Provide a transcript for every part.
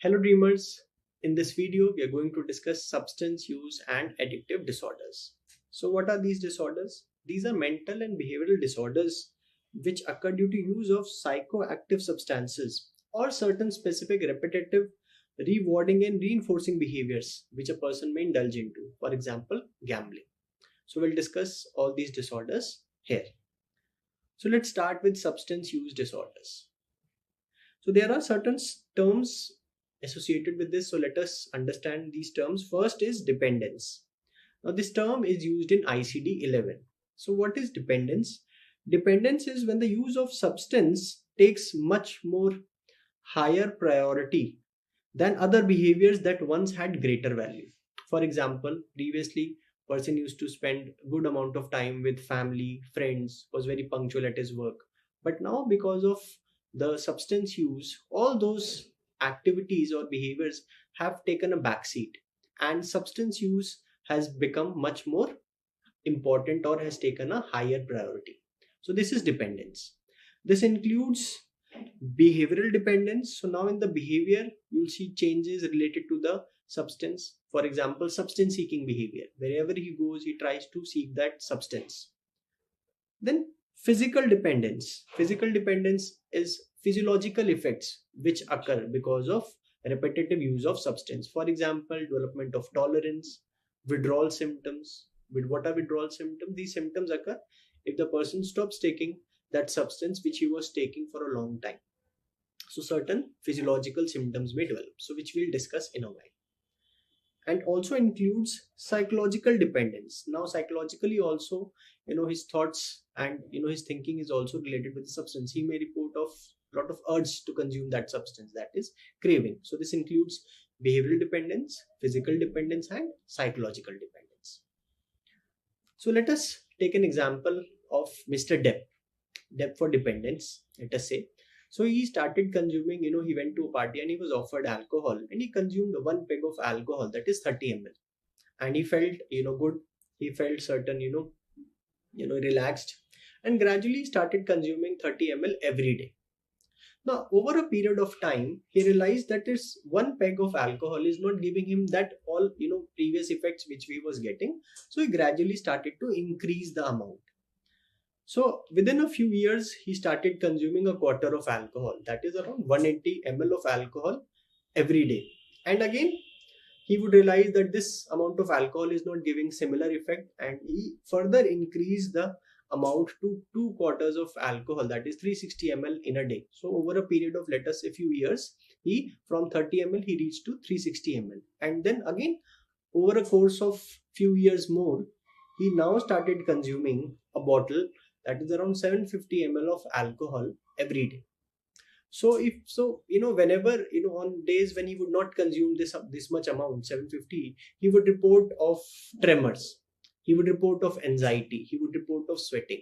Hello dreamers, in this video we are going to discuss substance use and addictive disorders. So what are these disorders? These are mental and behavioral disorders which occur due to use of psychoactive substances or certain specific repetitive, rewarding and reinforcing behaviors which a person may indulge into, for example gambling. So we'll discuss all these disorders here. So let's start with substance use disorders. So there are certain terms associated with this. So let us understand these terms. First is dependence. Now this term is used in ICD-11. So what is dependence? Dependence is when the use of substance takes much more higher priority than other behaviors that once had greater value. For example, previously person used to spend good amount of time with family, friends, was very punctual at his work. But now because of the substance use, all those activities or behaviors have taken a backseat and substance use has become much more important or has taken a higher priority. So this is dependence. This includes behavioral dependence. So now in the behavior you'll see changes related to the substance. For example, substance seeking behavior. Wherever he goes, he tries to seek that substance. Then physical dependence. Physical dependence is physiological effects which occur because of repetitive use of substance. For example, development of tolerance, withdrawal symptoms. What are withdrawal symptoms? These symptoms occur if the person stops taking that substance which he was taking for a long time. So certain physiological symptoms may develop, so which we'll discuss in a while. And also includes psychological dependence. Now psychologically also, his thoughts and his thinking is also related with the substance. He may report of lot of urge to consume that substance, that is craving. So this includes behavioral dependence, physical dependence and psychological dependence. So let us take an example of Mr. Depp for dependence, let us say. So he started consuming, he went to a party and he was offered alcohol and he consumed one peg of alcohol, that is 30 ml. And he felt, good. He felt certain, relaxed, and gradually started consuming 30 ml every day. Now, over a period of time, he realized that this one peg of alcohol is not giving him that all, previous effects which he was getting. So he gradually started to increase the amount. So within a few years, he started consuming a quarter of alcohol, that is around 180 ml of alcohol every day. And again, he would realize that this amount of alcohol is not giving similar effect, and he further increased the amount to 2 quarters of alcohol, that is 360 ml in a day. So over a period of, let us say, few years, he from 30 ml he reached to 360 ml. And then again, over a course of few years more, he now started consuming a bottle, that is around 750 ml of alcohol every day. So whenever, on days when he would not consume this much amount, 750, he would report of tremors, he would report of anxiety, he would report of sweating.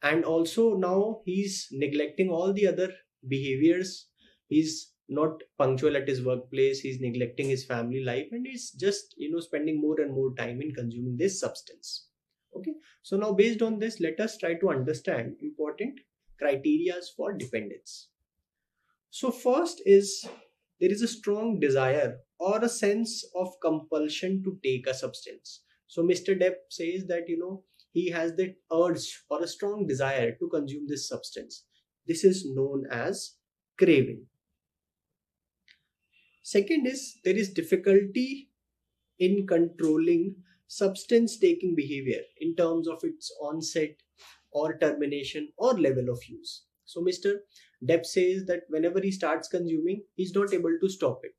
And also now he's neglecting all the other behaviors. He's not punctual at his workplace, he's neglecting his family life, and he's just, spending more and more time in consuming this substance. Okay, so now based on this, let us try to understand important criteria for dependence. So first is, there is a strong desire or a sense of compulsion to take a substance. So Mr. Depp says that, he has that urge or a strong desire to consume this substance. This is known as craving. Second is, there is difficulty in controlling substance taking behavior in terms of its onset or termination or level of use. So Mr. Depp says that whenever he starts consuming, he's not able to stop it,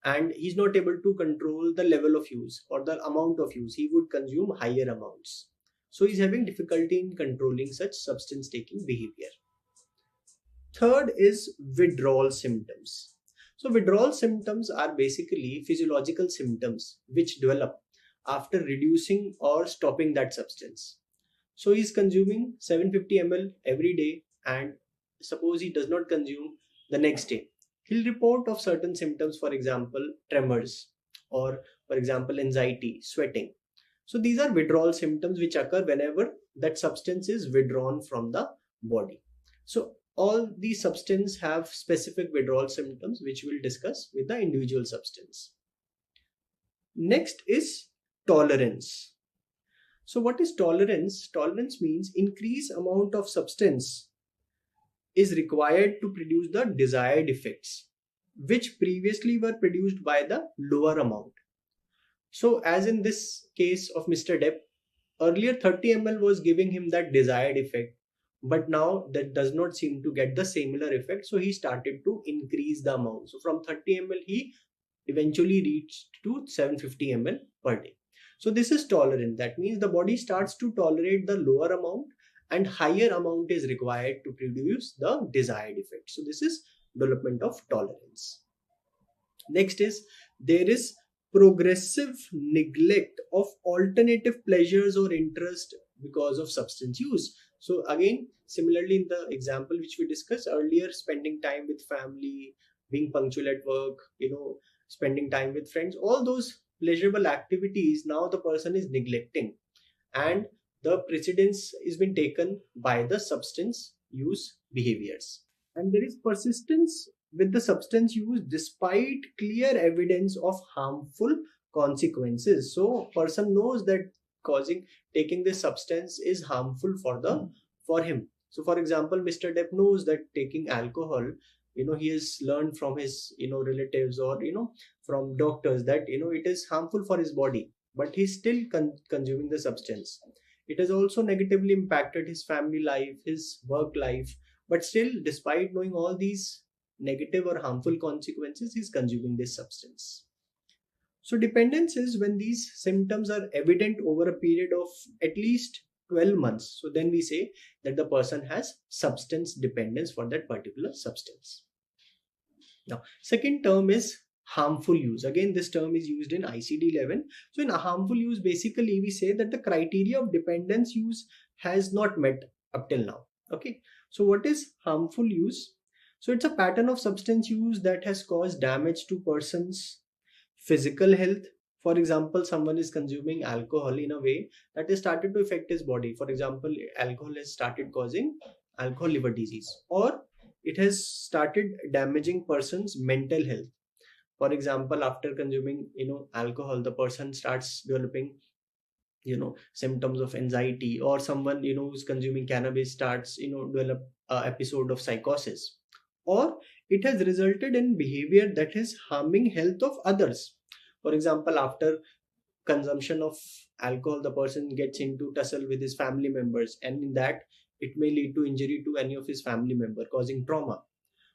and he's not able to control the level of use or the amount of use. He would consume higher amounts. So he's having difficulty in controlling such substance taking behavior. Third is withdrawal symptoms. So withdrawal symptoms are basically physiological symptoms which develop after reducing or stopping that substance. So he's consuming 750 ml every day, and suppose he does not consume the next day, he'll report of certain symptoms, for example tremors, or for example anxiety, sweating. So these are withdrawal symptoms which occur whenever that substance is withdrawn from the body. So all these substances have specific withdrawal symptoms, which we'll discuss with the individual substance. Next is tolerance. So what is tolerance? Tolerance means increased amount of substance is required to produce the desired effects, which previously were produced by the lower amount. So as in this case of Mr. Depp, earlier 30 ml was giving him that desired effect, but now that does not seem to get the similar effect. So he started to increase the amount. So from 30 ml, he eventually reached to 750 ml per day. So this is tolerant. That means the body starts to tolerate the lower amount and higher amount is required to produce the desired effect. So this is development of tolerance. Next is there is progressive neglect of alternative pleasures or interest because of substance use. So again, similarly in the example which we discussed earlier, spending time with family, being punctual at work, spending time with friends, all those pleasurable activities now the person is neglecting, and the precedence is been taken by the substance use behaviors. And there is persistence with the substance use despite clear evidence of harmful consequences. So person knows that taking this substance is harmful for him. So for example, Mr. Depp knows that taking alcohol, he has learned from his relatives or from doctors that it is harmful for his body, but he's still consuming the substance. It has also negatively impacted his family life, his work life, but still, despite knowing all these negative or harmful consequences, he's consuming this substance. So dependence is when these symptoms are evident over a period of at least 12 months. So then we say that the person has substance dependence for that particular substance. Now, second term is harmful use. Again, this term is used in ICD-11. So in a harmful use, basically we say that the criteria of dependence use has not met up till now. Okay. So what is harmful use? So it's a pattern of substance use that has caused damage to person's physical health. For example, someone is consuming alcohol in a way that has started to affect his body. For example, alcohol has started causing alcohol liver disease, or it has started damaging person's mental health. For example, after consuming alcohol, the person starts developing symptoms of anxiety, or someone who's consuming cannabis starts develop a episode of psychosis, or it has resulted in behavior that is harming health of others. For example, after consumption of alcohol, the person gets into tussle with his family members, and in that it may lead to injury to any of his family member, causing trauma.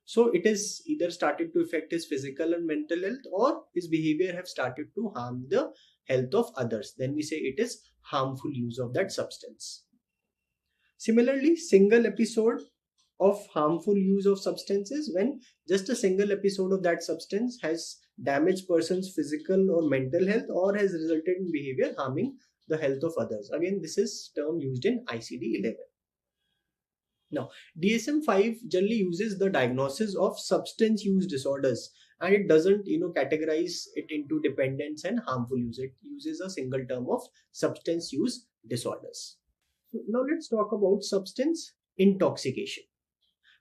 So it is either started to affect his physical and mental health, or his behavior have started to harm the health of others. Then we say it is harmful use of that substance. Similarly, single episode of harmful use of substances when just a single episode of that substance has damaged person's physical or mental health, or has resulted in behavior harming the health of others. Again, this is term used in ICD-11. Now, DSM-5 generally uses the diagnosis of substance use disorders, and it doesn't categorize it into dependence and harmful use. It uses a single term of substance use disorders. So now let's talk about substance intoxication.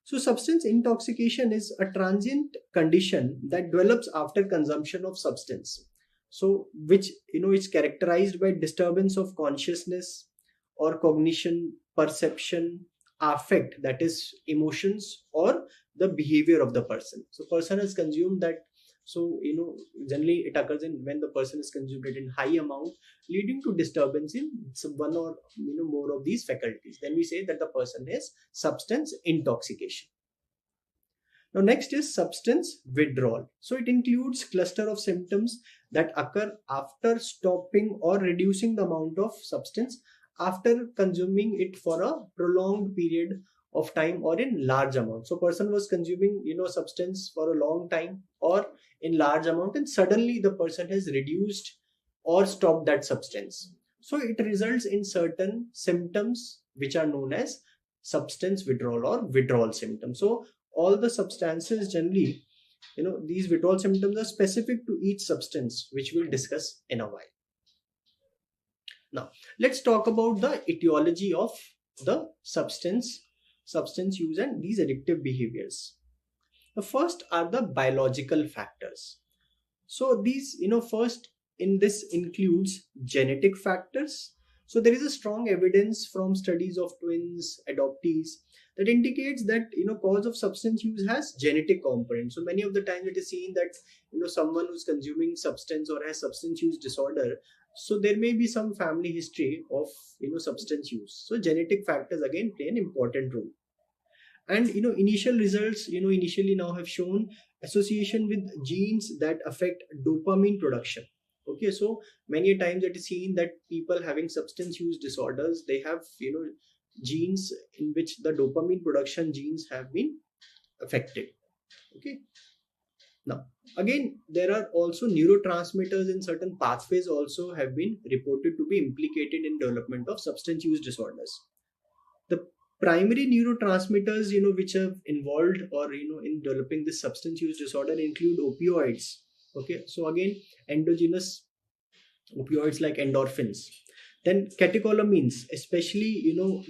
So substance intoxication is a transient condition that develops after consumption of substance. So which is characterized by disturbance of consciousness or cognition, perception, affect, that is emotions, or the behavior of the person. So person has consumed that. So generally it occurs in when the person is consumed it in high amount, leading to disturbance in one or more of these faculties. Then we say that the person has substance intoxication. Now next is substance withdrawal. So it includes cluster of symptoms that occur after stopping or reducing the amount of substance after consuming it for a prolonged period of time or in large amount. So person was consuming substance for a long time or in large amount, and suddenly the person has reduced or stopped that substance. So it results in certain symptoms which are known as substance withdrawal or withdrawal symptoms. So all the substances generally, these withdrawal symptoms are specific to each substance, which we'll discuss in a while. Now let's talk about the etiology of the substance substance use and these addictive behaviors. The first are the biological factors. So these, first in this includes genetic factors. So there is a strong evidence from studies of twins, adoptees, that indicates that, cause of substance use has genetic component. So many of the times it is seen that, someone who's consuming substance or has substance use disorder, so there may be some family history of, substance use. So genetic factors again play an important role. And initial results initially now have shown association with genes that affect dopamine production. Okay, so many times it is seen that people having substance use disorders, they have genes in which the dopamine production genes have been affected. Okay, now again there are also neurotransmitters in certain pathways also have been reported to be implicated in development of substance use disorders. The primary neurotransmitters which are involved or in developing this substance use disorder include opioids. Okay, so again endogenous opioids like endorphins, then catecholamines, especially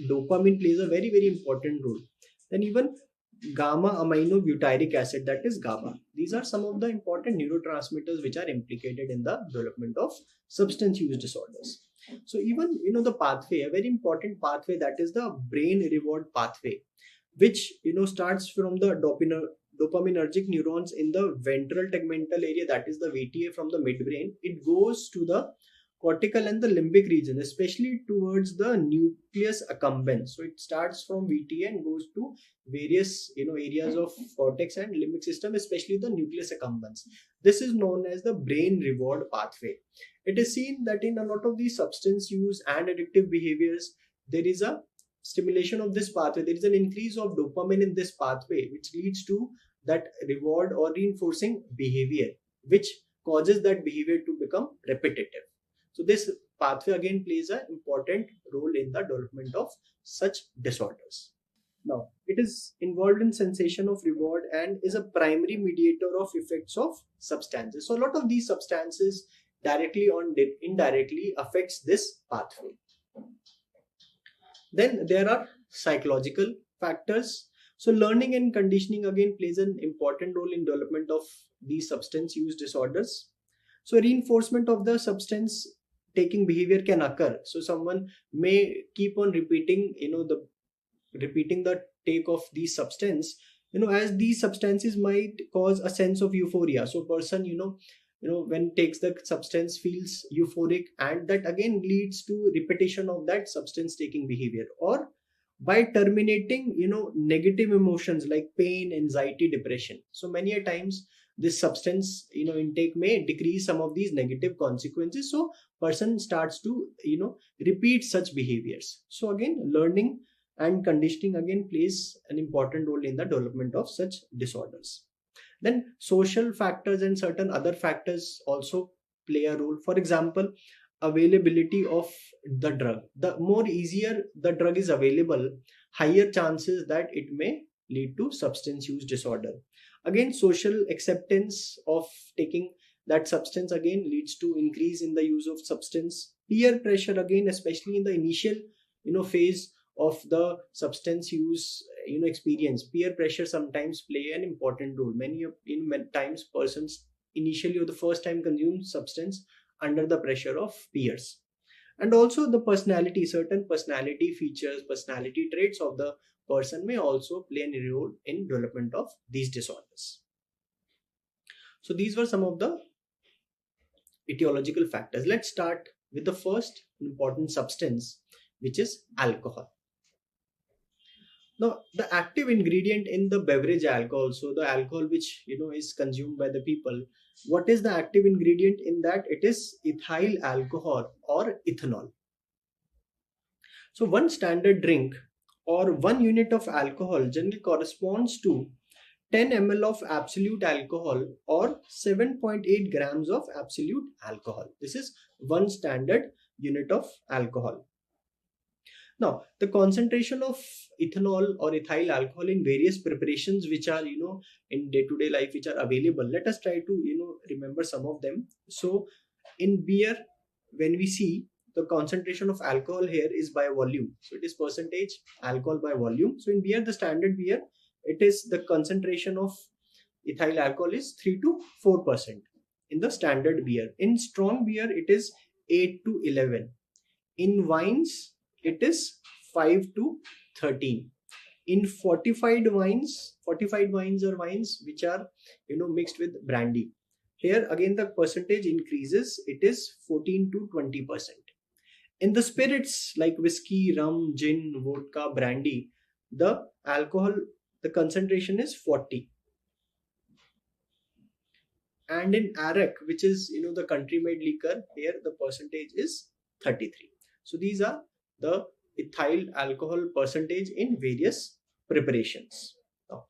dopamine plays a very very important role, then even gamma amino butyric acid, that is GABA. These are some of the important neurotransmitters which are implicated in the development of substance use disorders. So even the pathway, a very important pathway, that is the brain reward pathway, which starts from the dopaminergic neurons in the ventral tegmental area, that is the VTA, from the midbrain. It goes to the cortical and the limbic region, especially towards the nucleus accumbens. So it starts from VTA and goes to various areas of cortex and limbic system, especially the nucleus accumbens. This is known as the brain reward pathway. It is seen that in a lot of these substance use and addictive behaviors, there is a stimulation of this pathway. There is an increase of dopamine in this pathway, which leads to that reward or reinforcing behavior, which causes that behavior to become repetitive. So this pathway again plays an important role in the development of such disorders. Now, it is involved in sensation of reward and is a primary mediator of effects of substances. So a lot of these substances directly or indirectly affects this pathway. Then there are psychological factors. So learning and conditioning again plays an important role in development of these substance use disorders. So reinforcement of the substance taking behavior can occur. So someone may keep on repeating the take of these substance, as these substances might cause a sense of euphoria. So person when takes the substance feels euphoric, and that again leads to repetition of that substance taking behavior. Or by terminating negative emotions like pain, anxiety, depression. So many a times this substance intake may decrease some of these negative consequences, so person starts to repeat such behaviors. So again learning and conditioning again plays an important role in the development of such disorders. Then social factors and certain other factors also play a role. For example, availability of the drug. The more easier the drug is available, higher chances that it may lead to substance use disorder. Again, social acceptance of taking that substance again leads to increase in the use of substance. Peer pressure again, especially in the initial phase of the substance use experience, peer pressure sometimes play an important role. Many times persons initially or the first time consume substance under the pressure of peers. And also the personality, certain personality features, personality traits of the person may also play a role in development of these disorders. So these were some of the etiological factors. Let's start with the first important substance, which is alcohol. Now, the active ingredient in the beverage alcohol, so the alcohol which is consumed by the people, what is the active ingredient in that? It is ethyl alcohol or ethanol. So one standard drink or 1 unit of alcohol generally corresponds to 10 ml of absolute alcohol or 7.8 grams of absolute alcohol. This is one standard unit of alcohol. Now, the concentration of ethanol or ethyl alcohol in various preparations which are, in day-to-day life, which are available. Let us try to, remember some of them. So, in beer, when we see the concentration of alcohol here is by volume. So it is percentage alcohol by volume. So in beer, the standard beer, it is the concentration of ethyl alcohol is 3 to 4% in the standard beer. In strong beer, it is 8 to 11. In wines, it is 5 to 13. In fortified wines are wines which are mixed with brandy. Here again the percentage increases, it is 14 to 20%. In the spirits like whiskey, rum, gin, vodka, brandy, the alcohol, the concentration is 40. And in arak, which is the country made liquor, here the percentage is 33. So these are the ethyl alcohol percentage in various preparations. Now,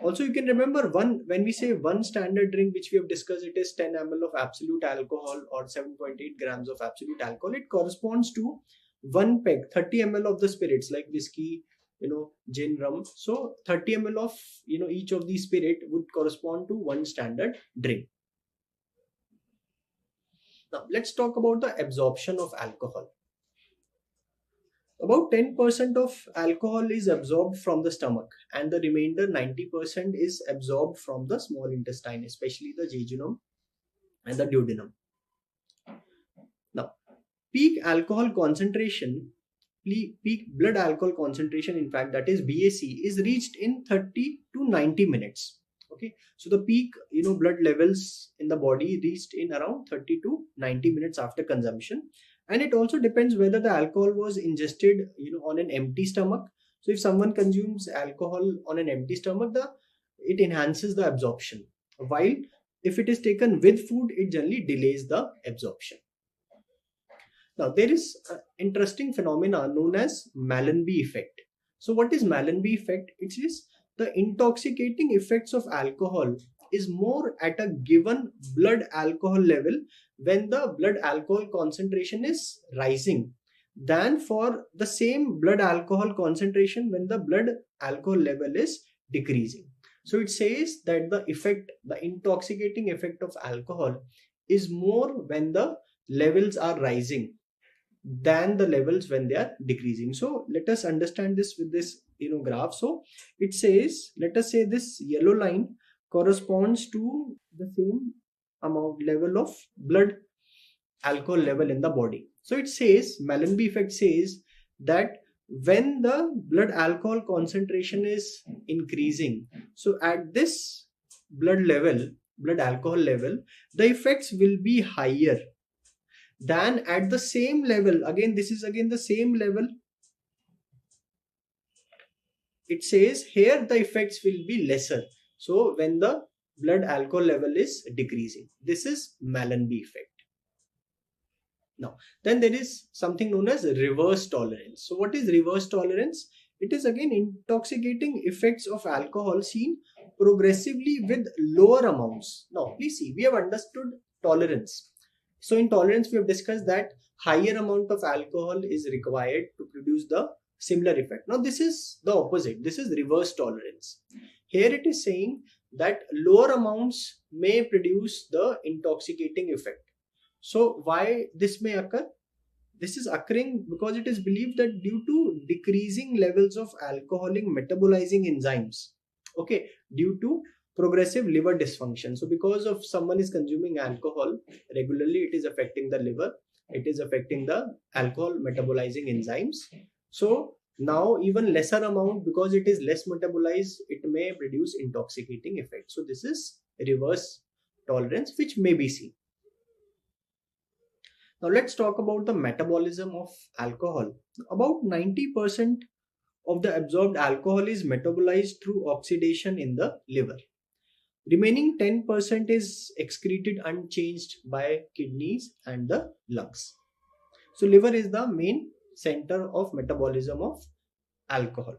also you can remember when we say one standard drink which we have discussed, it is 10 ml of absolute alcohol or 7.8 grams of absolute alcohol. It corresponds to one peg, 30 ml of the spirits like whiskey, gin, rum. So 30 ml of each of these spirit would correspond to one standard drink. Now let's talk about the absorption of alcohol. About 10% of alcohol is absorbed from the stomach and the remainder 90% is absorbed from the small intestine, especially the jejunum and the duodenum. Now, peak alcohol concentration, peak blood alcohol concentration, in fact, that is BAC, is reached in 30 to 90 minutes. Okay, so the peak blood levels in the body reached in around 30 to 90 minutes after consumption. And it also depends whether the alcohol was ingested on an empty stomach. So if someone consumes alcohol on an empty stomach, it enhances the absorption, while if it is taken with food, it generally delays the absorption. Now there is an interesting phenomena known as Mallenby effect. So what is Mallenby effect? It is the intoxicating effects of alcohol is more at a given blood alcohol level when the blood alcohol concentration is rising than for the same blood alcohol concentration when the blood alcohol level is decreasing. So it says that the intoxicating effect of alcohol is more when the levels are rising than the levels when they are decreasing. So let us understand this with this graph. So it says, let us say this yellow line corresponds to the same amount level of blood alcohol level in the body. So it says, Mallenby effect says that when the blood alcohol concentration is increasing, so at this blood alcohol level, the effects will be higher than at the same level. Again, this is again the same level. It says here the effects will be lesser. So when the blood alcohol level is decreasing, this is Mallenby effect. Now, then there is something known as reverse tolerance. So what is reverse tolerance? It is again intoxicating effects of alcohol seen progressively with lower amounts. Now, please see, we have understood tolerance. So in tolerance, we have discussed that higher amount of alcohol is required to produce the similar effect. Now this is the opposite. This is reverse tolerance. Here it is saying that lower amounts may produce the intoxicating effect. So why this may occur? This is occurring because it is believed that due to decreasing levels of alcoholic metabolizing enzymes, okay, due to progressive liver dysfunction. So because of someone is consuming alcohol regularly, it is affecting the liver, it is affecting the alcohol metabolizing enzymes. So now even lesser amount, because it is less metabolized, it may produce intoxicating effect. So this is reverse tolerance which may be seen. Now let's talk about the metabolism of alcohol. About 90% of the absorbed alcohol is metabolized through oxidation in the liver. Remaining 10% is excreted unchanged by kidneys and the lungs. So liver is the main center of metabolism of alcohol.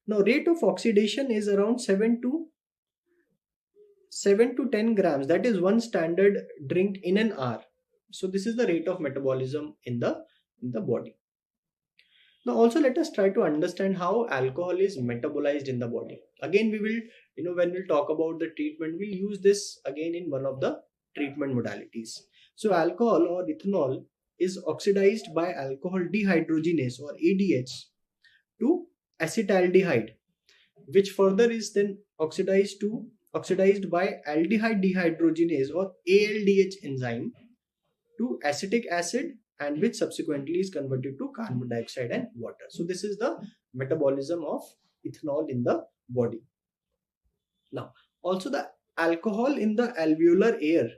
Now rate of oxidation is around 7 to 10 grams. That is one standard drink in an hour. So this is the rate of metabolism in the body. Now also let us try to understand how alcohol is metabolized in the body. Again we will, when we'll talk about the treatment, we'll use this again in one of the treatment modalities. So alcohol or ethanol is oxidized by alcohol dehydrogenase or ADH to acetaldehyde, which further is then oxidized by aldehyde dehydrogenase or ALDH enzyme to acetic acid, and which subsequently is converted to carbon dioxide and water. So this is the metabolism of ethanol in the body. Now, also the alcohol in the alveolar air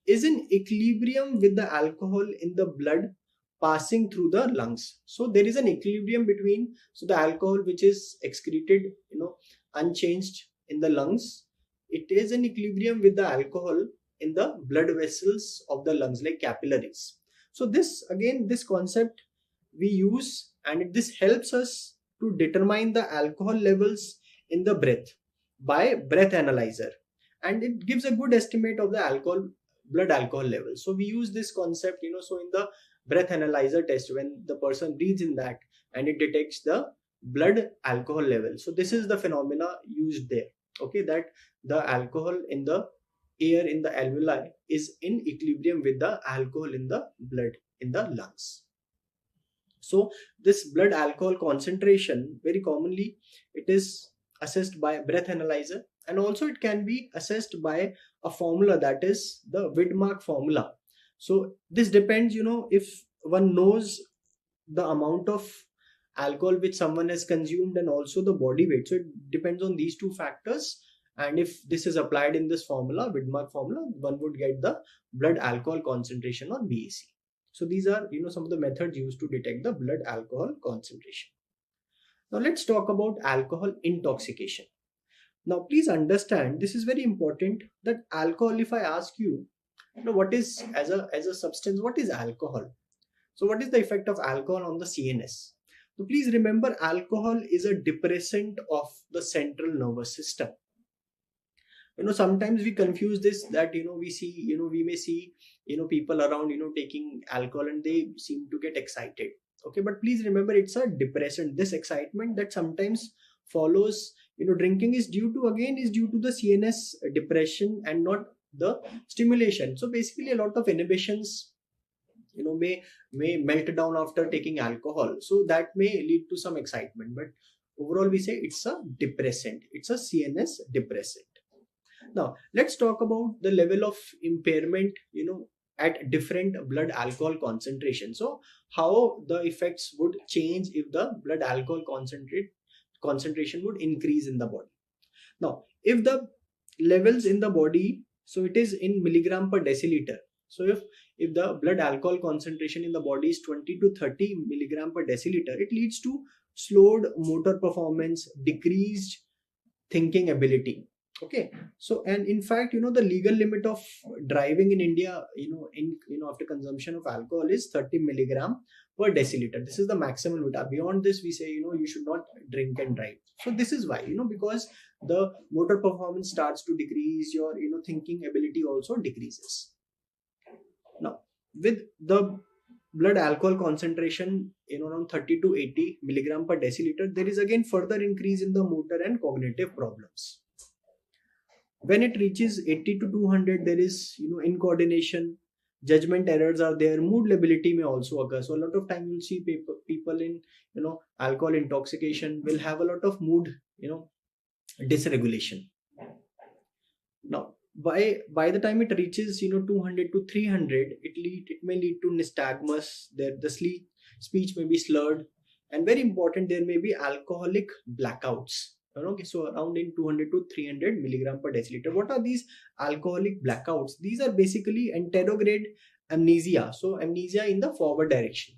is in equilibrium with the alcohol in the blood passing through the lungs. So there is an equilibrium between, so the alcohol which is excreted, unchanged in the lungs, it is in equilibrium with the alcohol in the blood vessels of the lungs, like capillaries. So this again, this concept we use, and this helps us to determine the alcohol levels in the breath by breath analyzer, and it gives a good estimate of the blood alcohol level. So we use this concept, so in the breath analyzer test, when the person breathes in that, and it detects the blood alcohol level. So this is the phenomena used there, okay, that the alcohol in the air in the alveoli is in equilibrium with the alcohol in the blood in the lungs. So this blood alcohol concentration, very commonly it is assessed by breath analyzer, and also it can be assessed by a formula, that is the Widmark formula. So this depends, if one knows the amount of alcohol which someone has consumed and also the body weight. So it depends on these two factors, and if this is applied in this formula, Widmark formula, one would get the blood alcohol concentration or BAC. So these are, some of the methods used to detect the blood alcohol concentration. Now let's talk about alcohol intoxication. Now please understand, this is very important, that alcohol, if I ask you, what is, as a substance, what is alcohol? So what is the effect of alcohol on the CNS? So please remember, alcohol is a depressant of the central nervous system. Sometimes we confuse this, that we may see people around people alcohol and they seem to get excited, okay, but please remember, it's a depressant. This excitement that sometimes follows drinking is due to the CNS depression and not the stimulation. So basically a lot of inhibitions may melt down after taking alcohol, so that may lead to some excitement, but overall we say it's a depressant, it's a CNS depressant. Now let's talk about the level of impairment at different blood alcohol concentration. So how the effects would change if the blood alcohol concentration would increase in the body. Now if the levels in the body, so it is in milligram per deciliter. So if the blood alcohol concentration in the body is 20 to 30 milligram per deciliter, it leads to slowed motor performance, decreased thinking ability. Okay, so and in fact the legal limit of driving in India after consumption of alcohol is 30 milligram per deciliter. This is the maximum limit. Beyond this we say you should not drink and drive. So this is why, because the motor performance starts to decrease, your thinking ability also decreases. Now with the blood alcohol concentration around 30 to 80 milligram per deciliter, there is again further increase in the motor and cognitive problems. When it reaches 80 to 200, there is incoordination, judgment errors are there, mood lability may also occur. So a lot of time you'll see people in alcohol intoxication will have a lot of mood dysregulation. Now by the time it reaches 200 to 300, it may lead to nystagmus. The speech may be slurred, and very important, there may be alcoholic blackouts. Okay, so around in 200 to 300 milligram per deciliter. What are these alcoholic blackouts? These are basically anterograde amnesia. So amnesia in the forward direction.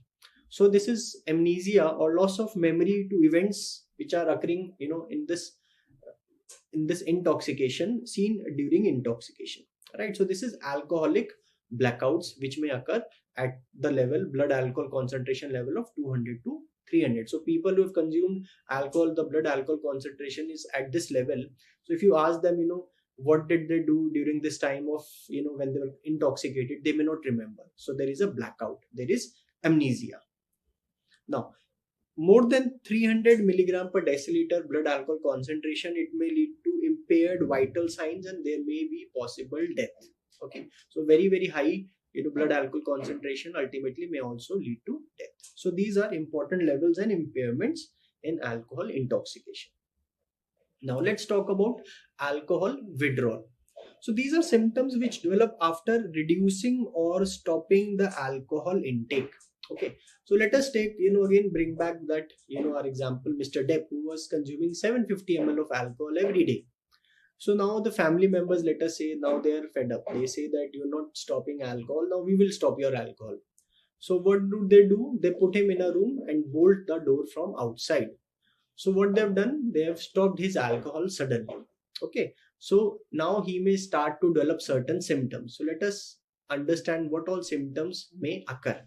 So this is amnesia or loss of memory to events which are occurring in this intoxication, seen during intoxication, right? So this is alcoholic blackouts which may occur at the blood alcohol concentration level of 200 to 300. So people who have consumed alcohol, the blood alcohol concentration is at this level. So if you ask them, what did they do during this time of when they were intoxicated, they may not remember. So there is a blackout, there is amnesia. Now more than 300 milligram per deciliter blood alcohol concentration, it may lead to impaired vital signs and there may be possible death. Okay, so very high blood alcohol concentration ultimately may also lead to death. So these are important levels and impairments in alcohol intoxication. Now let's talk about alcohol withdrawal. So these are symptoms which develop after reducing or stopping the alcohol intake. Okay, so let us take, again bring back that, our example, Mr. Depp, who was consuming 750 ml of alcohol every day. So now the family members, let us say, now they are fed up. They say that you're not stopping alcohol. Now we will stop your alcohol. So what do? They put him in a room and bolt the door from outside. So what they've done, they have stopped his alcohol suddenly. Okay. So now he may start to develop certain symptoms. So let us understand what all symptoms may occur.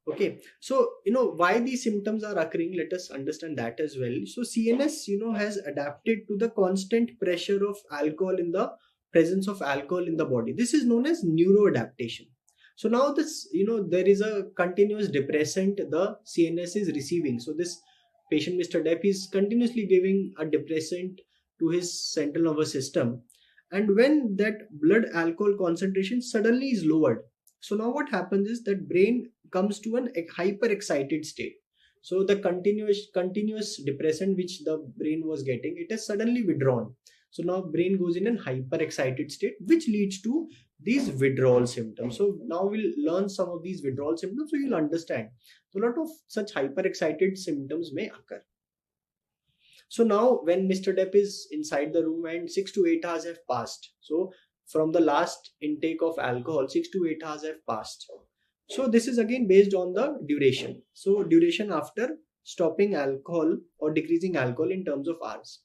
Okay, so why these symptoms are occurring, let us understand that as well. So CNS has adapted to the constant pressure of alcohol, in the presence of alcohol in the body. This is known as neuroadaptation. So now this, there is a continuous depressant the CNS is receiving. So this patient, Mr. Depp, is continuously giving a depressant to his central nervous system, and when that blood alcohol concentration suddenly is lowered, so now what happens is that brain comes to an hyper excited state. So the continuous depressant which the brain was getting, it has suddenly withdrawn. So now brain goes in an hyper excited state, which leads to these withdrawal symptoms. So now we'll learn some of these withdrawal symptoms, so you'll understand. So a lot of such hyper excited symptoms may occur. So now when Mr. Depp is inside the room and 6 to 8 hours have passed, so from the last intake of alcohol, 6 to 8 hours have passed. So this is again based on the duration. So duration after stopping alcohol or decreasing alcohol in terms of hours.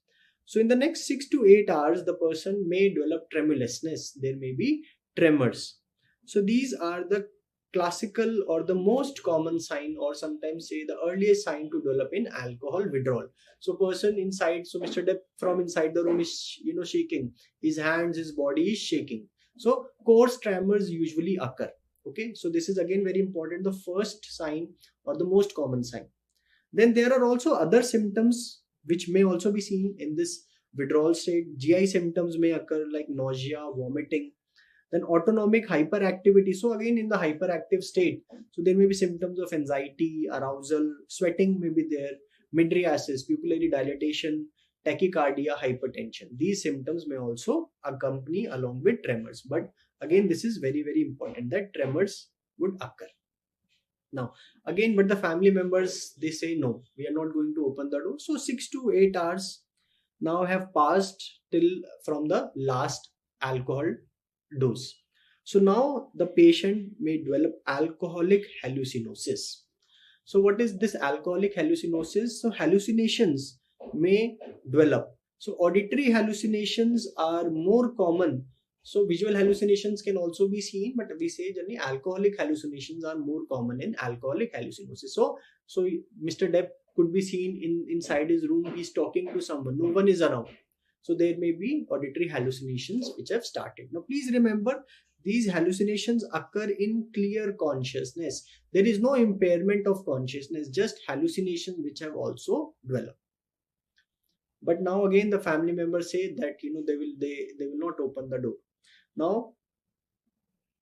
So in the next 6 to 8 hours, the person may develop tremulousness. There may be tremors. So these are the classical or the most common sign, or sometimes say the earliest sign to develop in alcohol withdrawal. So person inside, so Mr. Depp from inside the room is shaking. His hands, his body is shaking. So coarse tremors usually occur. Okay, so this is again very important, the first sign or the most common sign. Then there are also other symptoms which may also be seen in this withdrawal state. GI symptoms may occur like nausea, vomiting. Then autonomic hyperactivity. So again in the hyperactive state, so there may be symptoms of anxiety, arousal, sweating may be there, mydriasis, pupillary dilatation, tachycardia, hypertension. These symptoms may also accompany along with tremors. But again, this is very, very important that tremors would occur. Now, again, but the family members, they say, no, we are not going to open the door. So 6 to 8 hours now have passed till from the last alcohol dose. So now the patient may develop alcoholic hallucinosis. So what is this alcoholic hallucinosis? So hallucinations may develop. So auditory hallucinations are more common. So visual hallucinations can also be seen, but we say generally alcoholic hallucinations are more common in alcoholic hallucinosis. So Mr. Depp could be seen inside his room. He's talking to someone. No one is around. So there may be auditory hallucinations which have started. Now please remember, these hallucinations occur in clear consciousness. There is no impairment of consciousness, just hallucinations which have also developed. But now again the family members say that they will not open the door. Now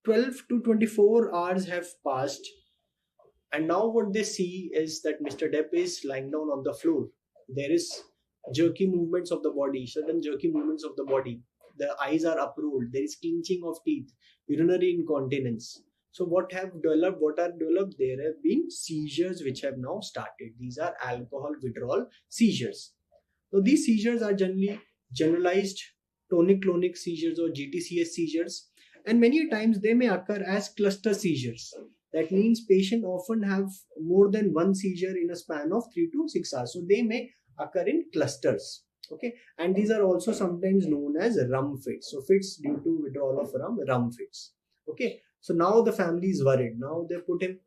12 to 24 hours have passed, and now what they see is that Mr. Depp is lying down on the floor. There is jerky movements of the body, sudden jerky movements of the body. The eyes are uprolled. There is clenching of teeth, urinary incontinence. So what are developed? There have been seizures which have now started. These are alcohol withdrawal seizures. So these seizures are generally generalized tonic-clonic seizures or GTCS seizures, and many times they may occur as cluster seizures. That means patient often have more than one seizure in a span of 3 to 6 hours. So they may occur in clusters. Okay, and these are also sometimes known as rum fits. So fits due to withdrawal of rum fits. Okay, so now the family is worried. Now they put him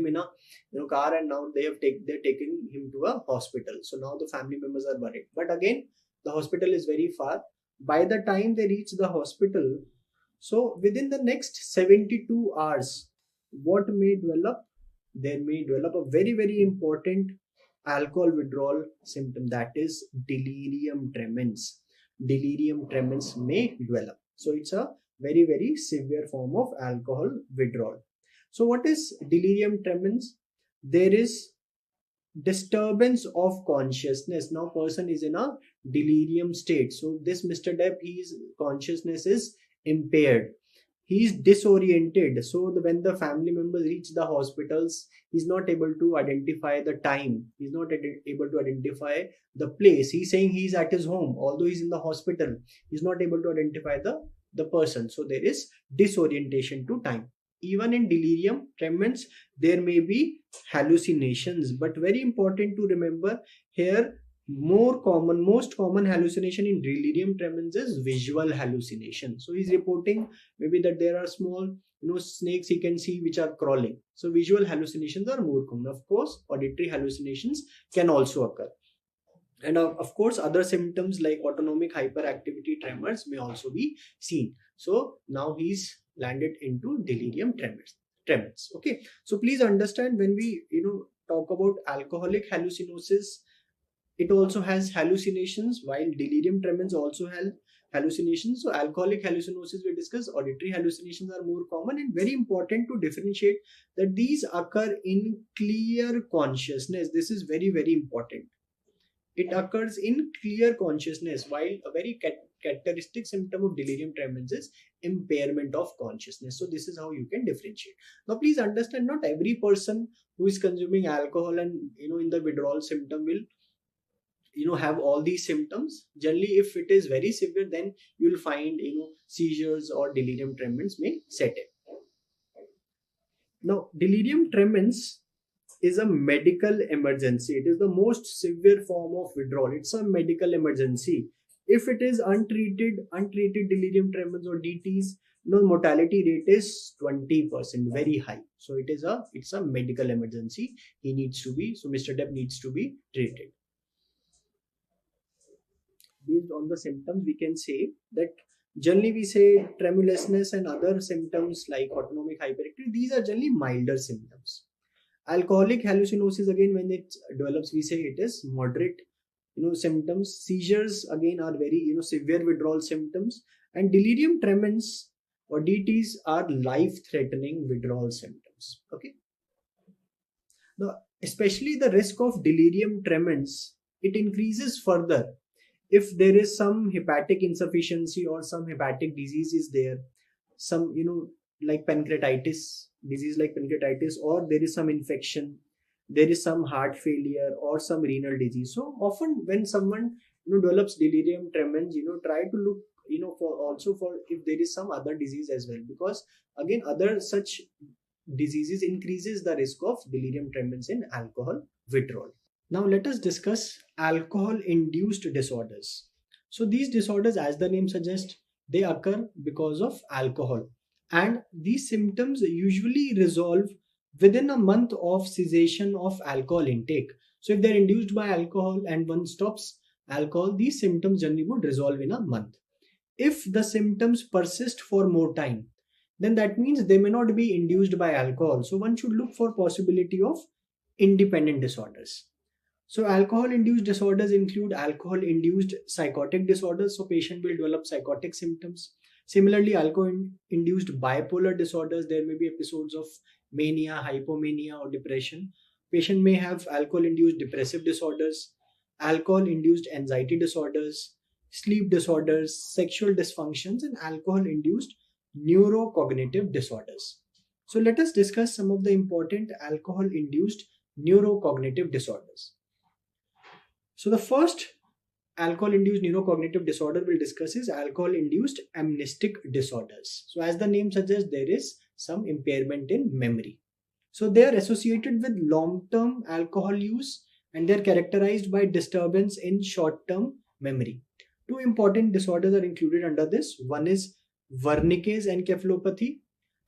in a car, and now they're taking him to a hospital. So now the family members are worried. But again, the hospital is very far. By the time they reach the hospital, so within the next 72 hours, what may develop? There may develop a very, very important alcohol withdrawal symptom, that is delirium tremens. Delirium tremens may develop. So it's a very, very severe form of alcohol withdrawal. So what is delirium tremens? There is disturbance of consciousness. Now person is in a delirium state. So this Mr. Depp, his consciousness is impaired. He is disoriented. So when the family members reach the hospitals, he's not able to identify the time. He's not able to identify the place. He's saying he's at his home, although he's in the hospital. He's not able to identify the person. So there is disorientation to time. Even in delirium tremens, there may be hallucinations, but very important to remember here, most common hallucination in delirium tremens is visual hallucination. So he's reporting maybe that there are small snakes he can see which are crawling. So visual hallucinations are more common. Of course, auditory hallucinations can also occur. And of course, other symptoms like autonomic hyperactivity tremors may also be seen. So now he's landed into delirium tremens. Okay, so please understand, when we talk about alcoholic hallucinosis, it also has hallucinations, while delirium tremens also have hallucinations. So alcoholic hallucinosis we discuss, auditory hallucinations are more common, and very important to differentiate that these occur in clear consciousness. This is very, very important. It occurs in clear consciousness, while a very characteristic symptom of delirium tremens is impairment of consciousness. So this is how you can differentiate. Now please understand, not every person who is consuming alcohol and in the withdrawal symptom will have all these symptoms. Generally, if it is very severe, then you will find seizures or delirium tremens may set in. Now delirium tremens is a medical emergency. It is the most severe form of withdrawal. It's a medical emergency. If it is untreated delirium tremens or DTs, mortality rate is 20%, very high. So it's a medical emergency. Mr. Depp needs to be treated. Based on the symptoms, we can say that generally we say tremulousness and other symptoms like autonomic hyperactivity, these are generally milder symptoms. Alcoholic hallucinosis, again, when it develops, we say it is moderate symptoms. Seizures again are very severe withdrawal symptoms, and delirium tremens or DTs are life-threatening withdrawal symptoms. Okay. Now, especially the risk of delirium tremens, it increases further if there is some hepatic insufficiency or some hepatic disease is there, some like pancreatitis, disease like pancreatitis, or there is some infection, there is some heart failure or some renal disease. So often when someone develops delirium tremens, try to look for if there is some other disease as well, because again other such diseases increases the risk of delirium tremens in alcohol withdrawal. Now let us discuss alcohol-induced disorders. So these disorders, as the name suggests, they occur because of alcohol. And these symptoms usually resolve within a month of cessation of alcohol intake. So if they're induced by alcohol and one stops alcohol, these symptoms generally would resolve in a month. If the symptoms persist for more time, then that means they may not be induced by alcohol. So one should look for possibility of independent disorders. So alcohol-induced disorders include alcohol-induced psychotic disorders. So patient will develop psychotic symptoms. Similarly, alcohol-induced bipolar disorders, there may be episodes of mania, hypomania or depression. Patient may have alcohol-induced depressive disorders, alcohol-induced anxiety disorders, sleep disorders, sexual dysfunctions, and alcohol-induced neurocognitive disorders. So let us discuss some of the important alcohol-induced neurocognitive disorders. So the first alcohol-induced neurocognitive disorder we'll discuss is alcohol-induced amnestic disorders. So as the name suggests, there is some impairment in memory. So they are associated with long-term alcohol use and they are characterized by disturbance in short-term memory. Two important disorders are included under this. One is Wernicke's encephalopathy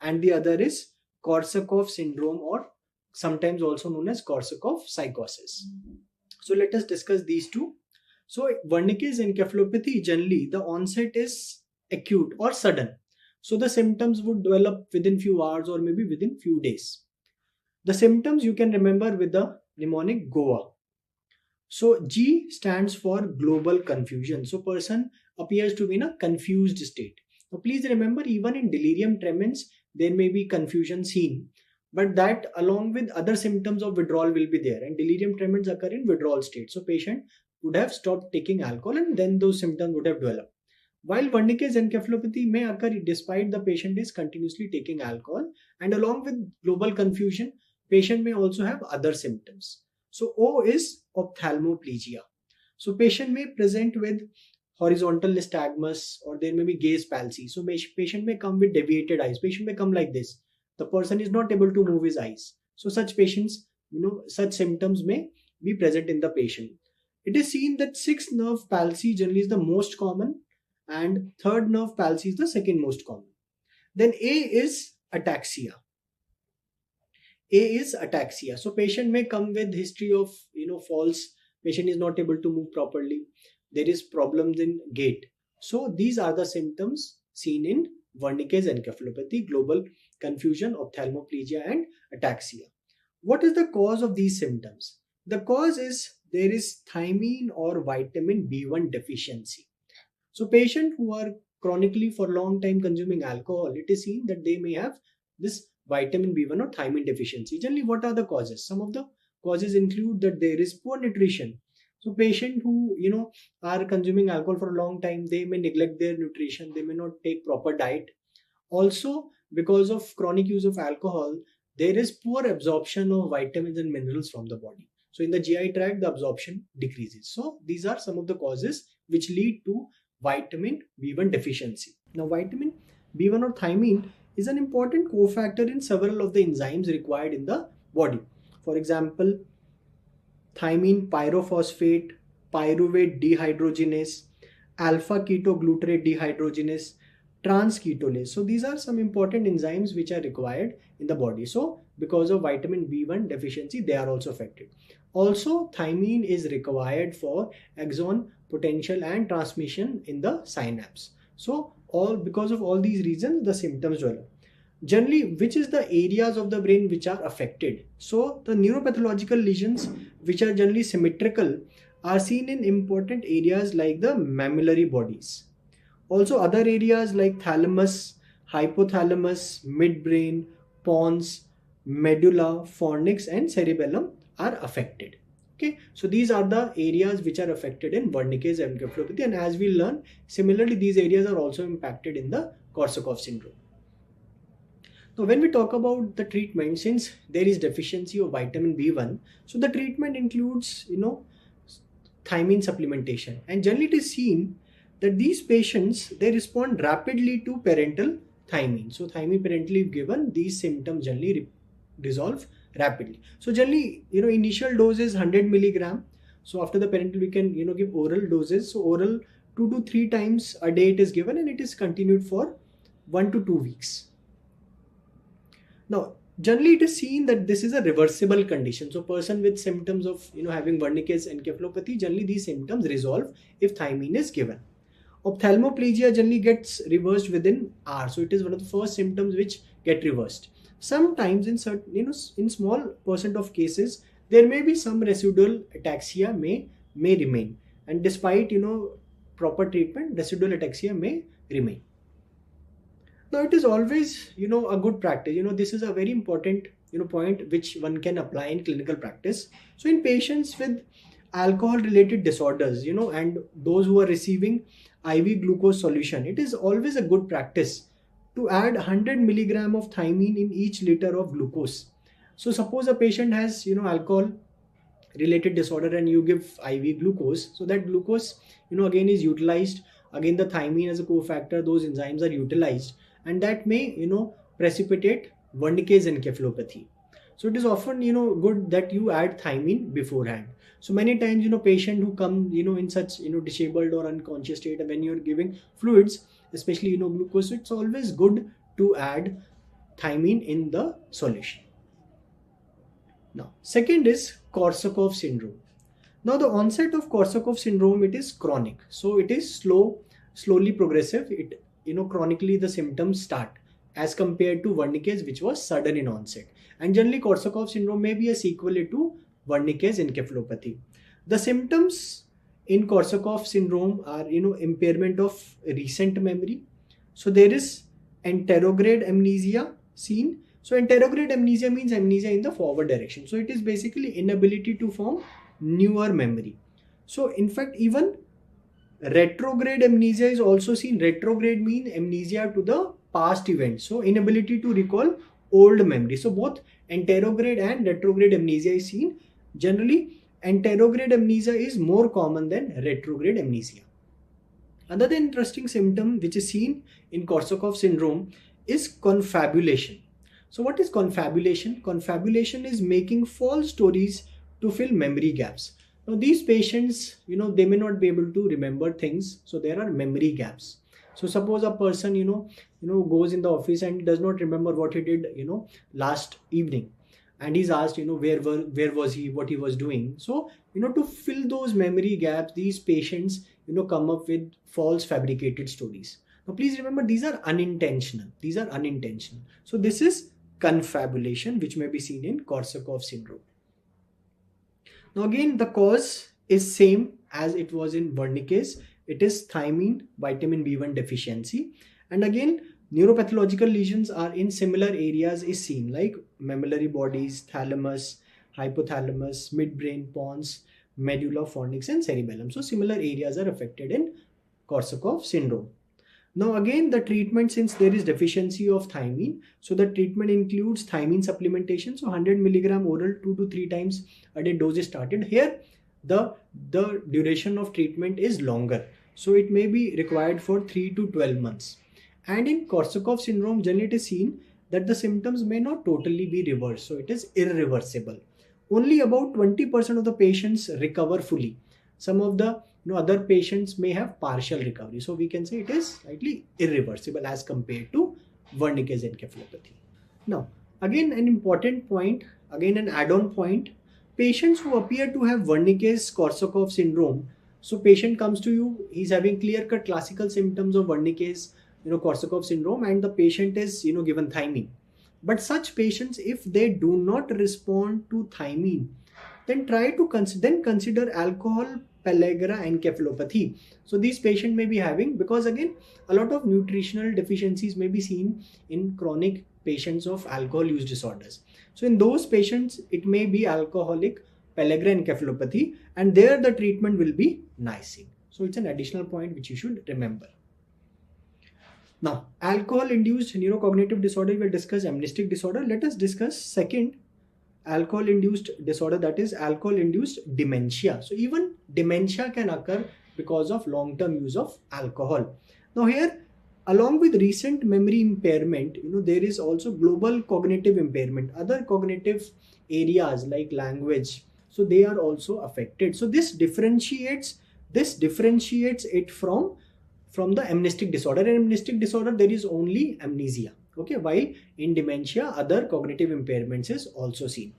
and the other is Korsakoff syndrome, or sometimes also known as Korsakoff psychosis. So let us discuss these two. So Wernicke's encephalopathy, generally the onset is acute or sudden. So the symptoms would develop within few hours or maybe within few days. The symptoms you can remember with the mnemonic GOA. So G stands for global confusion. So person appears to be in a confused state. Now please remember, even in delirium tremens, there may be confusion seen, but that along with other symptoms of withdrawal will be there, and delirium tremens occur in withdrawal state. So patient would have stopped taking alcohol and then those symptoms would have developed. While Wernicke's encephalopathy may occur despite the patient is continuously taking alcohol, and along with global confusion, patient may also have other symptoms. So O is ophthalmoplegia. So patient may present with horizontal nystagmus, or there may be gaze palsy. So patient may come with deviated eyes. Patient may come like this. The person is not able to move his eyes. So such patients, such symptoms may be present in the patient. It is seen that sixth nerve palsy generally is the most common, and third nerve palsy is the second most common. Then A is ataxia. A is ataxia. So patient may come with history of falls. Patient is not able to move properly. There is problems in gait. So these are the symptoms seen in Wernicke's encephalopathy: global confusion, ophthalmoplegia, and ataxia. What is the cause of these symptoms? The cause is there is thiamine or vitamin B1 deficiency. So patients who are chronically for long time consuming alcohol, it is seen that they may have this vitamin B1 or thiamine deficiency. Generally, what are the causes? Some of the causes include that there is poor nutrition. So patients who are consuming alcohol for a long time, they may neglect their nutrition, they may not take proper diet. Also, because of chronic use of alcohol, there is poor absorption of vitamins and minerals from the body. So in the GI tract, the absorption decreases. So these are some of the causes which lead to vitamin B1 deficiency. Now vitamin B1 or thiamine is an important cofactor in several of the enzymes required in the body. For example, thiamine pyrophosphate, pyruvate dehydrogenase, alpha ketoglutarate dehydrogenase, transketolase. So these are some important enzymes which are required in the body. So because of vitamin B1 deficiency, they are also affected. Also, thiamine is required for axon potential and transmission in the synapse. So because of all these reasons, the symptoms develop. Generally, which is the areas of the brain which are affected? So the neuropathological lesions, which are generally symmetrical, are seen in important areas like the mammillary bodies. Also other areas like thalamus, hypothalamus, midbrain, pons, medulla, fornix, and cerebellum are affected. Okay, so these are the areas which are affected in Wernicke's encephalopathy, and as we learn, similarly these areas are also impacted in the Korsakoff syndrome. Now when we talk about the treatment, since there is deficiency of vitamin B1, so the treatment includes thiamine supplementation, and generally it is seen that these patients, they respond rapidly to parenteral thiamine. So thiamine parentally given, these symptoms generally resolve rapidly. So generally, initial dose is 100 milligram. So after the parenteral, we can give oral doses. So oral 2 to 3 times a day it is given, and it is continued for 1 to 2 weeks. Now generally it is seen that this is a reversible condition. So person with symptoms of having Wernicke's encephalopathy, generally these symptoms resolve if thiamine is given. Ophthalmoplegia generally gets reversed within hours. So it is one of the first symptoms which get reversed. Sometimes in certain, in small percent of cases, there may be some residual ataxia may remain, and despite proper treatment, residual ataxia may remain. Now it is always a good practice. This is a very important point which one can apply in clinical practice. So in patients with alcohol related disorders, and those who are receiving IV glucose solution, it is always a good practice to add 100 milligram of thiamine in each liter of glucose. So suppose a patient has alcohol related disorder and you give IV glucose, so that glucose again is utilized, again the thiamine as a cofactor, those enzymes are utilized, and that may precipitate Wernicke's encephalopathy. So it is often good that you add thiamine beforehand. So many times patient who come in such disabled or unconscious state, and when you're giving fluids, especially glucose, it's always good to add thiamine in the solution. Now second is Korsakoff syndrome. Now the onset of Korsakoff syndrome, it is chronic. So it is slowly progressive. It chronically the symptoms start, as compared to Wernicke's, which was sudden in onset. And generally Korsakoff syndrome may be a sequel to Wernicke's encephalopathy. The symptoms in Korsakoff syndrome are impairment of recent memory, So there is anterograde amnesia seen. So anterograde amnesia means amnesia in the forward direction. So it is basically inability to form newer memory. So in fact, even retrograde amnesia is also seen. Retrograde mean amnesia to the past event. So inability to recall old memory. So both anterograde and retrograde amnesia is seen. Generally, anterograde amnesia is more common than retrograde amnesia. Another interesting symptom which is seen in Korsakoff syndrome is confabulation. So what is confabulation? Confabulation is making false stories to fill memory gaps. Now these patients, they may not be able to remember things, so there are memory gaps. So suppose a person, goes in the office and does not remember what he did, last evening, and he's asked, where was he, what he was doing. So, to fill those memory gaps, these patients, come up with false fabricated stories. Now, please remember, these are unintentional. These are unintentional. So this is confabulation, which may be seen in Korsakoff syndrome. Now again, the cause is same as it was in Wernicke's. It is thiamine, vitamin B1 deficiency. And again, neuropathological lesions are in similar areas is seen, like mammillary bodies, thalamus, hypothalamus, midbrain, pons, medulla, fornix, and cerebellum. So similar areas are affected in Korsakoff syndrome. Now again, the treatment, since there is deficiency of thiamine, so the treatment includes thiamine supplementation. So 100 milligram oral 2 to 3 times a day dose is started. Here the duration of treatment is longer, so it may be required for 3 to 12 months. And in Korsakoff syndrome, generally it is seen that the symptoms may not totally be reversed, so it is irreversible. Only about 20% of the patients recover fully. Some of the other patients may have partial recovery. So we can say it is slightly irreversible as compared to Wernicke's encephalopathy. Now, again, an important point, again an add-on point, patients who appear to have Wernicke's Korsakoff syndrome. So patient comes to you, he's having clear-cut classical symptoms of Wernicke's Korsakoff syndrome, and the patient is given thiamine. But such patients, if they do not respond to thiamine, then try to consider alcohol pellagra encephalopathy. So these patients may be having, because again a lot of nutritional deficiencies may be seen in chronic patients of alcohol use disorders. So in those patients it may be alcoholic pellagra encephalopathy, and there the treatment will be niacin. So it's an additional point which you should remember. Now, alcohol-induced neurocognitive disorder, we will discuss amnestic disorder. Let us discuss second alcohol-induced disorder, that is alcohol-induced dementia. So even dementia can occur because of long-term use of alcohol. Now here, along with recent memory impairment, there is also global cognitive impairment. Other cognitive areas like language, so they are also affected. So this differentiates it from the amnestic disorder. In amnestic disorder, there is only amnesia. Okay, while in dementia, other cognitive impairments is also seen.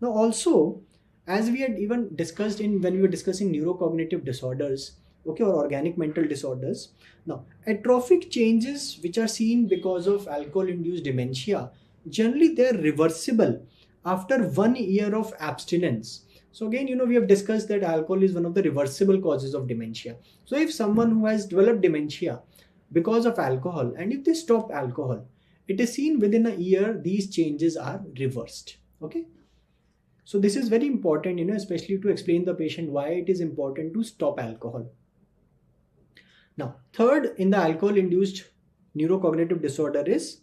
Now also, as we had even discussed when we were discussing neurocognitive disorders, okay, or organic mental disorders. Now, atrophic changes which are seen because of alcohol-induced dementia, generally they are reversible after 1 year of abstinence. So again, we have discussed that alcohol is one of the reversible causes of dementia. So if someone who has developed dementia because of alcohol, and if they stop alcohol, it is seen within a year these changes are reversed. Okay. So this is very important, especially to explain the patient why it is important to stop alcohol. Now, third in the alcohol-induced neurocognitive disorder is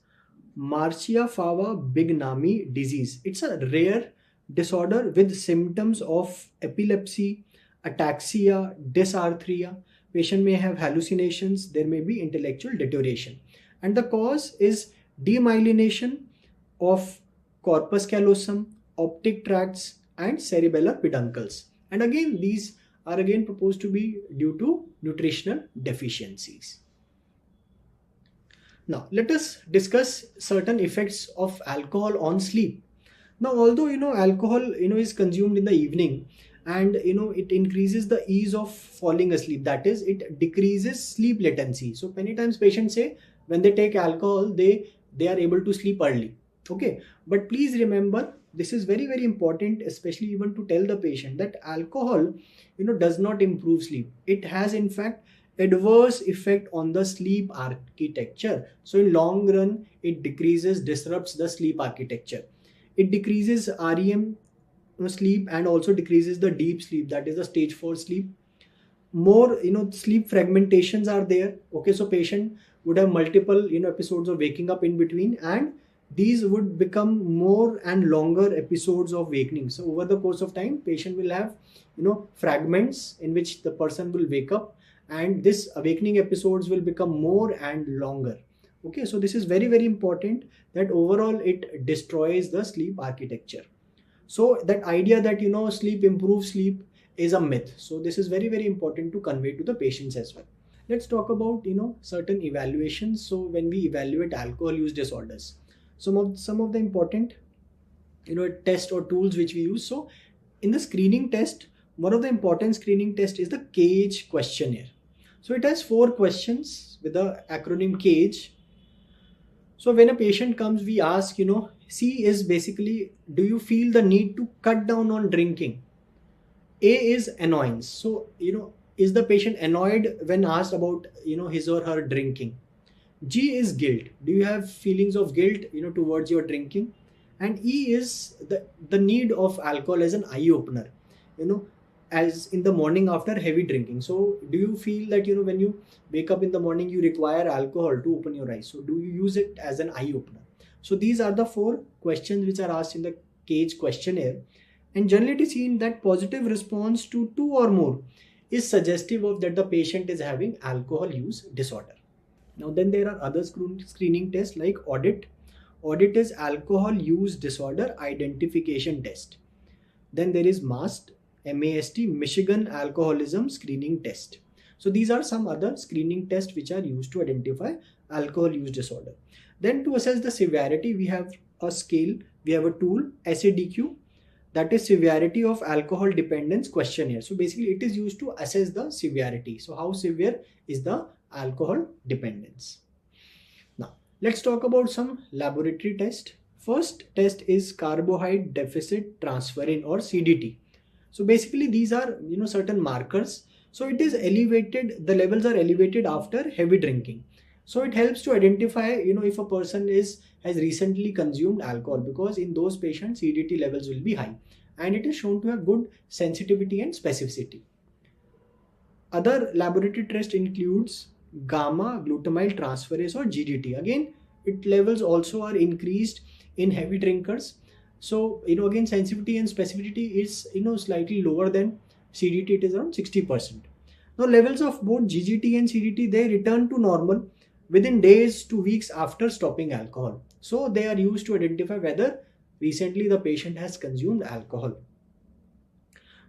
Marcia-Fava-Bignami disease. It's a rare disorder with symptoms of epilepsy, ataxia, dysarthria. Patient may have hallucinations, there may be intellectual deterioration. And the cause is demyelination of corpus callosum, optic tracts, and cerebellar peduncles. And again, these are again proposed to be due to nutritional deficiencies. Now, let us discuss certain effects of alcohol on sleep. Now, although alcohol is consumed in the evening, and it increases the ease of falling asleep, that is, it decreases sleep latency. So many times patients say when they take alcohol, they are able to sleep early. Okay, but please remember, this is very, very important, especially even to tell the patient that alcohol does not improve sleep. It has in fact adverse effect on the sleep architecture. So in long run, it disrupts the sleep architecture. It decreases REM sleep and also decreases the deep sleep, that is the stage 4 sleep. More sleep fragmentations are there. Okay, so patient would have multiple episodes of waking up in between, and these would become more and longer episodes of wakening. So over the course of time, patient will have fragments in which the person will wake up, and this awakening episodes will become more and longer. Okay, so this is very, very important, that overall it destroys the sleep architecture. So that idea that sleep improves sleep is a myth. So this is very, very important to convey to the patients as well. Let's talk about certain evaluations. So when we evaluate alcohol use disorders, some of the important test or tools which we use. So in the screening test, one of the important screening test is the CAGE questionnaire. So it has 4 questions with the acronym CAGE. So when a patient comes, we ask, C is basically, do you feel the need to cut down on drinking? A is annoyance. So, is the patient annoyed when asked about, his or her drinking? G is guilt. Do you have feelings of guilt, towards your drinking? And E is the need of alcohol as an eye opener, as in the morning after heavy drinking. So do you feel that, when you wake up in the morning, you require alcohol to open your eyes? So do you use it as an eye opener? So these are the 4 questions which are asked in the CAGE questionnaire. And generally it is seen that positive response to 2 or more is suggestive of that the patient is having alcohol use disorder. Now then there are other screening tests like AUDIT. AUDIT is alcohol use disorder identification test. Then there is MAST, MAST, Michigan Alcoholism Screening Test. So these are some other screening tests which are used to identify alcohol use disorder. Then to assess the severity, we have a scale, we have a tool, SADQ, that is Severity of Alcohol Dependence Questionnaire. So basically it is used to assess the severity. So how severe is the alcohol dependence? Now let's talk about some laboratory tests. First test is carbohydrate deficit transferrin or CDT. So basically these are certain markers. So it is elevated, the levels are elevated after heavy drinking. So it helps to identify if a person has recently consumed alcohol, because in those patients CDT levels will be high, and it is shown to have good sensitivity and specificity. Other laboratory test includes gamma glutamyl transferase or GGT. Again, it levels also are increased in heavy drinkers. So again, sensitivity and specificity is slightly lower than CDT. It is around 60%. Now levels of both GGT and CDT, they return to normal within days to weeks after stopping alcohol. So they are used to identify whether recently the patient has consumed alcohol.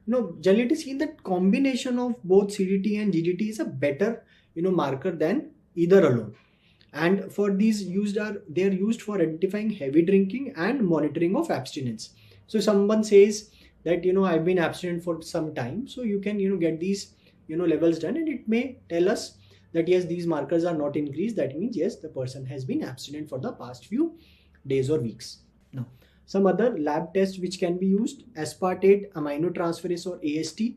Generally it is seen that combination of both CDT and GGT is a better marker than either alone. And for these they are used for identifying heavy drinking and monitoring of abstinence. So someone says that I've been abstinent for some time, so you can get these levels done, and it may tell us that yes, these markers are not increased. That means yes, the person has been abstinent for the past few days or weeks. Now some other lab tests which can be used: aspartate aminotransferase or AST,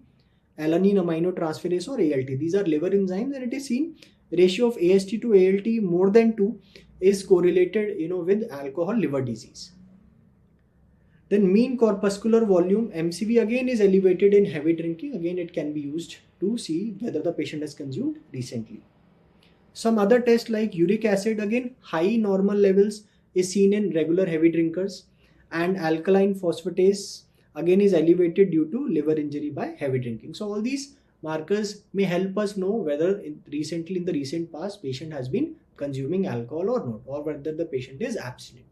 alanine aminotransferase or ALT. These are liver enzymes, and it is seen ratio of AST to ALT more than 2 is correlated with alcohol liver disease. Then mean corpuscular volume, MCV, again is elevated in heavy drinking. Again, it can be used to see whether the patient has consumed recently. Some other tests like uric acid, again high normal levels is seen in regular heavy drinkers, and alkaline phosphatase again is elevated due to liver injury by heavy drinking. So all these markers may help us know whether in the recent past patient has been consuming alcohol or not, or whether the patient is abstinent.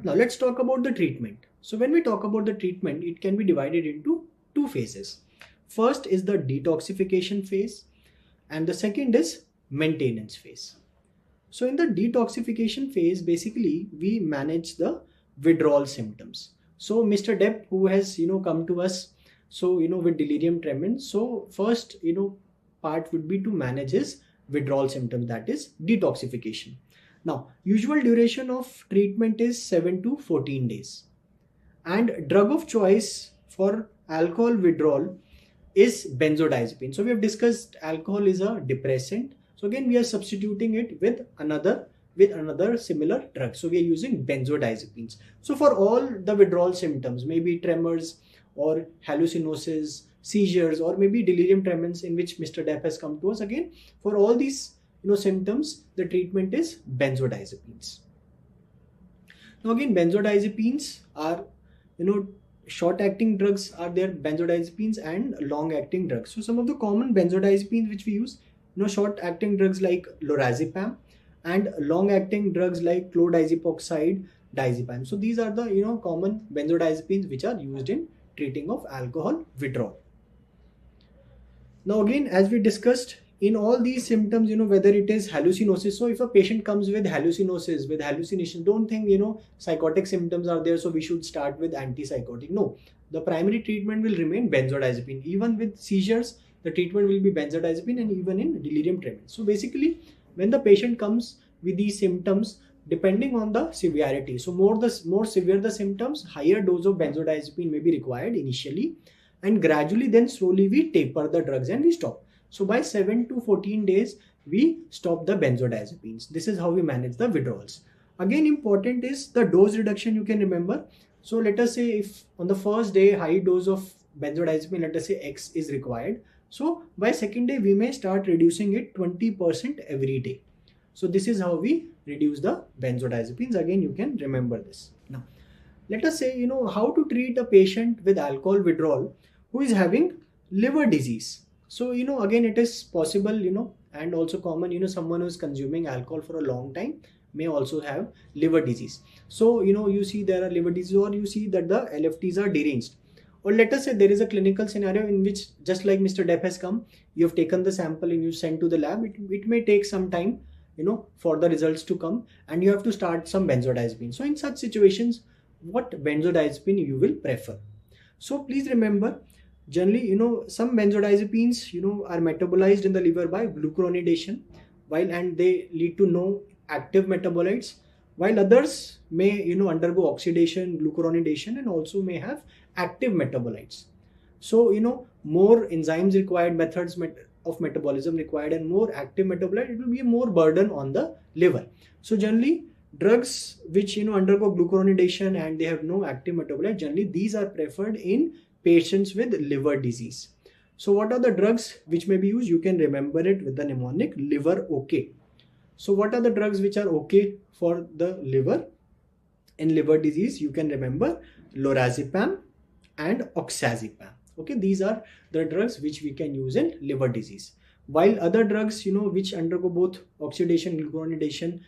Now let's talk about the treatment. So when we talk about the treatment, it can be divided into 2 phases. First is the detoxification phase, and the second is maintenance phase. So in the detoxification phase, basically we manage the withdrawal symptoms. So Mr. Depp, who has come to us with delirium tremens, so first part would be to manage his withdrawal symptoms, that is detoxification. Now usual duration of treatment is 7 to 14 days, and drug of choice for alcohol withdrawal is benzodiazepine. So we have discussed alcohol is a depressant. So again, we are substituting it with another similar drug. So we are using benzodiazepines. So for all the withdrawal symptoms, maybe tremors or hallucinosis, seizures, or maybe delirium tremens in which Mr. Depp has come to us, again, for all these symptoms, the treatment is benzodiazepines. Now again, benzodiazepines are short acting drugs are there, benzodiazepines, and long acting drugs. So some of the common benzodiazepines which we use, short acting drugs like lorazepam, and long acting drugs like chlordiazepoxide, diazepam. So these are the common benzodiazepines which are used in treating of alcohol withdrawal. Now again, as we discussed, in all these symptoms, whether it is hallucinosis, so if a patient comes with hallucinosis, with hallucination, don't think psychotic symptoms are there, so we should start with antipsychotic. No, the primary treatment will remain benzodiazepine. Even with seizures, the treatment will be benzodiazepine, and even in delirium tremens. So basically, when the patient comes with these symptoms, depending on the severity, so more severe the symptoms, higher dose of benzodiazepine may be required initially, and gradually then slowly we taper the drugs and we stop. So by 7 to 14 days, we stop the benzodiazepines. This is how we manage the withdrawals. Again, important is the dose reduction, you can remember. So let us say if on the first day, high dose of benzodiazepine, let us say X is required. So by second day, we may start reducing it 20% every day. So this is how we reduce the benzodiazepines. Again, you can remember this. Now, let us say, how to treat a patient with alcohol withdrawal who is having liver disease. So, again, it is possible, and also common, someone who is consuming alcohol for a long time may also have liver disease. So, you see there are liver disease, or you see that the LFTs are deranged. Or let us say there is a clinical scenario in which, just like Mr. Depp has come, you have taken the sample and you sent to the lab. It may take some time, for the results to come, and you have to start some benzodiazepine. So in such situations, what benzodiazepine you will prefer? So please remember, generally, some benzodiazepines, are metabolized in the liver by glucuronidation, and they lead to no active metabolites, while others may, undergo oxidation, glucuronidation, and also may have active metabolites. So, more enzymes required, methods of metabolism required, and more active metabolite, it will be a more burden on the liver. So generally, drugs which, undergo glucuronidation and they have no active metabolite, generally these are preferred in patients with liver disease. So what are the drugs which may be used? You can remember it with the mnemonic liver okay. So what are the drugs which are okay for the liver in liver disease? You can remember lorazepam and oxazepam. Okay, these are the drugs which we can use in liver disease. While other drugs, which undergo both oxidation, glucuronidation,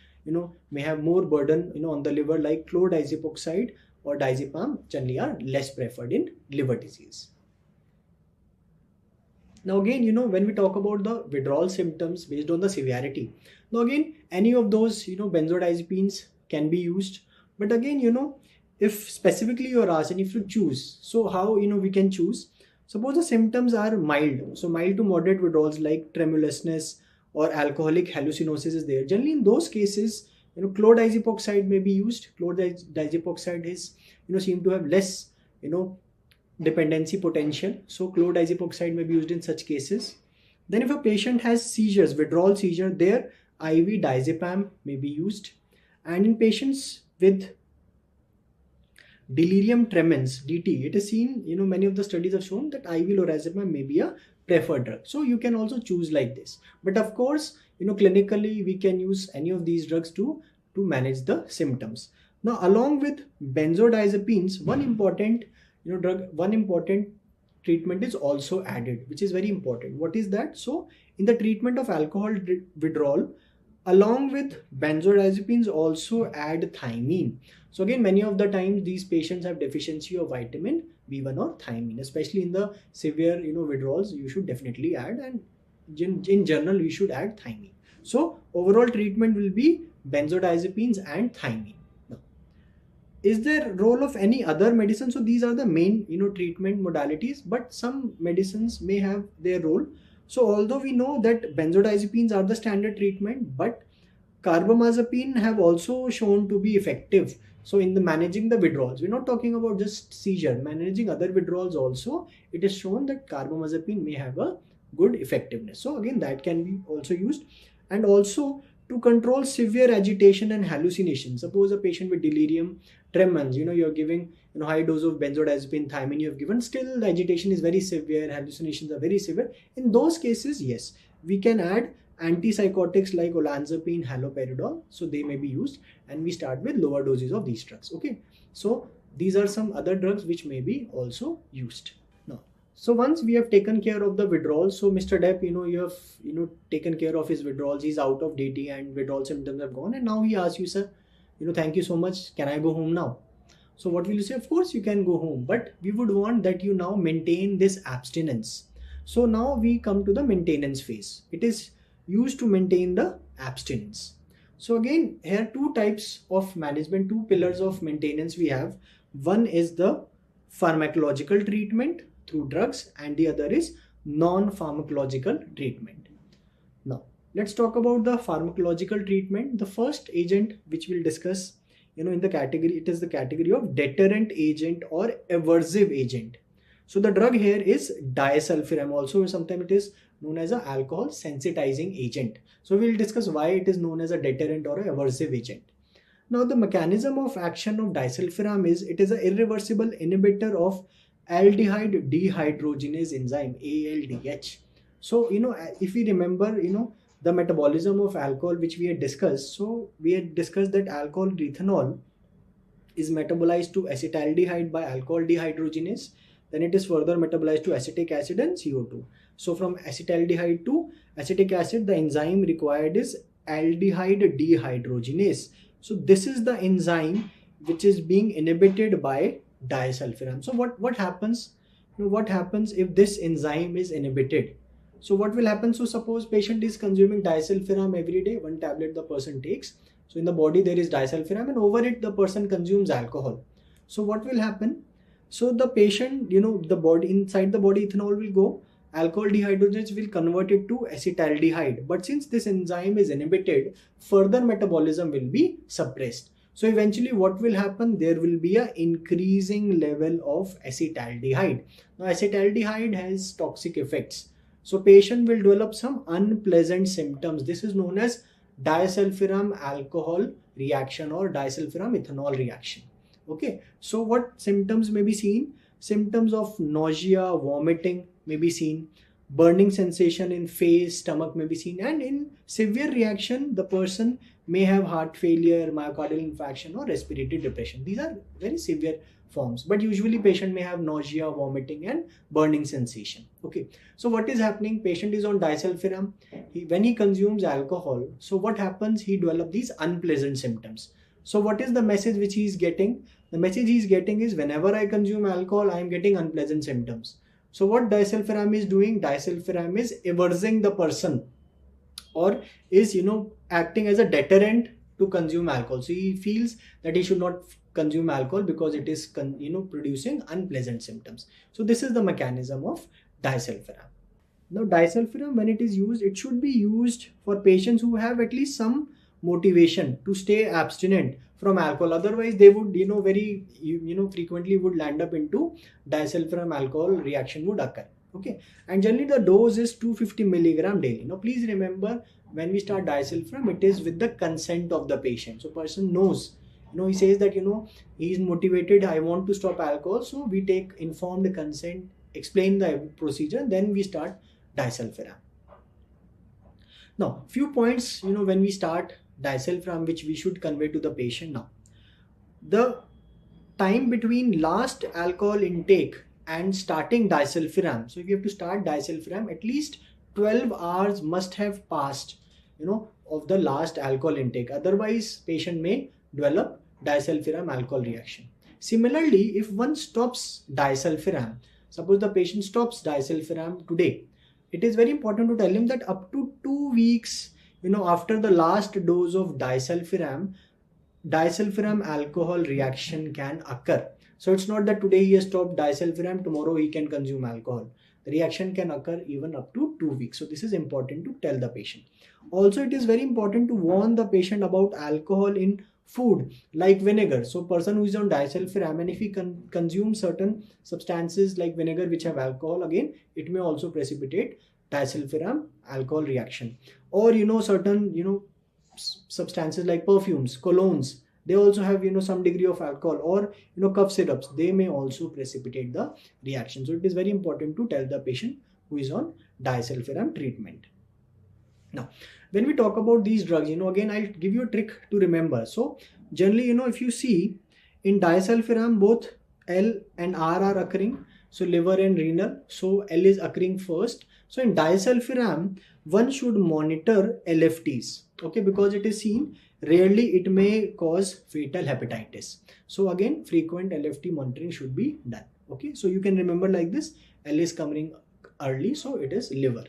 may have more burden, on the liver, like chlordiazepoxide or diazepam, generally are less preferred in liver disease. Now again, when we talk about the withdrawal symptoms based on the severity, now again, any of those, benzodiazepines can be used. But again, if specifically you are asked and if you choose, so how, we can choose? Suppose the symptoms are mild, so mild to moderate withdrawals like tremulousness or alcoholic hallucinosis is there. Generally in those cases, chlordiazepoxide may be used. Chlordiazepoxide is, seem to have less, dependency potential. So chlordiazepoxide may be used in such cases. Then if a patient has seizures, withdrawal seizure, there IV diazepam may be used. And in patients with delirium tremens, DT, it is seen, many of the studies have shown that IV lorazepam may be a preferred drug. So you can also choose like this. But of course, clinically we can use any of these drugs to manage the symptoms. Now, along with benzodiazepines, one important treatment is also added, which is very important. What is that? So in the treatment of alcohol withdrawal, along with benzodiazepines, also add thiamine. So again, many of the times these patients have deficiency of vitamin B1 or thiamine, especially in the severe withdrawals, you should definitely add, and in general we should add thiamine. So overall treatment will be benzodiazepines and thiamine. Now, is there role of any other medicine? So these are the main treatment modalities, but some medicines may have their role. So although we know that benzodiazepines are the standard treatment, but Carbamazepine have also shown to be effective. So in the managing the withdrawals, we're not talking about just seizure, managing other withdrawals also, it is shown that carbamazepine may have a good effectiveness. So again, that can be also used. And also to control severe agitation and hallucination. Suppose a patient with delirium tremens, you're giving high dose of benzodiazepine, thiamine you have given, still the agitation is very severe, hallucinations are very severe. In those cases, yes, we can add antipsychotics like olanzapine, haloperidol, so they may be used, and we start with lower doses of these drugs. Okay, so these are some other drugs which may be also used. Now, so once we have taken care of the withdrawals, so Mr. Depp, you have taken care of his withdrawals, he's out of DT and withdrawal symptoms have gone, and now he asks you, sir, thank you so much, can I go home now? So what will you say? Of course you can go home, but we would want that you now maintain this abstinence. So now we come to the maintenance phase. It is used to maintain the abstinence. So again, here two types of management, two pillars of maintenance we have. One is the pharmacological treatment through drugs, and the other is non-pharmacological treatment. Now let's talk about the pharmacological treatment. The first agent which we'll discuss, in the category, it is the category of deterrent agent or aversive agent. So the drug here is disulfiram, also sometimes it is known as an alcohol sensitizing agent. So we'll discuss why it is known as a deterrent or a aversive agent. Now the mechanism of action of disulfiram is, it is an irreversible inhibitor of aldehyde dehydrogenase enzyme, ALDH. So if we remember the metabolism of alcohol which we had discussed, so we had discussed that alcohol ethanol is metabolized to acetaldehyde by alcohol dehydrogenase, then it is further metabolized to acetic acid and CO2. So from acetaldehyde to acetic acid, the enzyme required is aldehyde dehydrogenase. So this is the enzyme which is being inhibited by disulfiram. So what happens? What happens if this enzyme is inhibited? So what will happen? So suppose patient is consuming disulfiram every day, one tablet the person takes. So in the body there is disulfiram, and over it the person consumes alcohol. So what will happen? So the patient, the body, inside the body ethanol will go, alcohol dehydrogenase will convert it to acetaldehyde. But since this enzyme is inhibited, further metabolism will be suppressed. So eventually what will happen? There will be an increasing level of acetaldehyde. Now acetaldehyde has toxic effects. So patient will develop some unpleasant symptoms. This is known as disulfiram alcohol reaction or disulfiram ethanol reaction. Okay, so what symptoms may be seen? Symptoms of nausea, vomiting may be seen, burning sensation in face, stomach may be seen, and in severe reaction the person may have heart failure, myocardial infarction or respiratory depression. These are very severe forms, but usually patient may have nausea, vomiting and burning sensation. Okay, so what is happening? Patient is on disulfiram. When he consumes alcohol, so what happens? He develops these unpleasant symptoms. So what is the message which he is getting? The message he is getting is, whenever I consume alcohol, I am getting unpleasant symptoms. So what disulfiram is doing? Disulfiram is aversing the person, or is acting as a deterrent to consume alcohol. So he feels that he should not consume alcohol because it is producing unpleasant symptoms. So this is the mechanism of disulfiram. Now disulfiram, when it is used, it should be used for patients who have at least some motivation to stay abstinent from alcohol. Otherwise they would very frequently would land up into disulfiram alcohol reaction would occur. Okay, and generally the dose is 250 milligram daily. Now please remember, when we start disulfiram, it is with the consent of the patient. So person knows, he says that he is motivated, I want to stop alcohol, so we take informed consent, explain the procedure, then we start disulfiram. Now few points when we start disulfiram which we should convey to the patient. Now the time between last alcohol intake and starting disulfiram, so if you have to start disulfiram, at least 12 hours must have passed of the last alcohol intake, otherwise patient may develop disulfiram alcohol reaction. Similarly, if one stops disulfiram, suppose the patient stops disulfiram today, it is very important to tell him that up to 2 weeks after the last dose of disulfiram alcohol reaction can occur. So it's not that today he has stopped disulfiram, tomorrow he can consume alcohol. The reaction can occur even up to 2 weeks. So this is important to tell the patient. Also, it is very important to warn the patient about alcohol in food like vinegar. So person who is on disulfiram, and if he consumes certain substances like vinegar which have alcohol, again it may also precipitate disulfiram alcohol reaction. Or certain substances like perfumes, colognes, they also have some degree of alcohol. Or cough syrups, they may also precipitate the reaction. So it is very important to tell the patient who is on disulfiram treatment. Now, when we talk about these drugs, again, I'll give you a trick to remember. So generally, if you see in disulfiram, both L and R are occurring. So liver and renal. So L is occurring first. So in disulfiram, one should monitor LFTs. Okay, because it is seen rarely it may cause fatal hepatitis. So again, frequent LFT monitoring should be done. Okay, so you can remember like this: L is coming early, so it is liver.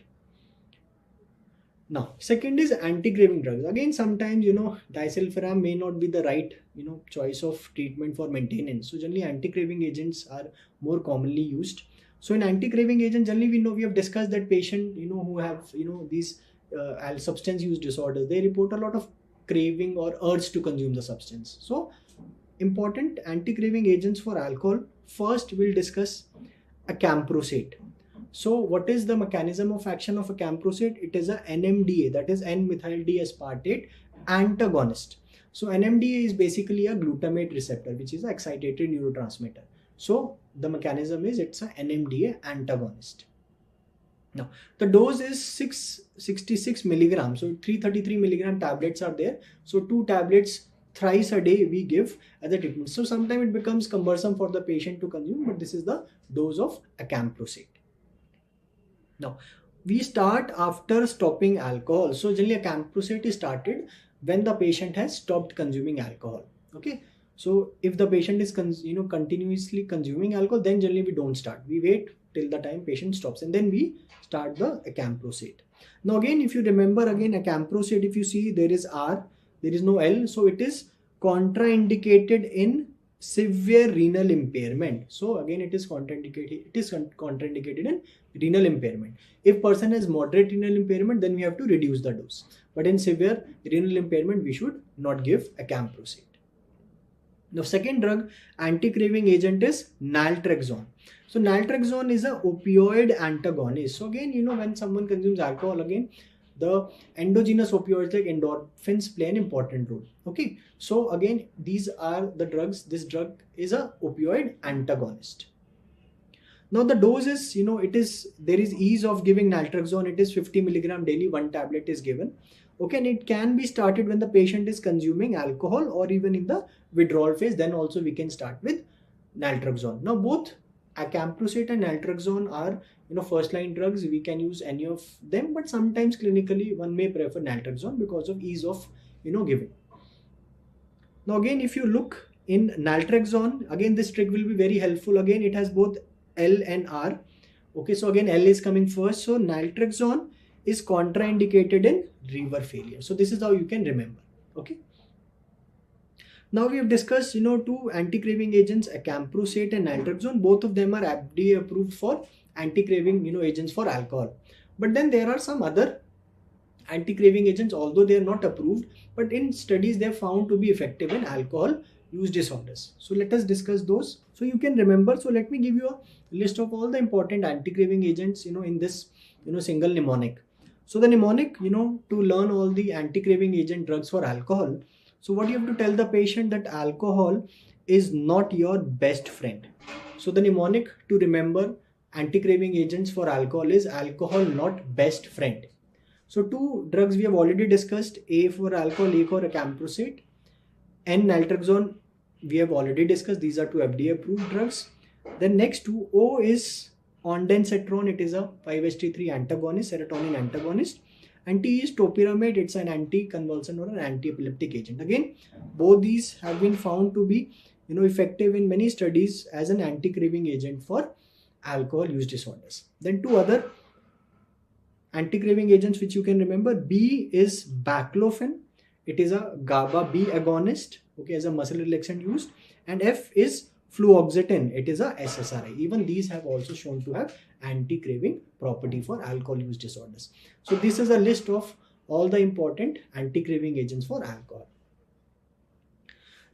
Now, second is anti-craving drugs. Again, sometimes disulfiram may not be the right choice of treatment for maintenance. So generally, anti-craving agents are more commonly used. So in anti-craving agents, generally we have discussed that patient who have these substance use disorders, they report a lot of craving or urge to consume the substance. So important anti-craving agents for alcohol. First, we'll discuss acamprosate. So what is the mechanism of action of acamprosate? It is a NMDA, that is N-methyl D-aspartate antagonist. So NMDA is basically a glutamate receptor, which is an excitatory neurotransmitter. So the mechanism is it's a NMDA antagonist. Now the dose is 666 milligrams. So 333 milligram tablets are there. So 2 tablets thrice a day we give as a treatment. So sometimes it becomes cumbersome for the patient to consume, but this is the dose of acamprosate. Now, we start after stopping alcohol. So generally acamprosate is started when the patient has stopped consuming alcohol. Okay. So if the patient is continuously consuming alcohol, then generally we don't start. We wait till the time patient stops and then we start the acamprosate. Now again, if you remember again acamprosate, if you see there is R, there is no L. So it is contraindicated in severe renal impairment. So again it is contraindicated. It is contraindicated in renal impairment. If person has moderate renal impairment, then we have to reduce the dose. But in severe renal impairment, we should not give acamprosate. Now second drug anti-craving agent is naltrexone. So naltrexone is a opioid antagonist. So again when someone consumes alcohol, again the endogenous opioids like endorphins play an important role. Okay, so again these are the drugs. This drug is a opioid antagonist. Now the dose is there is ease of giving naltrexone. It is 50 milligram daily, 1 tablet is given. Okay, and it can be started when the patient is consuming alcohol or even in the withdrawal phase. Then also we can start with naltrexone. Now both acamprosate and naltrexone are first line drugs. We can use any of them, but sometimes clinically one may prefer naltrexone because of ease of giving. Now again, if you look in naltrexone, again this trick will be very helpful. Again it has both L and R. Okay, so again L is coming first. So naltrexone is contraindicated in liver failure. So this is how you can remember. Okay. Now we have discussed, two anti-craving agents, acamprosate and naltrexone. Both of them are FDA approved for anti-craving, agents for alcohol. But then there are some other anti-craving agents, although they are not approved, but in studies they are found to be effective in alcohol use disorders. So let us discuss those. So you can remember. So let me give you a list of all the important anti-craving agents, in this, single mnemonic. So the mnemonic, to learn all the anti-craving agent drugs for alcohol. So what you have to tell the patient that alcohol is not your best friend. So the mnemonic to remember anti-craving agents for alcohol is alcohol not best friend. So two drugs we have already discussed, A for alcohol, A for acamprosate, and naltrexone we have already discussed. These are two FDA approved drugs. Then next two, O is ondansetron. It is a 5-HT3 antagonist, serotonin antagonist. And T is topiramate. It's an anti-convulsant or an anti-epileptic agent. Again, both these have been found to be effective in many studies as an anti-craving agent for alcohol use disorders. Then two other anti-craving agents which you can remember. B is baclofen. It is a GABA B agonist, okay, as a muscle relaxant used. And F is fluoxetine. It is a SSRI. Even these have also shown to have anti-craving property for alcohol use disorders. So this is a list of all the important anti-craving agents for alcohol.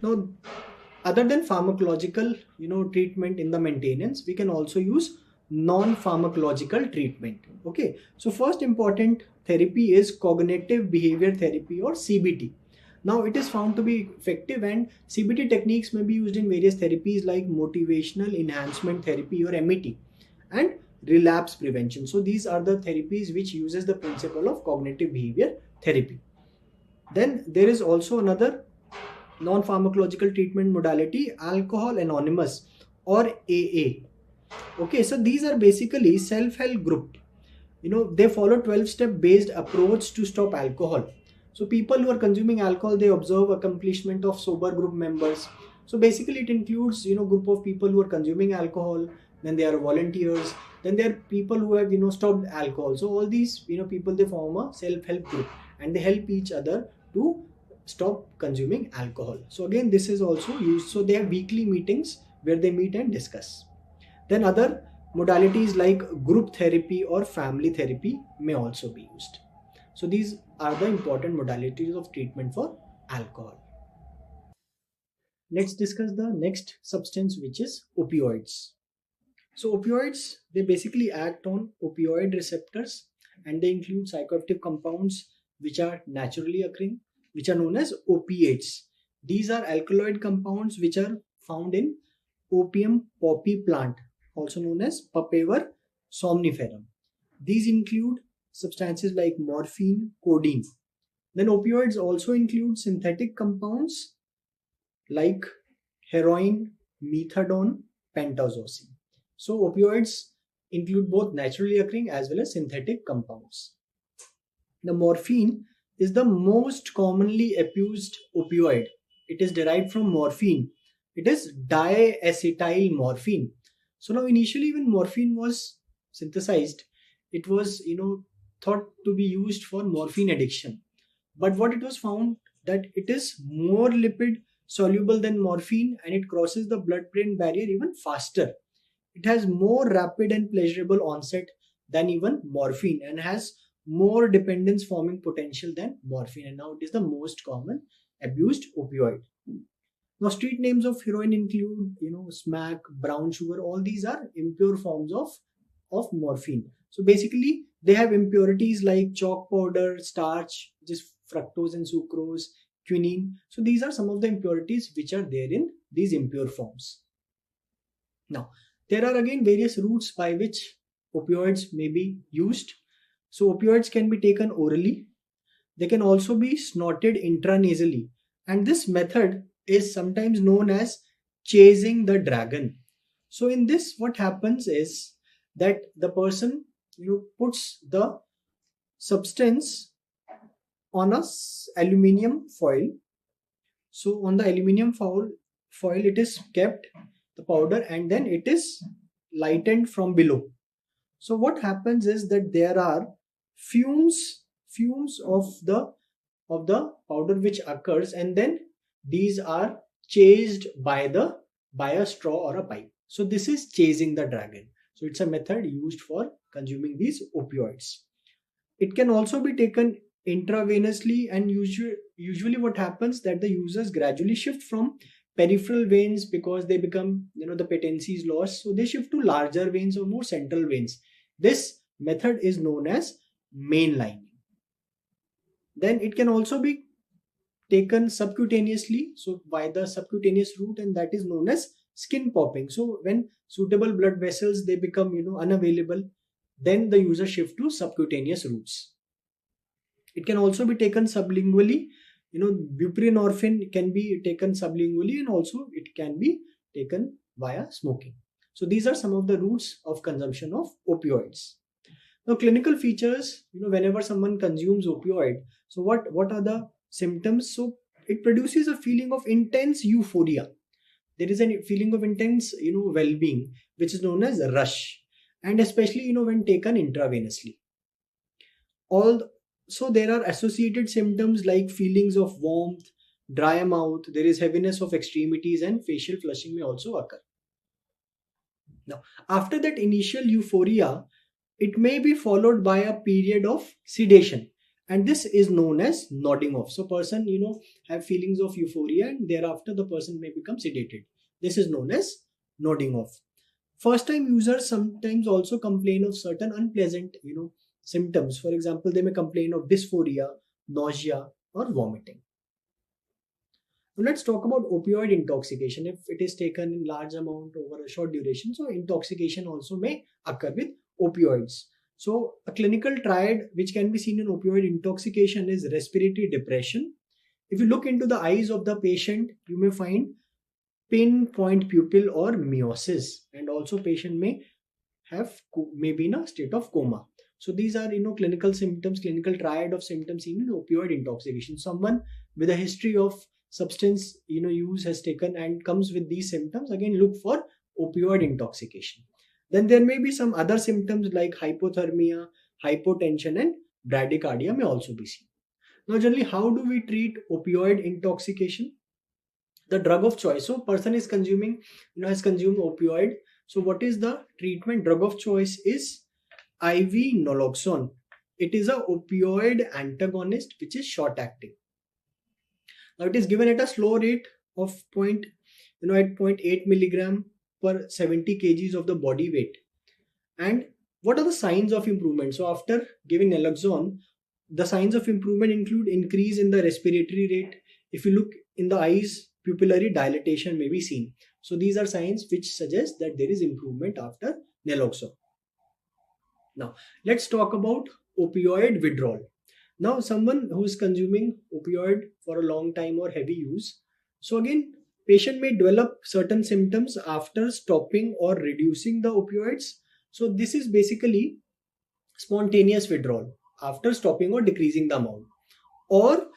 Now, other than pharmacological, treatment in the maintenance, we can also use non-pharmacological treatment. Okay, so first important therapy is cognitive behavior therapy, or CBT. Now it is found to be effective, and CBT techniques may be used in various therapies like motivational enhancement therapy, or MET, and relapse prevention. So these are the therapies which uses the principle of cognitive behavior therapy. Then there is also another non-pharmacological treatment modality, Alcohol Anonymous, or AA. Okay, so these are basically self-help group. They follow 12-step based approach to stop alcohol. So people who are consuming alcohol, they observe accomplishment of sober group members. So basically it includes, group of people who are consuming alcohol, then there are volunteers, then there are people who have, stopped alcohol. So all these, people, they form a self-help group, and they help each other to stop consuming alcohol. So again, this is also used. So they have weekly meetings where they meet and discuss. Then other modalities like group therapy or family therapy may also be used. So these are the important modalities of treatment for alcohol. Let's discuss the next substance, which is opioids. So opioids, they basically act on opioid receptors, and they include psychoactive compounds which are naturally occurring, which are known as opiates. These are alkaloid compounds which are found in opium poppy plant, also known as Papaver somniferum. These include substances like morphine, codeine. Then opioids also include synthetic compounds like heroin, methadone, pentazocine. So opioids include both naturally occurring as well as synthetic compounds. The morphine is the most commonly abused opioid. It is derived from morphine. It is diacetyl morphine. So now initially when morphine was synthesized, it was thought to be used for morphine addiction. But what it was found that it is more lipid soluble than morphine, and it crosses the blood-brain barrier even faster. It has more rapid and pleasurable onset than even morphine, and has more dependence forming potential than morphine, and now it is the most common abused opioid. Now street names of heroin include smack, brown sugar. All these are impure forms of morphine. So basically they have impurities like chalk powder, starch, which is fructose and sucrose, quinine. So these are some of the impurities which are there in these impure forms. Now there are again various routes by which opioids may be used. So opioids can be taken orally. They can also be snorted intranasally. And this method is sometimes known as chasing the dragon. So in this, what happens is that the person puts the substance on a aluminium foil. So on the aluminium foil it is kept, the powder, and then it is lightened from below. So what happens is that there are fumes of the powder which occurs, and then these are chased by a straw or a pipe. So this is chasing the dragon. So it's a method used for consuming these opioids. It can also be taken intravenously, and usually what happens that the users gradually shift from peripheral veins because they become the patency is lost, so they shift to larger veins or more central veins. This method is known as mainlining. Then it can also be taken subcutaneously, so by the subcutaneous route, and that is known as skin popping. So when suitable blood vessels they become unavailable, then the user shift to subcutaneous routes. It can also be taken sublingually. Buprenorphine can be taken sublingually, and also it can be taken via smoking. So these are some of the routes of consumption of opioids. Now clinical features, whenever someone consumes opioid, so what are the symptoms? So it produces a feeling of intense euphoria. There is a feeling of intense well-being, which is known as rush, and especially when taken intravenously. So there are associated symptoms like feelings of warmth, dry mouth, there is heaviness of extremities, and facial flushing may also occur. Now after that initial euphoria, it may be followed by a period of sedation, and this is known as nodding off. So person have feelings of euphoria and thereafter the person may become sedated. This is known as nodding off. First time users sometimes also complain of certain unpleasant symptoms. For example, they may complain of dysphoria, nausea, or vomiting. Now let's talk about opioid intoxication. If it is taken in large amount over a short duration, so intoxication also may occur with opioids. So a clinical triad which can be seen in opioid intoxication is respiratory depression. If you look into the eyes of the patient, you may find pinpoint pupil or meiosis, and also patient may be in a state of coma. So these are clinical symptoms, clinical triad of symptoms seen in opioid intoxication. Someone with a history of substance use has taken and comes with these symptoms, again look for opioid intoxication. Then there may be some other symptoms like hypothermia, hypotension, and bradycardia may also be seen. Now generally, how do we treat opioid intoxication? The drug of choice. So person is consuming, has consumed opioid. So what is the treatment? Drug of choice is IV naloxone. It is a opioid antagonist which is short acting. Now it is given at a slow rate of at 0.8 milligram per 70 kgs of the body weight. And what are the signs of improvement? So after giving naloxone, the signs of improvement include increase in the respiratory rate. If you look in the eyes, pupillary dilatation may be seen. So these are signs which suggest that there is improvement after naloxone. Now let's talk about opioid withdrawal. Now someone who is consuming opioid for a long time or heavy use, so again patient may develop certain symptoms after stopping or reducing the opioids. So this is basically spontaneous withdrawal after stopping or decreasing the amount, or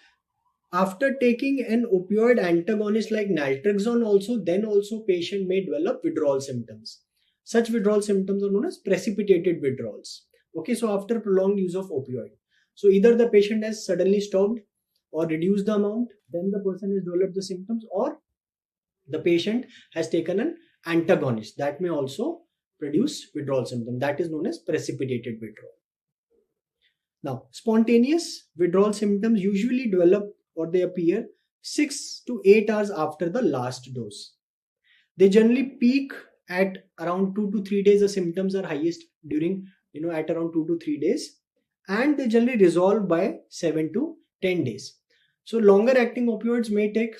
after taking an opioid antagonist like naltrexone also, then also patient may develop withdrawal symptoms. Such withdrawal symptoms are known as precipitated withdrawals. Okay, so after prolonged use of opioid. So either the patient has suddenly stopped or reduced the amount, then the person has developed the symptoms, or the patient has taken an antagonist that may also produce withdrawal symptom. That is known as precipitated withdrawal. Now, spontaneous withdrawal symptoms usually develop or they appear 6 to 8 hours after the last dose. They generally peak at around 2 to 3 days. The symptoms are highest during at around 2 to 3 days, and they generally resolve by 7 to 10 days. So longer acting opioids may take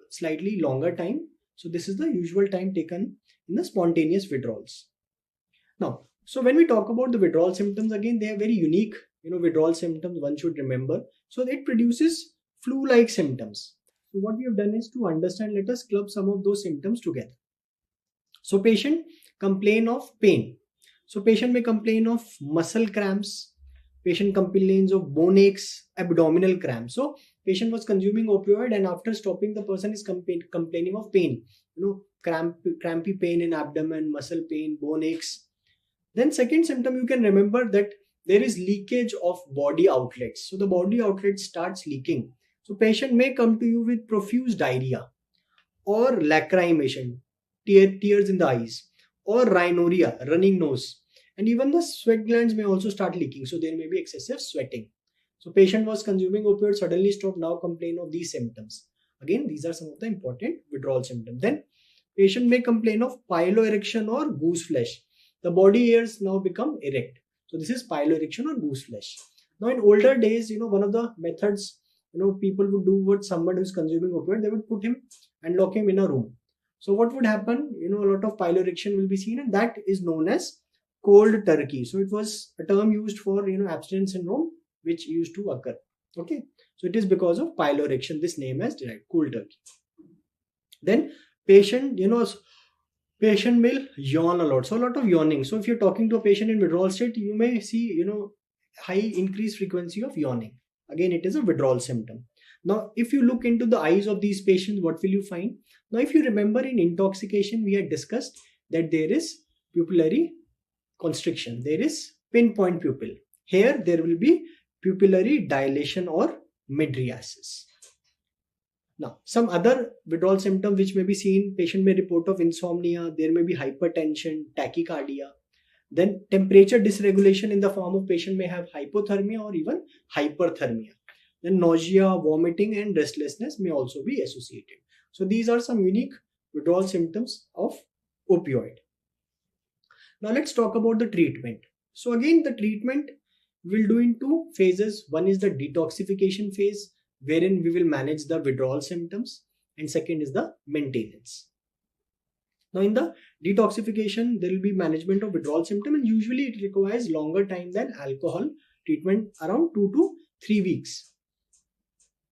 slightly longer time. So this is the usual time taken in the spontaneous withdrawals. Now, so when we talk about the withdrawal symptoms, again they are very unique withdrawal symptoms one should remember. So it produces flu-like symptoms. So what we have done is to understand, let us club some of those symptoms together. So patient complain of pain. So patient may complain of muscle cramps. Patient complains of bone aches, abdominal cramps. So patient was consuming opioid and after stopping the person is complaining of pain. Crampy pain in abdomen, muscle pain, bone aches. Then second symptom you can remember that there is leakage of body outlets. So the body outlet starts leaking. So patient may come to you with profuse diarrhea or lacrimation, tears in the eyes, or rhinorrhea, running nose. And even the sweat glands may also start leaking. So there may be excessive sweating. So patient was consuming opioid, suddenly stopped, now complain of these symptoms. Again, these are some of the important withdrawal symptoms. Then patient may complain of piloerection or goose flesh. The body hairs now become erect. So this is piloerection or goose flesh. Now in older days, one of the methods, people would do with someone who is consuming opioid, they would put him and lock him in a room. So what would happen? A lot of piloerection will be seen, and that is known as cold turkey. So it was a term used for, abstinence syndrome, which used to occur. Okay. So it is because of piloerection, this name has derived, cold turkey. Then patient, patient will yawn a lot. So a lot of yawning. So if you're talking to a patient in withdrawal state, you may see, high increased frequency of yawning. Again, it is a withdrawal symptom. Now, if you look into the eyes of these patients, what will you find? Now, if you remember in intoxication, we had discussed that there is pupillary constriction. There is pinpoint pupil. Here, there will be pupillary dilation or mydriasis. Now, some other withdrawal symptoms which may be seen, patient may report of insomnia, there may be hypertension, tachycardia. Then temperature dysregulation in the form of patient may have hypothermia or even hyperthermia. Then nausea, vomiting and restlessness may also be associated. So these are some unique withdrawal symptoms of opioid. Now let's talk about the treatment. So again, the treatment will do in two phases. One is the detoxification phase, wherein we will manage the withdrawal symptoms, and second is the maintenance. Now in the detoxification, there will be management of withdrawal symptom, and usually it requires longer time than alcohol treatment, around 2 to 3 weeks.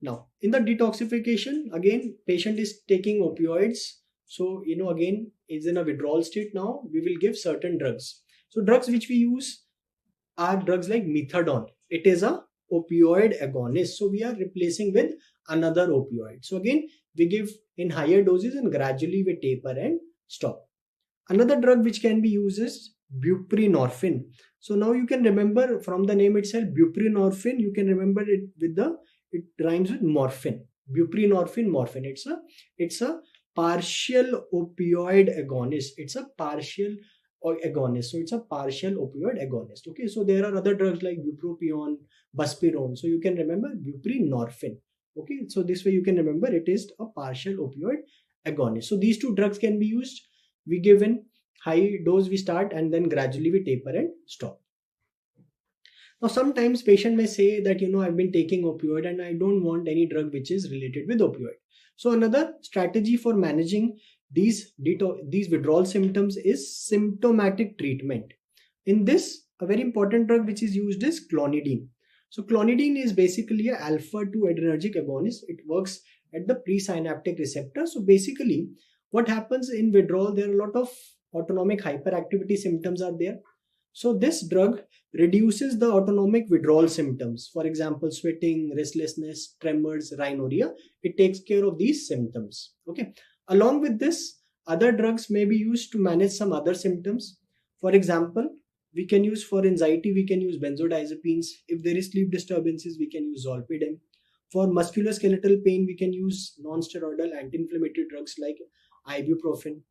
Now in the detoxification, again patient is taking opioids. So again is in a withdrawal state. Now we will give certain drugs. So drugs which we use are drugs like methadone. It is a opioid agonist. So we are replacing with another opioid. So again we give in higher doses and gradually we taper and stop. Another drug which can be used is buprenorphine. So now you can remember from the name itself, buprenorphine, you can remember it with it rhymes with morphine. Buprenorphine, morphine. It's a partial opioid agonist. It's a partial agonist. So it's a partial opioid agonist. Okay, so there are other drugs like bupropion, buspirone. So you can remember buprenorphine. Okay, so this way you can remember it is a partial opioid agonist. So these two drugs can be used. We give in high dose, we start, and then gradually we taper and stop. Now sometimes patient may say that I've been taking opioid and I don't want any drug which is related with opioid. So another strategy for managing these withdrawal symptoms is symptomatic treatment. In this, a very important drug which is used is clonidine. So clonidine is basically a alpha 2 adrenergic agonist. It works at the presynaptic receptor. So basically what happens in withdrawal, there are a lot of autonomic hyperactivity symptoms are there. So this drug reduces the autonomic withdrawal symptoms. For example, sweating, restlessness, tremors, rhinorrhea. It takes care of these symptoms. Okay. Along with this, other drugs may be used to manage some other symptoms. For example, we can use for anxiety, we can use benzodiazepines. If there is sleep disturbances, we can use zolpidem. For musculoskeletal pain, we can use non-steroidal anti-inflammatory drugs like ibuprofen.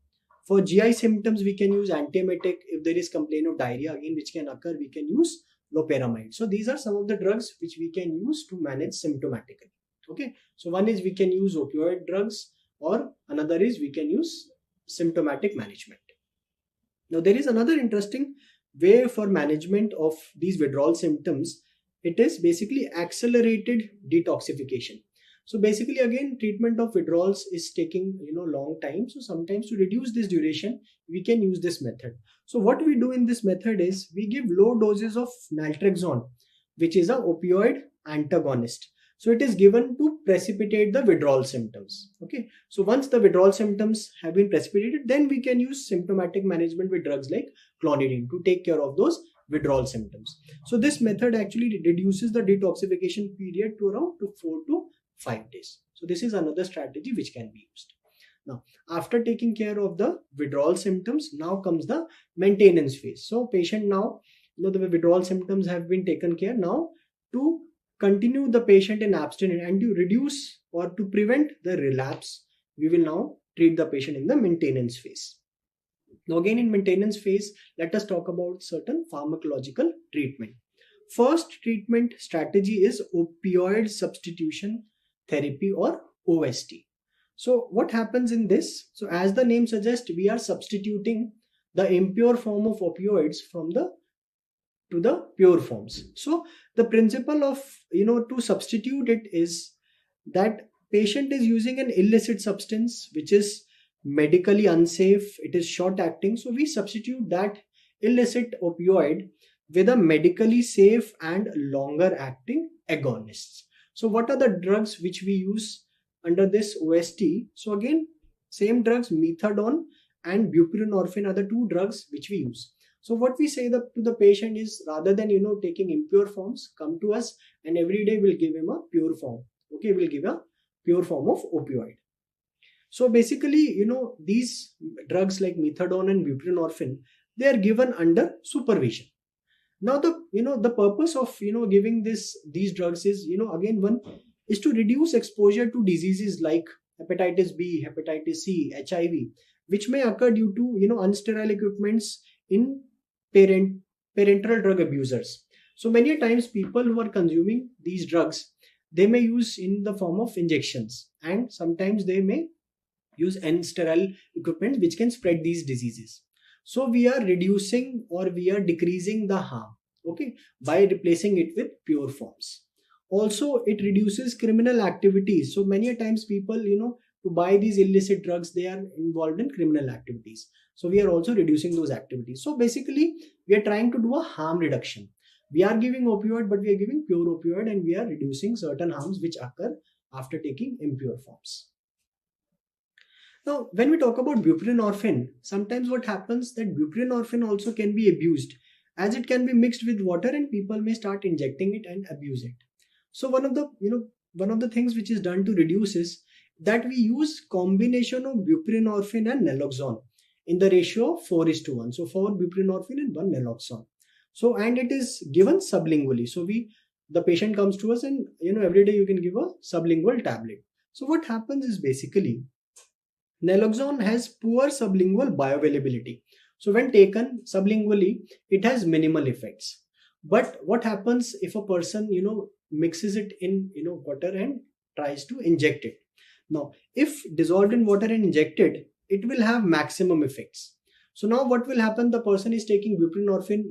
For GI symptoms, we can use antiemetic. If there is complaint of diarrhea again which can occur, we can use loperamide. So these are some of the drugs which we can use to manage symptomatically. Okay, so one is we can use opioid drugs, or another is we can use symptomatic management. Now there is another interesting way for management of these withdrawal symptoms. It is basically accelerated detoxification. So basically again treatment of withdrawals is taking long time. So sometimes to reduce this duration, we can use this method. So what we do in this method is we give low doses of naltrexone, which is an opioid antagonist. So it is given to precipitate the withdrawal symptoms. Okay. So once the withdrawal symptoms have been precipitated, then we can use symptomatic management with drugs like clonidine to take care of those withdrawal symptoms. So this method actually reduces the detoxification period to around 4 to 5 days. So this is another strategy which can be used. Now, after taking care of the withdrawal symptoms, now comes the maintenance phase. So patient now, the withdrawal symptoms have been taken care. Now to continue the patient in abstinence and to reduce or to prevent the relapse, we will now treat the patient in the maintenance phase. Now again in maintenance phase, let us talk about certain pharmacological treatment. First treatment strategy is opioid substitution therapy or OST. So what happens in this? So as the name suggests, we are substituting the impure form of opioids to the pure forms. So the principle of to substitute it is that patient is using an illicit substance which is medically unsafe, it is short acting. So we substitute that illicit opioid with a medically safe and longer acting agonists. So what are the drugs which we use under this OST? So again, same drugs, methadone and buprenorphine are the two drugs which we use. So what we say to the patient is, rather than taking impure forms, come to us and every day we'll give him a pure form. Okay, we'll give a pure form of opioid. So basically, these drugs like methadone and buprenorphine, they are given under supervision. Now the purpose of giving these drugs is again one is to reduce exposure to diseases like hepatitis B, hepatitis C, HIV, which may occur due to unsterile equipments in parent parental drug abusers. So many times people who are consuming these drugs, they may use in the form of injections, and sometimes they may use sterile equipment which can spread these diseases. So we are reducing or we are decreasing the harm, okay, by replacing it with pure forms. Also, it reduces criminal activities. So many a times people, to buy these illicit drugs, they are involved in criminal activities. So we are also reducing those activities. So basically, we are trying to do a harm reduction. We are giving opioid, but we are giving pure opioid, and we are reducing certain harms which occur after taking impure forms. Now, when we talk about buprenorphine, sometimes what happens that buprenorphine also can be abused, as it can be mixed with water and people may start injecting it and abuse it. So one of the things which is done to reduce is that we use combination of buprenorphine and naloxone in the ratio of 4:1. So 4 buprenorphine and 1 naloxone. So, and it is given sublingually. So the patient comes to us and every day you can give a sublingual tablet. So what happens is basically naloxone has poor sublingual bioavailability. So when taken sublingually, it has minimal effects. But what happens if a person, mixes it in, water and tries to inject it? Now, if dissolved in water and injected, it will have maximum effects. So now what will happen? The person is taking buprenorphine,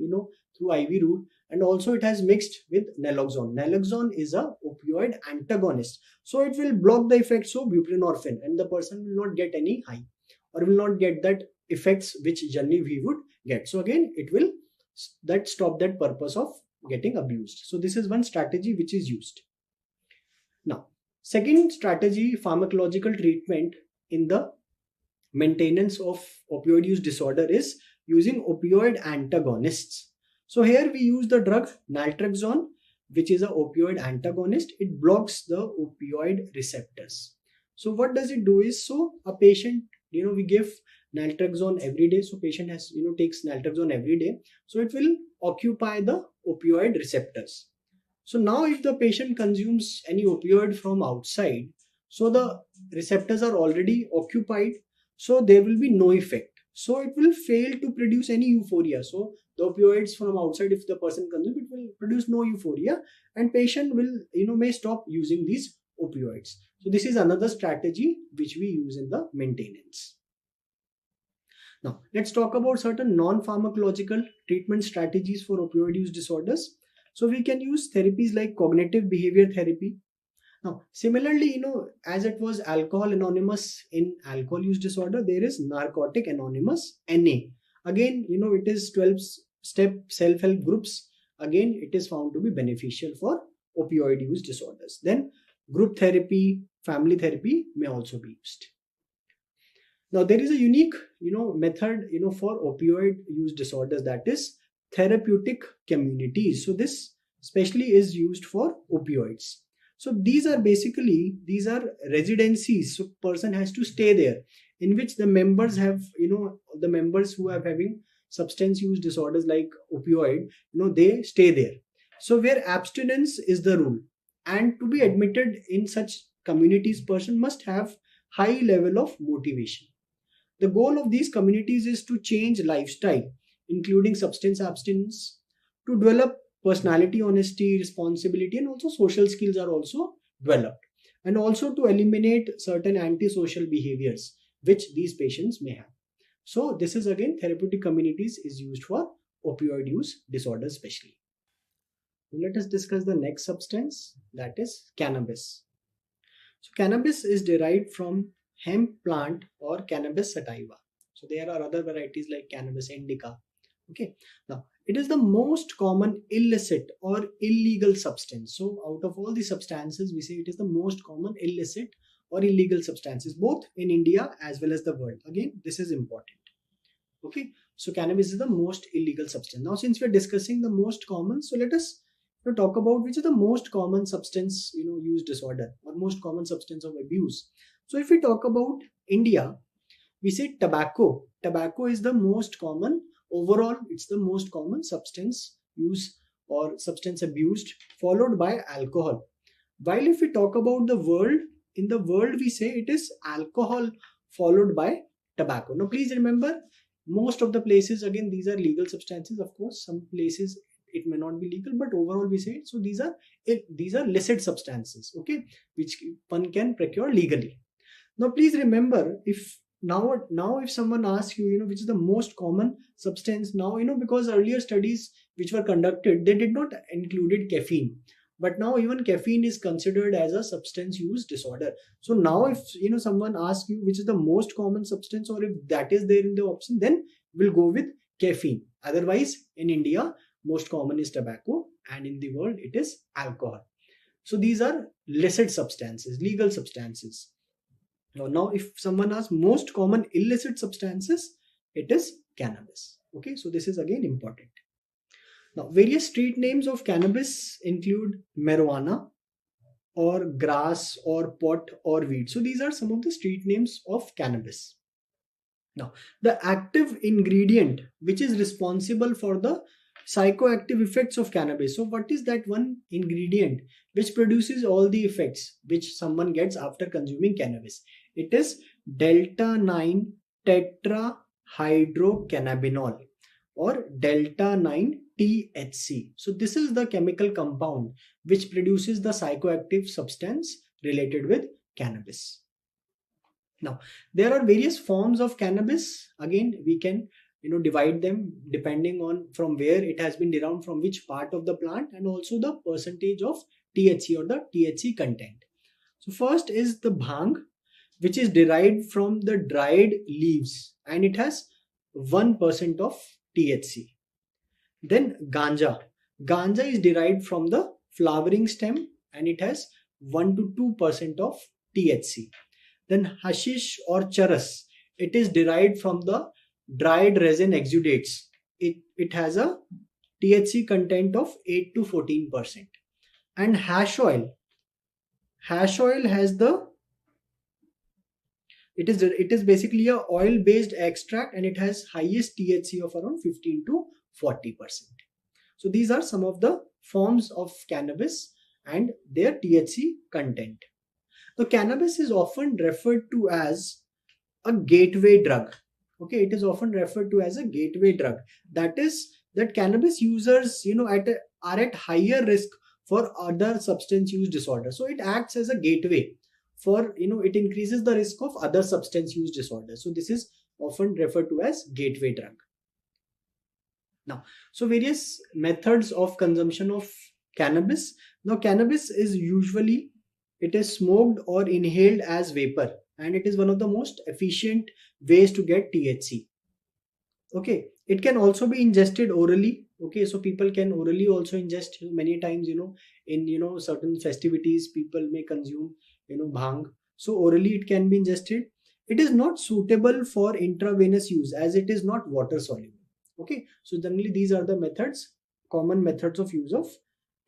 through IV route, and also it has mixed with naloxone. Naloxone is a opioid antagonist. So it will block the effects of buprenorphine and the person will not get any high or will not get that effects which generally we would get. So again, it will stop that purpose of getting abused. So this is one strategy which is used. Now, second strategy, pharmacological treatment in the maintenance of opioid use disorder is using opioid antagonists. So here we use the drug naltrexone, which is an opioid antagonist. It blocks the opioid receptors. So what does it do is, so a patient, we give naltrexone every day. So patient has, takes naltrexone every day. So it will occupy the opioid receptors. So now if the patient consumes any opioid from outside, so the receptors are already occupied, so there will be no effect. So it will fail to produce any euphoria. So the opioids from outside, if the person consumes, it will produce no euphoria, and patient will, may stop using these opioids. So this is another strategy which we use in the maintenance. Now let's talk about certain non-pharmacological treatment strategies for opioid use disorders. So we can use therapies like cognitive behavior therapy. Now, similarly, as it was Alcohol Anonymous in alcohol use disorder, there is Narcotic Anonymous, NA. Again, it is 12-step self-help groups. Again, it is found to be beneficial for opioid use disorders. Then group therapy, family therapy may also be used. Now, there is a unique, method, for opioid use disorders, that is therapeutic communities. So this especially is used for opioids. So these are residencies. So person has to stay there, in which the members have, the members who are having substance use disorders like opioid, they stay there. So where abstinence is the rule, and to be admitted in such communities, person must have high level of motivation. The goal of these communities is to change lifestyle, including substance abstinence, to develop personality, honesty, responsibility, and also social skills are also developed, and also to eliminate certain antisocial behaviors which these patients may have. So this is again therapeutic communities is used for opioid use disorders especially. Let us discuss the next substance, that is cannabis. So cannabis is derived from hemp plant or Cannabis sativa. So there are other varieties like Cannabis indica. Okay. Now it is the most common illicit or illegal substance. So out of all the substances, we say it is the most common illicit or illegal substances, both in India as well as the world. Again, this is important. Okay. So cannabis is the most illegal substance. Now, since we are discussing the most common, so let us talk about which is the most common substance, use disorder or most common substance of abuse. So if we talk about India, we say tobacco. Tobacco is the most common. Overall, it's the most common substance use or substance abused, followed by alcohol. While if we talk about the world, in the world we say it is alcohol followed by tobacco. Now please remember, Most of the places, again, these are legal substances. Of course, some places it may not be legal, but overall we say it. So these are licit substances, okay, which one can procure legally. Now please remember, if now if someone asks you, which is the most common substance, now, because earlier studies which were conducted, they did not included caffeine, but now even caffeine is considered as a substance use disorder. So now if someone asks you which is the most common substance, or if that is there in the option, then we'll go with caffeine. Otherwise, in India, most common is tobacco, and in the world it is alcohol. So these are licit substances, legal substances. Now, if someone asks most common illicit substances, it is cannabis. Okay, so this is again important. Now, various street names of cannabis include marijuana, or grass, or pot, or weed. So these are some of the street names of cannabis. Now, the active ingredient which is responsible for the psychoactive effects of cannabis. So what is that one ingredient which produces all the effects which someone gets after consuming cannabis? It is delta 9 tetrahydrocannabinol, or delta 9 THC. So this is the chemical compound which produces the psychoactive substance related with cannabis. Now, there are various forms of cannabis. Again, we can divide them depending on from where it has been derived, from which part of the plant, and also the percentage of THC or the THC content. So first is the bhang, which is derived from the dried leaves, and it has 1% of THC. Then ganja. Ganja is derived from the flowering stem, and it has 1 to 2% of THC. Then hashish or charas. It is derived from the dried resin exudates. It has a THC content of 8 to 14%. And hash oil. Hash oil has it is basically a oil based extract, and it has highest THC of around 15 to 40%. So these are some of the forms of cannabis and their THC content. The cannabis is often referred to as a gateway drug. Okay, it is often referred to as a gateway drug. That is, that cannabis users, are at higher risk for other substance use disorders. So it acts as a gateway for, it increases the risk of other substance use disorders. So this is often referred to as gateway drug. Now, so various methods of consumption of cannabis. Now, cannabis is usually, it is smoked or inhaled as vapor, and it is one of the most efficient ways to get THC. Okay, it can also be ingested orally. Okay, so people can orally also ingest many times, in certain festivities, people may consume bhang. So orally it can be ingested. It is not suitable for intravenous use as it is not water soluble. Okay, so generally these are the common methods of use of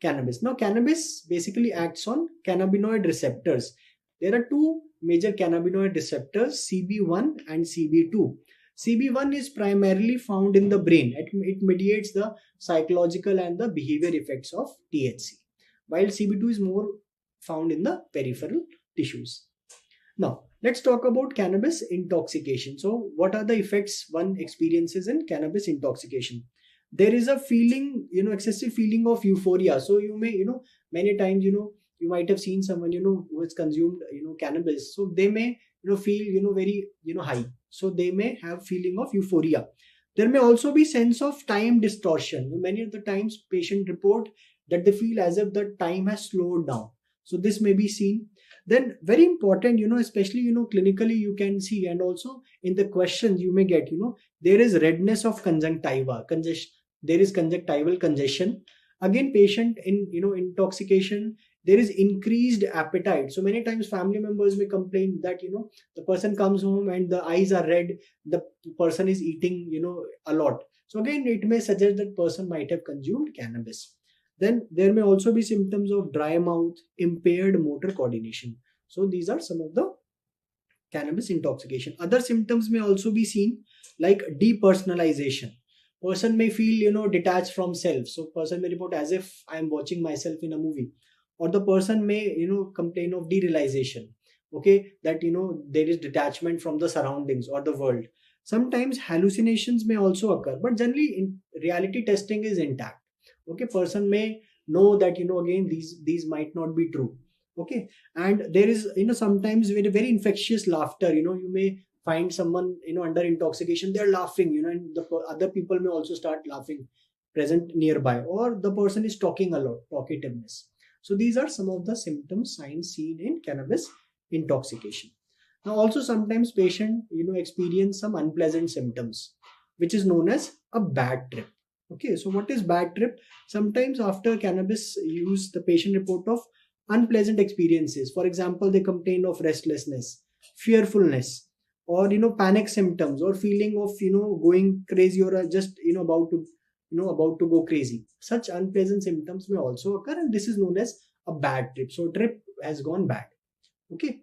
cannabis. Now, cannabis basically acts on cannabinoid receptors. There are two major cannabinoid receptors, CB1 and CB2. CB1 is primarily found in the brain. It mediates the psychological and the behavior effects of THC, while CB2 is more found in the peripheral tissues. Now, let's talk about cannabis intoxication. So, what are the effects one experiences in cannabis intoxication? There is a feeling, excessive feeling of euphoria. So, you may, many times, you might have seen someone, who has consumed, cannabis. So, they may, feel, very, high. So, they may have feeling of euphoria. There may also be sense of time distortion. Many of the times, patients report that they feel as if the time has slowed down. So, this may be seen. Then very important, especially, clinically you can see, and also in the questions you may get, there is redness of conjunctiva, congestion. There is conjunctival congestion. Again, patient in, intoxication, there is increased appetite. So many times family members may complain that, the person comes home and the eyes are red, the person is eating, a lot. So again, it may suggest that person might have consumed cannabis. Then there may also be symptoms of dry mouth, impaired motor coordination. So these are some of the cannabis intoxication. Other symptoms may also be seen, like depersonalization. Person may feel, detached from self. So person may report as if I am watching myself in a movie. Or the person may, complain of derealization. Okay, that, there is detachment from the surroundings or the world. Sometimes hallucinations may also occur, but generally in reality testing is intact. Okay, person may know that, again, these might not be true. Okay, and there is, sometimes with a very infectious laughter, you may find someone, under intoxication, they're laughing, and the other people may also start laughing present nearby, or the person is talking a lot, talkativeness. So these are some of the symptoms, signs seen in cannabis intoxication. Now also sometimes patient, experience some unpleasant symptoms, which is known as a bad trip. Okay, so what is bad trip? Sometimes after cannabis use, the patient report of unpleasant experiences. For example, they complain of restlessness, fearfulness, or panic symptoms, or feeling of going crazy, or just about to go crazy. Such unpleasant symptoms may also occur, and this is known as a bad trip. So trip has gone bad. Okay,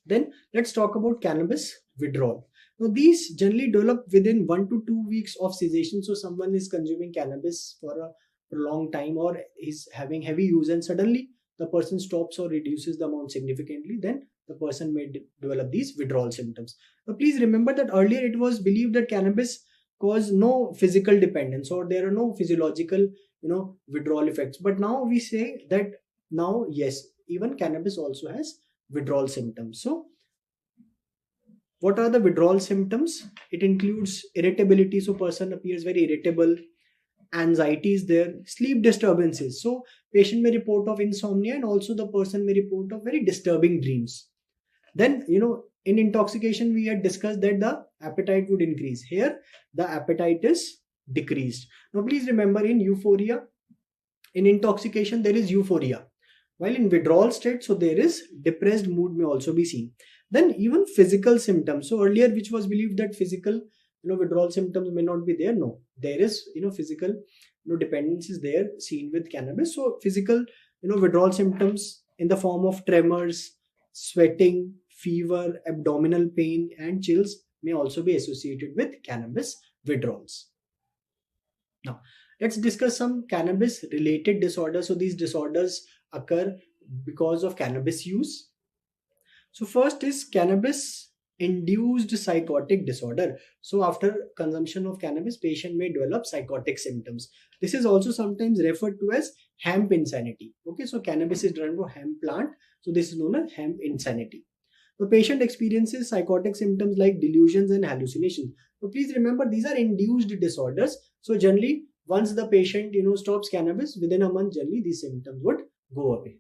then let's talk about cannabis withdrawal. Now these generally develop within 1 to 2 weeks of cessation. So someone is consuming cannabis for a long time, or is having heavy use, and suddenly the person stops or reduces the amount significantly, then the person may develop these withdrawal symptoms. Now please remember that earlier it was believed that cannabis cause no physical dependence, or there are no physiological withdrawal effects. But now we say that now yes, even cannabis also has withdrawal symptoms. So what are the withdrawal symptoms? It includes irritability, so person appears very irritable. Anxiety is there, sleep disturbances, so patient may report of insomnia, and also the person may report of very disturbing dreams. Then in intoxication we had discussed that the appetite would increase. Here the appetite is decreased. Now please remember, in euphoria, in intoxication there is euphoria, while in withdrawal state, so there is depressed mood may also be seen. Then even physical symptoms. So earlier, which was believed that physical withdrawal symptoms may not be there. No, there is physical dependence is there seen with cannabis. So physical withdrawal symptoms in the form of tremors, sweating, fever, abdominal pain, and chills may also be associated with cannabis withdrawals. Now let's discuss some cannabis related disorders. So these disorders occur because of cannabis use. So first is cannabis induced psychotic disorder. So after consumption of cannabis, patient may develop psychotic symptoms. This is also sometimes referred to as hemp insanity. Okay, so cannabis is derived from hemp plant, so this is known as hemp insanity. The patient experiences psychotic symptoms like delusions and hallucinations. So please remember, these are induced disorders. So generally, once the patient stops cannabis, within a month, generally these symptoms would go away.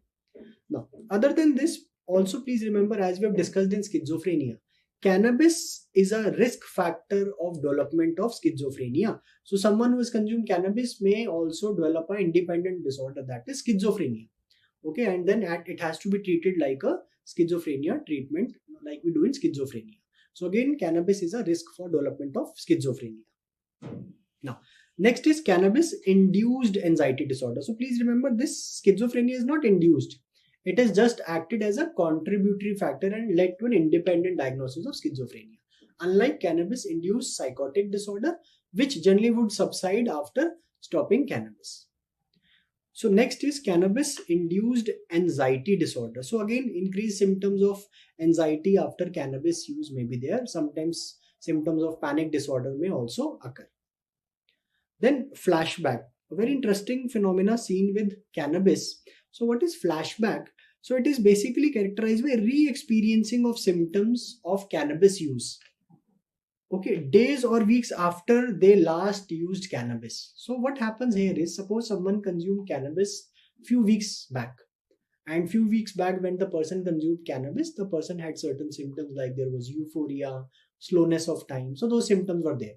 Now, other than this, also please remember, as we have discussed in schizophrenia, cannabis is a risk factor of development of schizophrenia. So someone who has consumed cannabis may also develop an independent disorder, that is schizophrenia. Okay, and then it has to be treated like a schizophrenia treatment, like we do in schizophrenia. So again, cannabis is a risk for development of schizophrenia. Now, next is cannabis induced anxiety disorder. So please remember, this schizophrenia is not induced. It has just acted as a contributory factor and led to an independent diagnosis of schizophrenia. Unlike cannabis-induced psychotic disorder, which generally would subside after stopping cannabis. So next is cannabis-induced anxiety disorder. So again, increased symptoms of anxiety after cannabis use may be there. Sometimes symptoms of panic disorder may also occur. Then flashback, a very interesting phenomena seen with cannabis. So what is flashback? So it is basically characterized by re-experiencing of symptoms of cannabis use. Okay, days or weeks after they last used cannabis. So what happens here is, suppose someone consumed cannabis few weeks back, and few weeks back when the person consumed cannabis, the person had certain symptoms like there was euphoria, slowness of time. So those symptoms were there.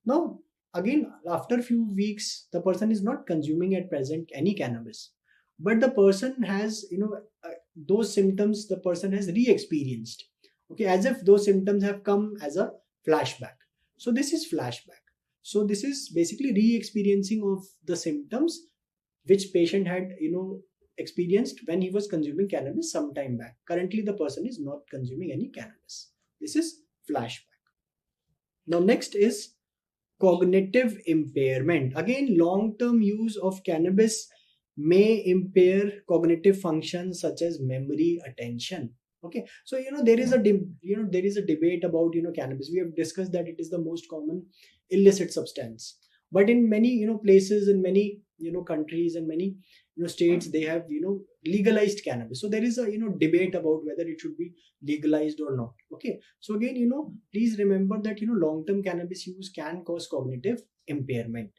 Now again, after few weeks, the person is not consuming at present any cannabis, but the person has those symptoms the person has re-experienced, okay, as if those symptoms have come as a flashback. So this is flashback. So this is basically re-experiencing of the symptoms which patient had experienced when he was consuming cannabis some time back. Currently the person is not consuming any cannabis. This is flashback. Now next is cognitive impairment. Again, long-term use of cannabis may impair cognitive functions such as memory, attention. Okay, so there is a there is a debate about cannabis. We have discussed that it is the most common illicit substance, but in many places, in many countries and many states, they have legalized cannabis. So there is a debate about whether it should be legalized or not. Okay, so again please remember that long term cannabis use can cause cognitive impairment.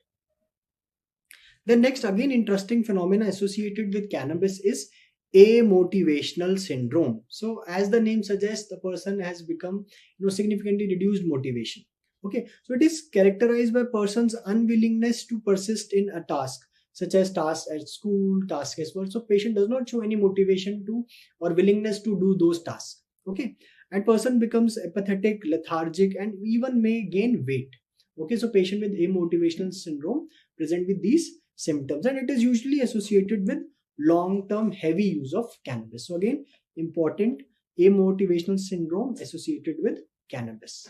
The next, again, interesting phenomena associated with cannabis is amotivational syndrome. So, as the name suggests, the person has become, significantly reduced motivation. Okay, so it is characterized by person's unwillingness to persist in a task, such as tasks at school, tasks at work. So, patient does not show any motivation to or willingness to do those tasks. Okay, and person becomes apathetic, lethargic, and even may gain weight. Okay, so patient with amotivational syndrome present with these symptoms, and it is usually associated with long-term heavy use of cannabis. So again, important, amotivational syndrome associated with cannabis.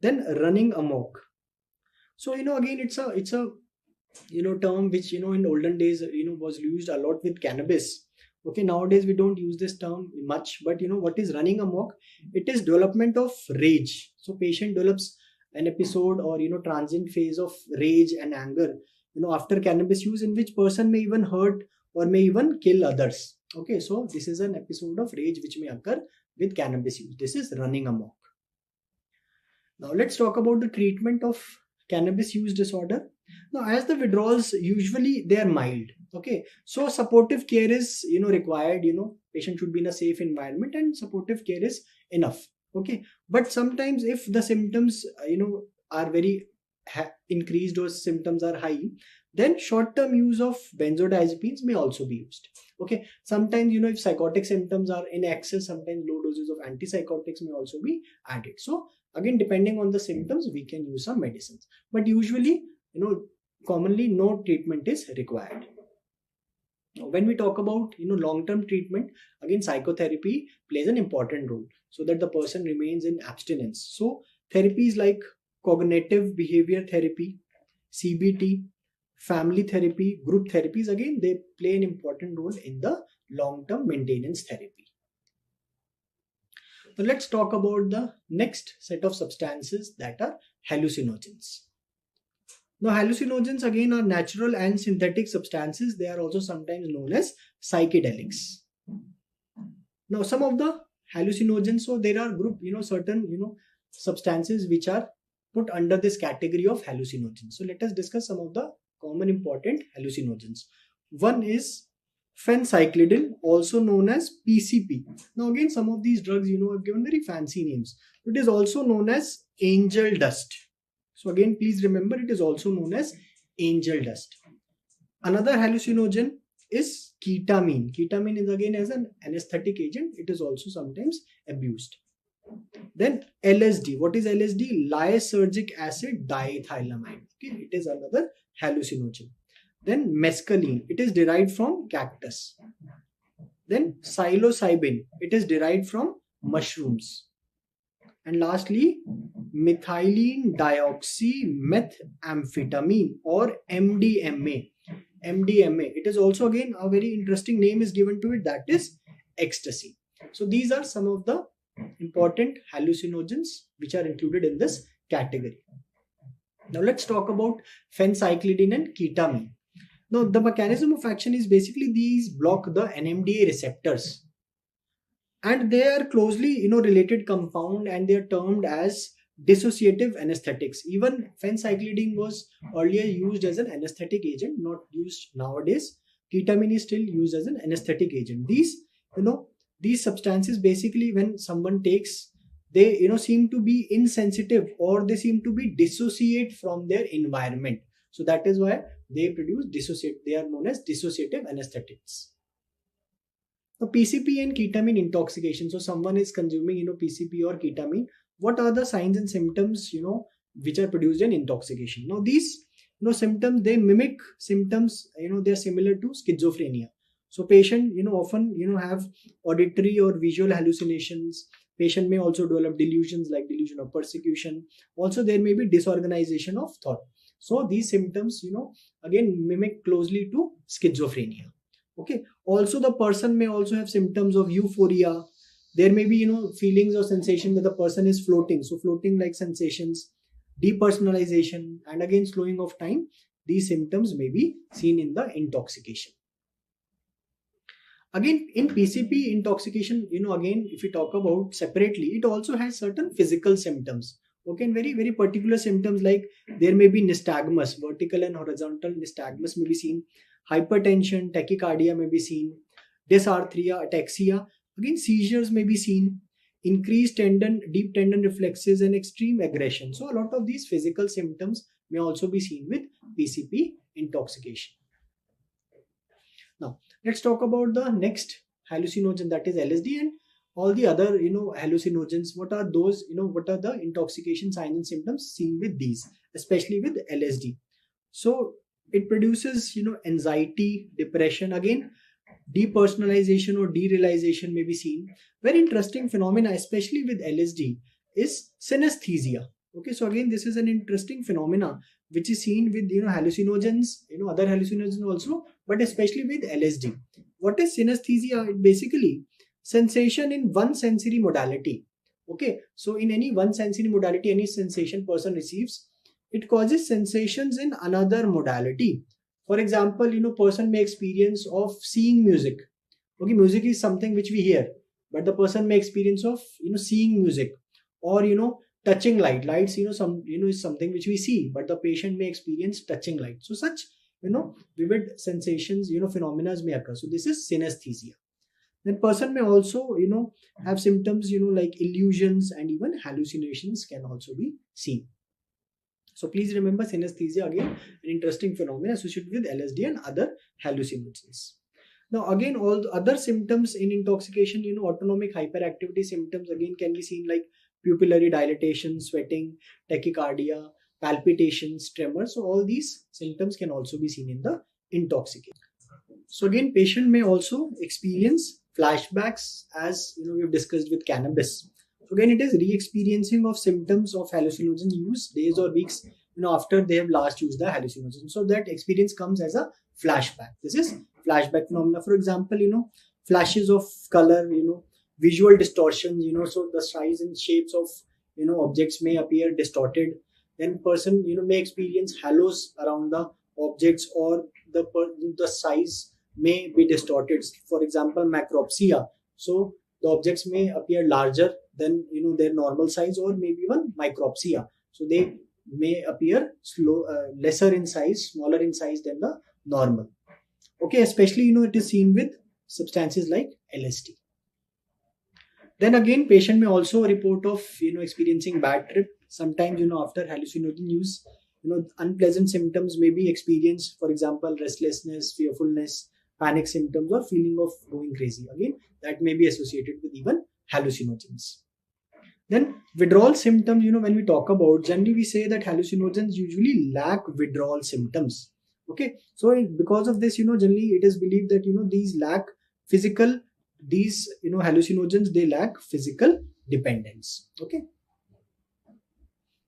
Then running amok. So again, it's a term which in olden days was used a lot with cannabis. Okay, nowadays we don't use this term much, but what is running amok? It is development of rage. So patient develops an episode or transient phase of rage and anger after cannabis use, in which person may even hurt or may even kill others. Okay, so this is an episode of rage which may occur with cannabis use. This is running amok. Now let's talk about the treatment of cannabis use disorder. Now, as the withdrawals usually they are mild. Okay, so supportive care is required. Patient should be in a safe environment and supportive care is enough. Okay, but sometimes if the symptoms are very increased or symptoms are high, then short-term use of benzodiazepines may also be used. Okay, sometimes if psychotic symptoms are in excess, sometimes low doses of antipsychotics may also be added. So again, depending on the symptoms, we can use some medicines, but usually commonly no treatment is required. When we talk about long-term treatment, again psychotherapy plays an important role so that the person remains in abstinence. So therapies like cognitive behavior therapy, CBT, family therapy, group therapies, again they play an important role in the long-term maintenance therapy. So let's talk about the next set of substances, that are hallucinogens. Now hallucinogens again are natural and synthetic substances. They are also sometimes known as psychedelics. Now some of the hallucinogens, so there are group certain substances which are put under this category of hallucinogens. So let us discuss some of the common important hallucinogens. One is phencyclidine, also known as PCP. Now again, some of these drugs are given very fancy names. It is also known as angel dust. So again, please remember, it is also known as angel dust. Another hallucinogen is ketamine. Ketamine is again as an anesthetic agent. It is also sometimes abused. Then LSD. What is LSD? Lysergic acid diethylamide. Okay, it is another hallucinogen. Then mescaline. It is derived from cactus. Then psilocybin. It is derived from mushrooms. And lastly, methylene dioxymethamphetamine or MDMA. MDMA. It is also again a very interesting name is given to it, that is ecstasy. So these are some of the important hallucinogens which are included in this category. Now let's talk about phencyclidine and ketamine. Now the mechanism of action is basically these block the NMDA receptors, and they are closely related compound, and they are termed as dissociative anesthetics. Even phencyclidine was earlier used as an anesthetic agent, not used nowadays. Ketamine is still used as an anesthetic agent. These substances basically, when someone takes, they seem to be insensitive, or they seem to be dissociate from their environment. So that is why they produce dissociate. They are known as dissociative anesthetics. So PCP and ketamine intoxication. So someone is consuming PCP or ketamine. What are the signs and symptoms which are produced in intoxication? Now these symptoms, they mimic symptoms they are similar to schizophrenia. So patient often have auditory or visual hallucinations. Patient may also develop delusions like delusion of persecution. Also there may be disorganization of thought. So these symptoms again mimic closely to schizophrenia. Okay, also the person may also have symptoms of euphoria, There may be, feelings or sensation that the person is floating. So floating like sensations, depersonalization, and again slowing of time. These symptoms may be seen in the intoxication. Again, in PCP intoxication, again, if we talk about separately, it also has certain physical symptoms. Okay, and very, very particular symptoms, like there may be nystagmus, vertical and horizontal nystagmus may be seen, hypertension, tachycardia may be seen, dysarthria, ataxia, again seizures may be seen, increased tendon, deep tendon reflexes, and extreme aggression. So a lot of these physical symptoms may also be seen with PCP intoxication. Now, let's talk about the next hallucinogen, that is LSD, and all the other, hallucinogens. What are those, what are the intoxication signs and symptoms seen with these, especially with LSD? So it produces, anxiety, depression, again, depersonalization or derealization may be seen. Very interesting phenomena, especially with LSD, is synesthesia. Okay, so again, this is an interesting phenomena which is seen with, hallucinogens, other hallucinogens also, but especially with LSD. What is synesthesia? It basically sensation in one sensory modality. Okay, so in any one sensory modality, any sensation person receives, it causes sensations in another modality. For example, person may experience of seeing music. Okay, music is something which we hear, but the person may experience of, seeing music, or, touching light. Lights, is something which we see, but the patient may experience touching light. So such, vivid sensations, phenomena may occur. So this is synesthesia. Then person may also, have symptoms, like illusions, and even hallucinations can also be seen. So please remember, synesthesia, again, an interesting phenomenon associated with LSD and other hallucinogens. Now again, all the other symptoms in intoxication, autonomic hyperactivity symptoms again can be seen, like pupillary dilatation, sweating, tachycardia, palpitations, tremors. So all these symptoms can also be seen in the intoxication. So again, patient may also experience flashbacks, as we've discussed with cannabis. So again, it is re-experiencing of symptoms of hallucinogen use days or weeks after they have last used the hallucinogen. So that experience comes as a flashback. This is flashback phenomena. For example, flashes of color, visual distortions, so the size and shapes of objects may appear distorted. Then person may experience halos around the objects, or the size may be distorted. For example, macropsia. So the objects may appear larger than their normal size, or maybe even micropsia. So they may appear lesser in size, smaller in size than the normal. Okay, especially it is seen with substances like LSD. Then again, patient may also report of experiencing bad trip. Sometimes after hallucinogen use, unpleasant symptoms may be experienced. For example, restlessness, fearfulness, panic symptoms, or feeling of going crazy. Again, that may be associated with even hallucinogens. Then withdrawal symptoms, when we talk about, generally we say that hallucinogens usually lack withdrawal symptoms. Okay, so because of this, generally it is believed that these lack physical, hallucinogens, they lack physical dependence. Okay.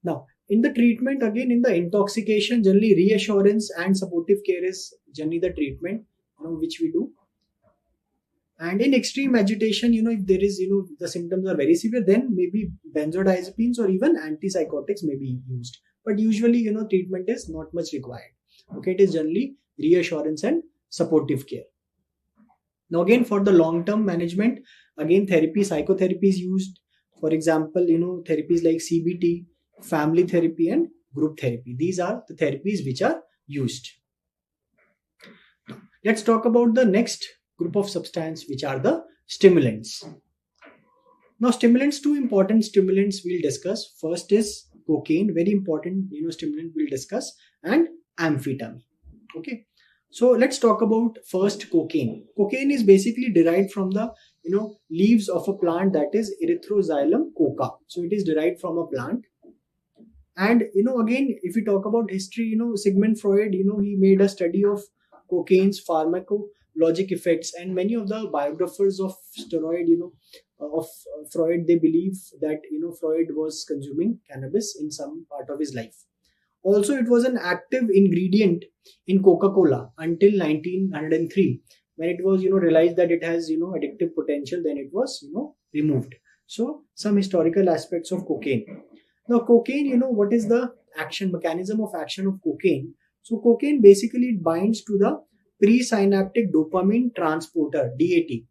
Now in the treatment, again, in the intoxication, generally reassurance and supportive care is generally the treatment which we do. And in extreme agitation, if there is, the symptoms are very severe, then maybe benzodiazepines or even antipsychotics may be used. But usually, treatment is not much required. Okay, it is generally reassurance and supportive care. Now again, for the long-term management, again, psychotherapy is used. For example, therapies like CBT, family therapy, and group therapy. These are the therapies which are used. Let's talk about the next group of substance, which are the stimulants. Now stimulants, two important stimulants we'll discuss. First is cocaine, very important stimulant we'll discuss, and amphetamine. Okay, so let's talk about first cocaine. Cocaine is basically derived from the leaves of a plant, that is Erythroxylum coca. So it is derived from a plant. And again, if we talk about history, Sigmund Freud, he made a study of cocaine's pharmacologic effects, and many of the biographers of steroid, of Freud, they believe that Freud was consuming cannabis in some part of his life. Also, it was an active ingredient in Coca-Cola until 1903, when it was realized that it has addictive potential. Then it was removed. So some historical aspects of cocaine. Now cocaine, what is the mechanism of action of cocaine? So cocaine basically it binds to the presynaptic dopamine transporter DAT,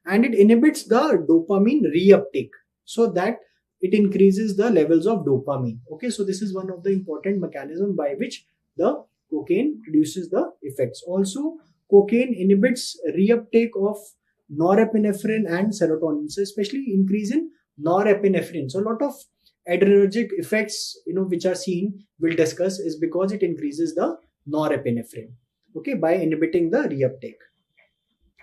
and it inhibits the dopamine reuptake so that it increases the levels of dopamine. Okay, so this is one of the important mechanism by which the cocaine produces the effects. Also, cocaine inhibits reuptake of norepinephrine and serotonin, so especially increase in norepinephrine. So a lot of adrenergic effects which are seen, we'll discuss, is because it increases the norepinephrine, okay, by inhibiting the reuptake.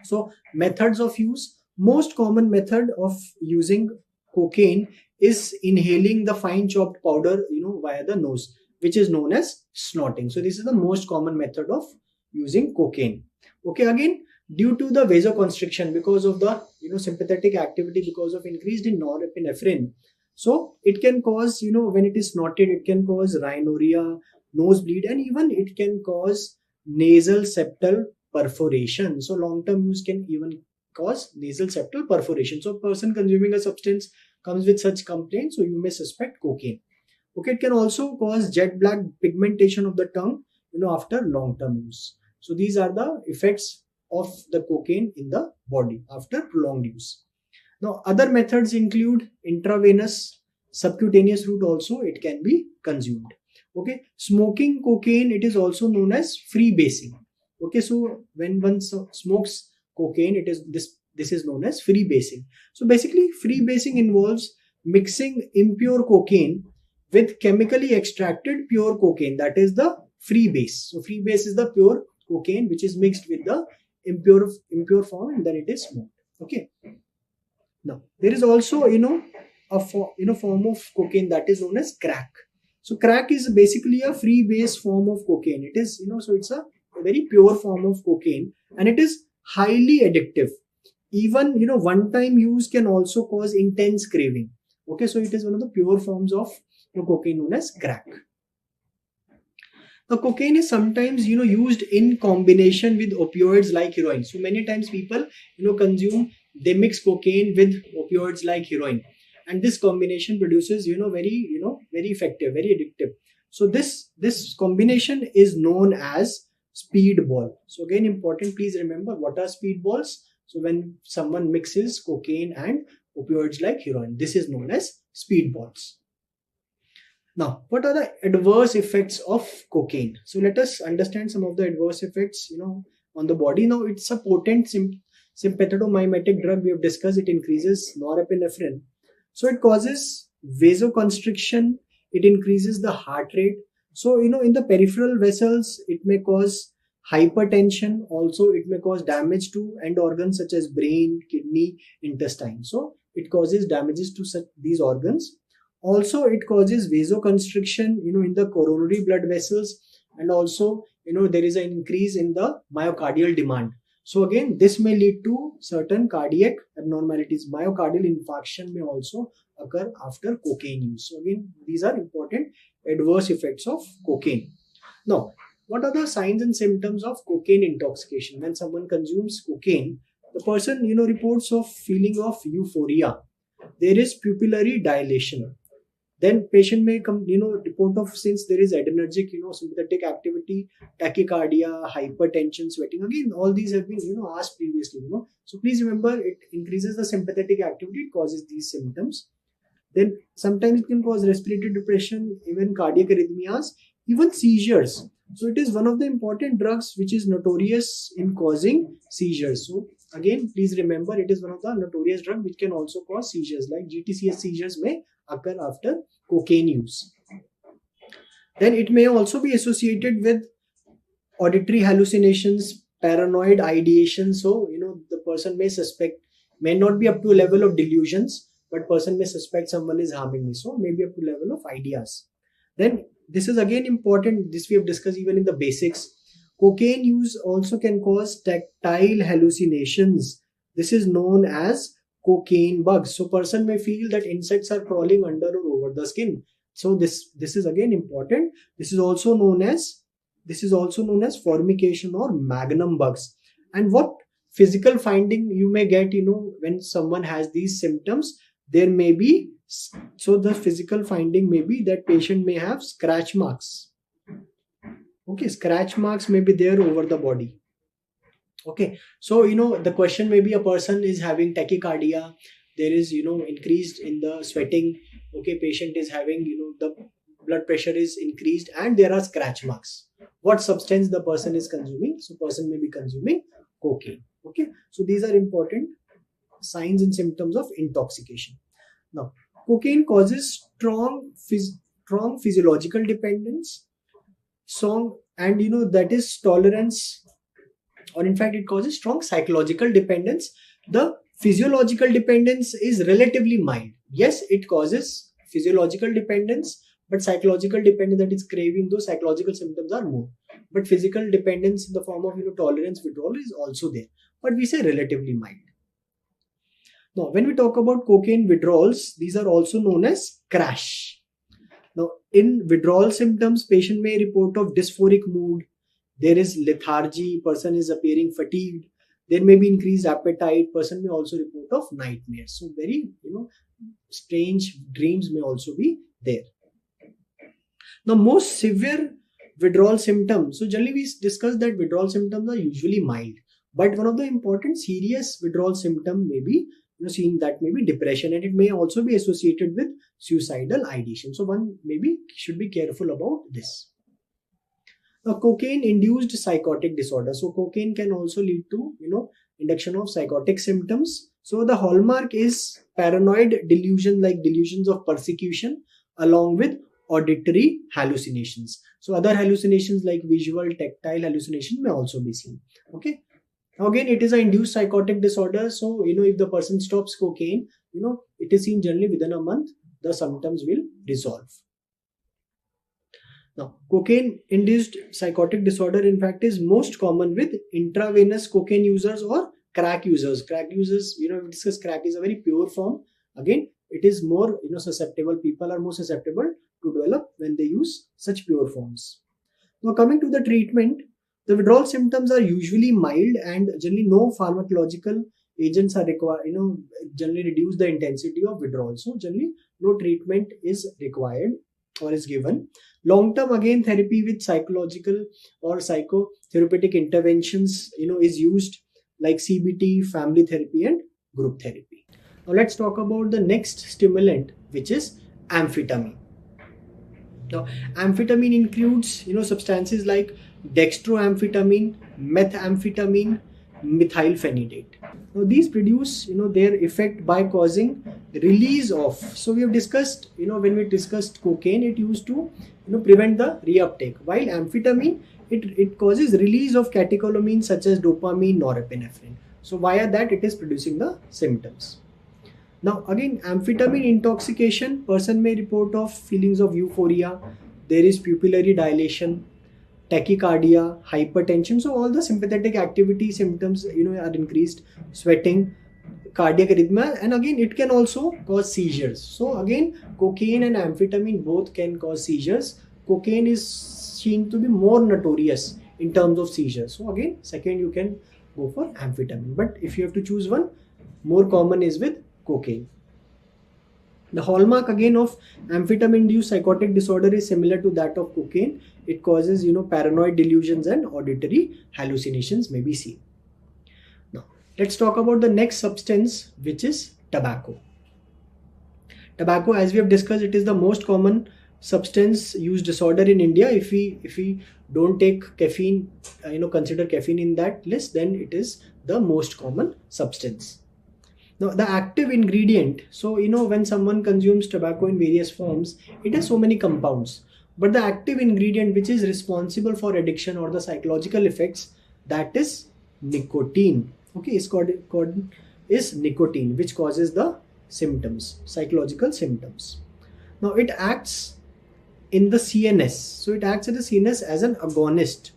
So methods of use. Most common method of using cocaine is inhaling the fine chopped powder via the nose, which is known as snorting. So this is the most common method of using cocaine. Okay, again, due to the vasoconstriction, because of the sympathetic activity, because of increased in norepinephrine, so it can cause, when it is snorted, it can cause rhinorrhea, nosebleed, and even it can cause nasal septal perforation. So long-term use can even cause nasal septal perforation. So person consuming a substance comes with such complaints, so you may suspect cocaine. Okay, it can also cause jet black pigmentation of the tongue, after long-term use. So these are the effects of the cocaine in the body after prolonged use. Now, other methods include intravenous, subcutaneous route also it can be consumed. Okay, smoking cocaine, it is also known as freebasing. Okay, so when one smokes cocaine, it is this is known as freebasing. So basically, freebasing involves mixing impure cocaine with chemically extracted pure cocaine. That is the freebase. So freebase is the pure cocaine which is mixed with the impure form, and then it is smoked. Okay. Now there is also a form of cocaine that is known as crack. So crack is basically a freebase form of cocaine. It is so it's a very pure form of cocaine, and it is highly addictive. Even one time use can also cause intense craving. Okay, so it is one of the pure forms of cocaine known as crack. Now cocaine is sometimes used in combination with opioids like heroin. So many times people they mix cocaine with opioids like heroin, and this combination produces very effective, very addictive. So this combination is known as speedball. So again, important, please remember what are speedballs. So when someone mixes cocaine and opioids like heroin, this is known as speedballs. Now, what are the adverse effects of cocaine? So let us understand some of the adverse effects on the body. Now, it's a potent sympathetomimetic drug. We have discussed it increases norepinephrine. So it causes vasoconstriction. It increases the heart rate. So in the peripheral vessels, it may cause hypertension. Also, it may cause damage to end organs such as brain, kidney, intestine. So it causes damages to these organs. Also, it causes vasoconstriction, in the coronary blood vessels, and also, there is an increase in the myocardial demand. So again, this may lead to certain cardiac abnormalities. Myocardial infarction may also occur after cocaine use. So again, these are important adverse effects of cocaine. Now, what are the signs and symptoms of cocaine intoxication? When someone consumes cocaine, the person, reports of feeling of euphoria. There is pupillary dilation. Then patient may come, report of, since there is adrenergic, sympathetic activity, tachycardia, hypertension, sweating. Again, all these have been, asked previously, So please remember, it increases the sympathetic activity, it causes these symptoms. Then sometimes it can cause respiratory depression, even cardiac arrhythmias, even seizures. So it is one of the important drugs which is notorious in causing seizures. So again, please remember, it is one of the notorious drugs which can also cause seizures, like GTCS seizures may occur after cocaine use. Then it may also be associated with auditory hallucinations, paranoid ideation. So, the person may not be up to a level of delusions, but person may suspect someone is harming me. So maybe up to level of ideas. Then this is again important. This we have discussed even in the basics. Cocaine use also can cause tactile hallucinations. This is known as cocaine bugs. So person may feel that insects are crawling under or over the skin. So this is again important. This is also known as formication or magnum bugs. And what physical finding you may get, when someone has these symptoms, there may be, so the physical finding may be that patient may have scratch marks. Okay, scratch marks may be there over the body. Okay, so the question may be, a person is having tachycardia, there is increased in the sweating. Okay, patient is having, the blood pressure is increased and there are scratch marks. What substance the person is consuming? So person may be consuming cocaine. Okay, so these are important signs and symptoms of intoxication. Now, cocaine causes strong physiological dependence, and that is tolerance, or in fact it causes strong psychological dependence. The physiological dependence is relatively mild. Yes, it causes physiological dependence, but psychological dependence, that is craving, those psychological symptoms are more. But physical dependence in the form of tolerance, withdrawal is also there, but we say relatively mild. Now, when we talk about cocaine withdrawals, these are also known as crash. Now, in withdrawal symptoms, patient may report of dysphoric mood, there is lethargy, person is appearing fatigued, there may be increased appetite, person may also report of nightmares. So very, strange dreams may also be there. Now, most severe withdrawal symptoms. So generally we discuss that withdrawal symptoms are usually mild, but one of the important serious withdrawal symptom may be, seeing that may be depression, and it may also be associated with suicidal ideation. So one maybe should be careful about this. Now, cocaine induced psychotic disorder. So cocaine can also lead to, induction of psychotic symptoms. So the hallmark is paranoid delusion, like delusions of persecution, along with auditory hallucinations. So other hallucinations like visual, tactile hallucination may also be seen. Okay. Now again, it is an induced psychotic disorder. So, if the person stops cocaine, it is seen generally within a month, the symptoms will resolve. Now, cocaine-induced psychotic disorder, in fact, is most common with intravenous cocaine users or crack users. Crack users, we discussed crack is a very pure form. Again, it is more, susceptible. People are more susceptible to develop when they use such pure forms. Now, coming to the treatment, the withdrawal symptoms are usually mild and generally no pharmacological agents are required, generally reduce the intensity of withdrawal. So, generally no treatment is required or is given. Long-term, again, therapy with psychological or psychotherapeutic interventions, is used, like CBT, family therapy and group therapy. Now let's talk about the next stimulant, which is amphetamine. Now, amphetamine includes, substances like dextroamphetamine, methamphetamine, methylphenidate. Now these produce, their effect by causing release of. So we have discussed, when we discussed cocaine, it used to, prevent the reuptake. While amphetamine, it causes release of catecholamines such as dopamine, norepinephrine. So via that, it is producing the symptoms. Now again, amphetamine intoxication, person may report of feelings of euphoria, there is pupillary dilation, tachycardia, hypertension. So all the sympathetic activity symptoms, are increased, sweating, cardiac arrhythmia, and again it can also cause seizures. So again, cocaine and amphetamine both can cause seizures. Cocaine is seen to be more notorious in terms of seizures. So again, second you can go for amphetamine, but if you have to choose one, more common is with cocaine. The hallmark again of amphetamine-induced psychotic disorder is similar to that of cocaine. It causes, paranoid delusions and auditory hallucinations may be seen. Now, let's talk about the next substance, which is tobacco. Tobacco, as we have discussed, it is the most common substance use disorder in India. If we don't take caffeine, consider caffeine in that list, then it is the most common substance. Now, the active ingredient, so when someone consumes tobacco in various forms, it has so many compounds, but the active ingredient which is responsible for addiction or the psychological effects, that is nicotine. Okay, is nicotine, which causes the symptoms, psychological symptoms. Now it acts in the CNS, so it acts in the CNS as an agonist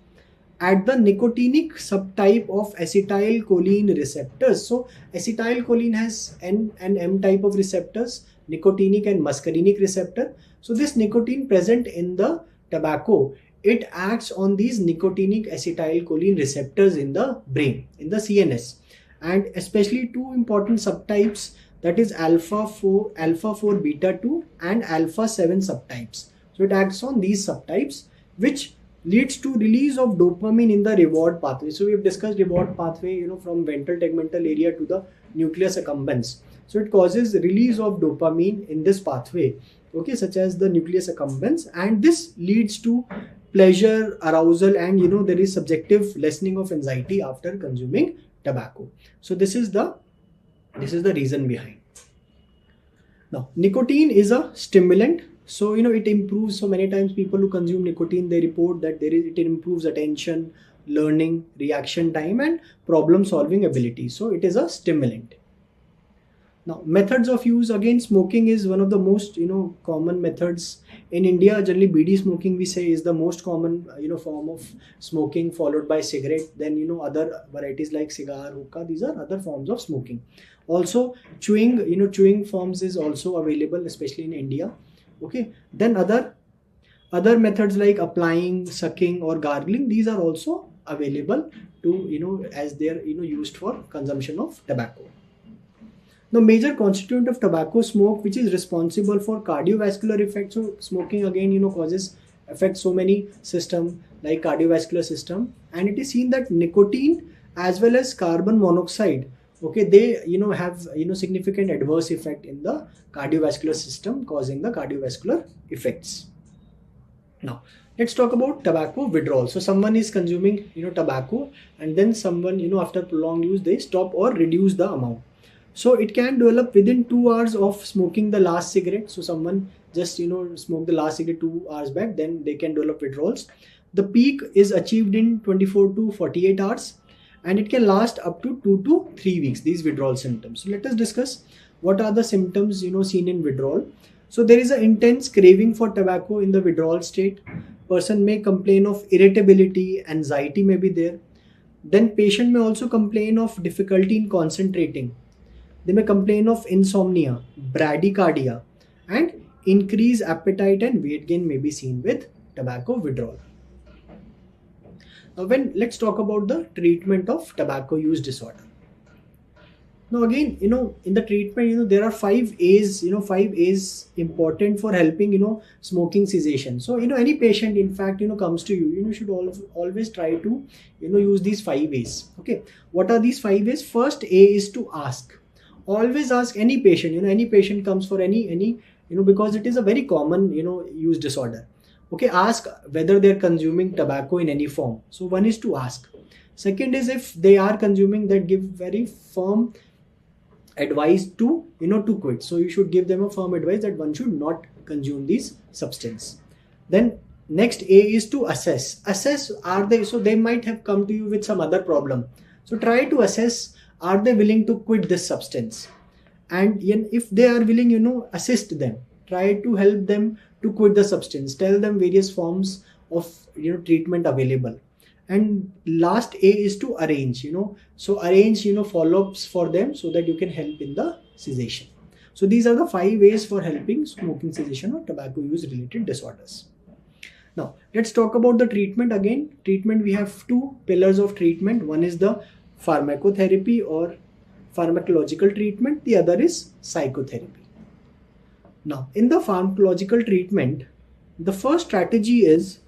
at the nicotinic subtype of acetylcholine receptors. So acetylcholine has N and M type of receptors, nicotinic and muscarinic receptor. So this nicotine present in the tobacco, it acts on these nicotinic acetylcholine receptors in the brain, in the CNS. and especially two important subtypes, that is alpha 4 beta 2 and alpha 7 subtypes. So it acts on these subtypes, which leads to release of dopamine in the reward pathway. So we have discussed reward pathway, from ventral tegmental area to the nucleus accumbens. So it causes release of dopamine in this pathway, okay, such as the nucleus accumbens, and this leads to pleasure, arousal, and there is subjective lessening of anxiety after consuming tobacco. So this is the reason behind. Now, nicotine is a stimulant. So, it improves. So many times people who consume nicotine, they report that it improves attention, learning, reaction time, and problem solving ability. So it is a stimulant. Now, methods of use, again, smoking is one of the most, common methods. In India, generally BD smoking, we say, is the most common, form of smoking, followed by cigarette. Then, other varieties like cigar, hookah, these are other forms of smoking. Also, chewing forms is also available, especially in India. Okay. Then other methods like applying, sucking, or gargling, these are also available to, as they are, used for consumption of tobacco. The major constituent of tobacco smoke, which is responsible for cardiovascular effects. So smoking again, affects so many system like cardiovascular system, and it is seen that nicotine as well as carbon monoxide, okay, they have significant adverse effect in the cardiovascular system, causing the cardiovascular effects. Now let's talk about tobacco withdrawal. So someone is consuming tobacco, and then someone after prolonged use, they stop or reduce the amount. So it can develop within 2 hours of smoking the last cigarette. So someone just smoked the last cigarette 2 hours back, then they can develop withdrawals. The peak is achieved in 24 to 48 hours, and it can last up to 2 to 3 weeks, these withdrawal symptoms. So let us discuss what are the symptoms seen in withdrawal. So there is an intense craving for tobacco in the withdrawal state. Person may complain of irritability, anxiety may be there. Then patient may also complain of difficulty in concentrating. They may complain of insomnia, bradycardia, and increased appetite and weight gain may be seen with tobacco withdrawal. Now, let's talk about the treatment of tobacco use disorder. Now, again, in the treatment, there are 5 A's, 5 A's important for helping, smoking cessation. So, any patient, in fact, comes to you, you should always try to, use these 5 A's. Okay. What are these 5 A's? First A is to ask. Always ask any patient, any patient comes for any, because it is a very common, use disorder. Okay, ask whether they're consuming tobacco in any form. So one is to ask. Second is, if they are consuming, that give very firm advice to, to quit. So you should give them a firm advice that one should not consume these substance. Then next A is to assess. Assess, are they, so they might have come to you with some other problem. So try to assess, are they willing to quit this substance? And if they are willing, assist them. Try to help them to quit the substance. Tell them various forms of treatment available. And last A is to arrange. So arrange follow-ups for them so that you can help in the cessation. So these are the 5 ways for helping smoking cessation or tobacco use related disorders. Now let's talk about the treatment. Again, treatment, we have 2 pillars of treatment. One is the pharmacotherapy or pharmacological treatment. The other is psychotherapy. Now, in the pharmacological treatment, the first strategy is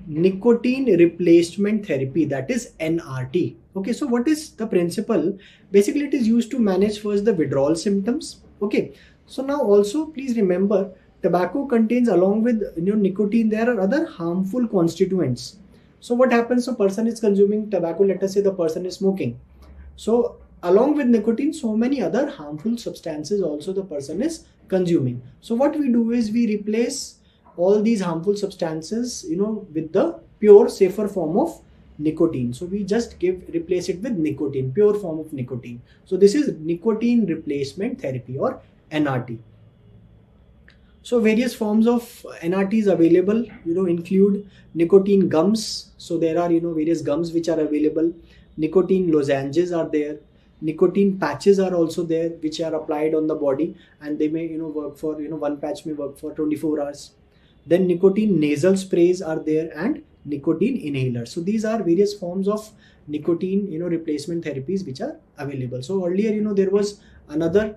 nicotine replacement therapy, that is NRT. Okay, so what is the principle? Basically, it is used to manage first the withdrawal symptoms. Okay, so now also please remember, tobacco contains, along with nicotine, there are other harmful constituents. So what happens? So person is consuming tobacco, let us say the person is smoking. So along with nicotine, so many other harmful substances also the person is consuming. So what we do is we replace all these harmful substances, with the pure, safer form of nicotine. So we just replace it with nicotine, pure form of nicotine. So this is nicotine replacement therapy or NRT. So various forms of NRTs available, include nicotine gums. So there are, various gums which are available. Nicotine lozenges are there. Nicotine patches are also there, which are applied on the body, and they may, work for, one patch may work for 24 hours. Then nicotine nasal sprays are there, and nicotine inhalers. So these are various forms of nicotine replacement therapies which are available. So earlier there was another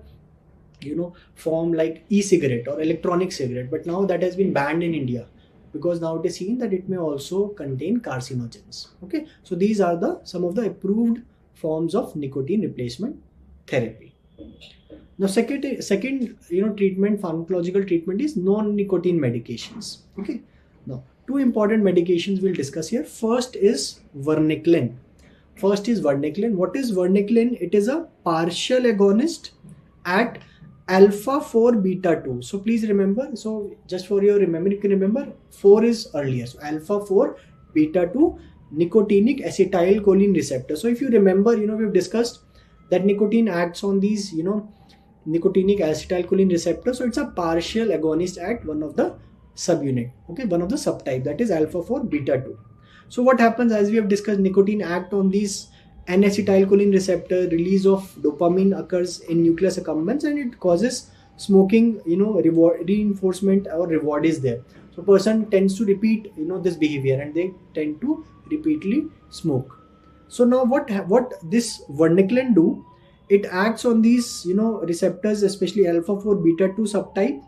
form like e-cigarette or electronic cigarette, but now that has been banned in India because now it is seen that it may also contain carcinogens. Okay, so these are some of the approved forms of nicotine replacement therapy. Now second treatment, pharmacological treatment, is non-nicotine medications. Okay, now two important medications we'll discuss here. First is varenicline. What is varenicline? It is a partial agonist at alpha 4 beta 2. So please remember, so just for your memory, you can remember 4 is earlier. So alpha 4 beta 2 nicotinic acetylcholine receptor. So if you remember, we've discussed that nicotine acts on these nicotinic acetylcholine receptor. So it's a partial agonist at one of the subunit, okay, one of the subtype, that is alpha 4 beta 2. So what happens, as we have discussed, nicotine act on these N-acetylcholine receptor, release of dopamine occurs in nucleus accumbens and it causes smoking, reward, reinforcement or reward is there. So person tends to repeat, this behavior and they tend to repeatedly smoke. So now what this varenicline do? It acts on these, receptors, especially alpha 4 beta 2 subtype.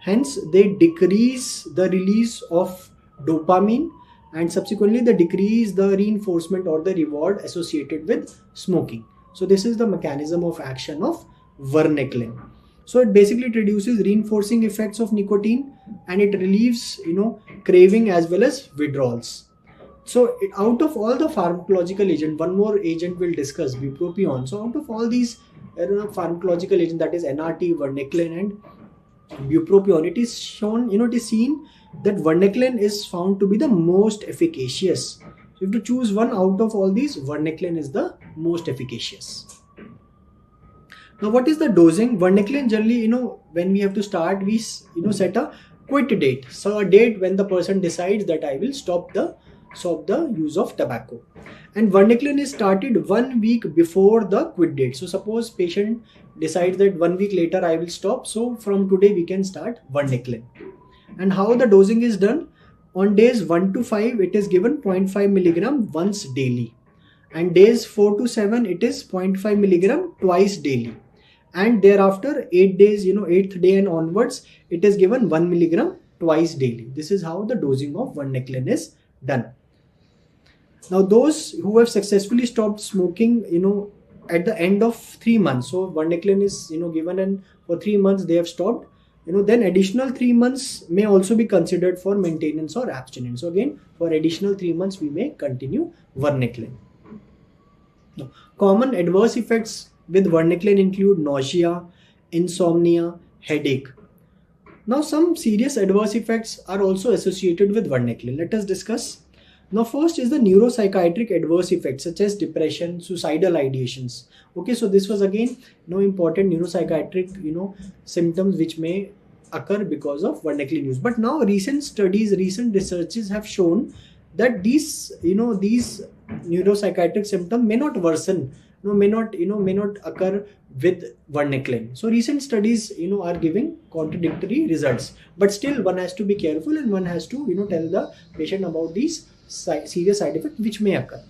Hence they decrease the release of dopamine and subsequently they decrease the reinforcement or the reward associated with smoking. So this is the mechanism of action of varenicline. So it basically reduces reinforcing effects of nicotine and it relieves craving as well as withdrawals. So out of all the pharmacological agent, one more agent we'll discuss, bupropion. So out of all these pharmacological agents, that is NRT, varenicline and bupropion, it is shown, it is seen that varenicline is found to be the most efficacious. So if to choose one out of all these, varenicline is the most efficacious. Now what is the dosing? Varenicline generally, when we have to start, we set a quit date. So a date when the person decides that I will stop the use of tobacco. And varenicline is started 1 week before the quit date. So suppose patient decides that 1 week later I will stop. So from today we can start varenicline. And how the dosing is done? On days 1 to 5 it is given 0.5 milligram once daily, and days 4 to 7 it is 0.5 milligram twice daily, and thereafter 8 days, 8th day and onwards it is given 1 milligram twice daily. This is how the dosing of varenicline is done. Now those who have successfully stopped smoking, at the end of 3 months, so varenicline is given and for 3 months they have stopped, then additional 3 months may also be considered for maintenance or abstinence. So again, for additional 3 months we may continue varenicline. Now, common adverse effects with varenicline include nausea, insomnia, headache. Now some serious adverse effects are also associated with varenicline. Let us discuss. Now first is the neuropsychiatric adverse effects such as depression, suicidal ideations. Okay, so this was again important neuropsychiatric symptoms which may occur because of varenicline use. But now recent researches have shown that these neuropsychiatric symptoms may not worsen, may not occur with varenicline. So recent studies are giving contradictory results, but still one has to be careful and one has to tell the patient about these serious side effects which may occur.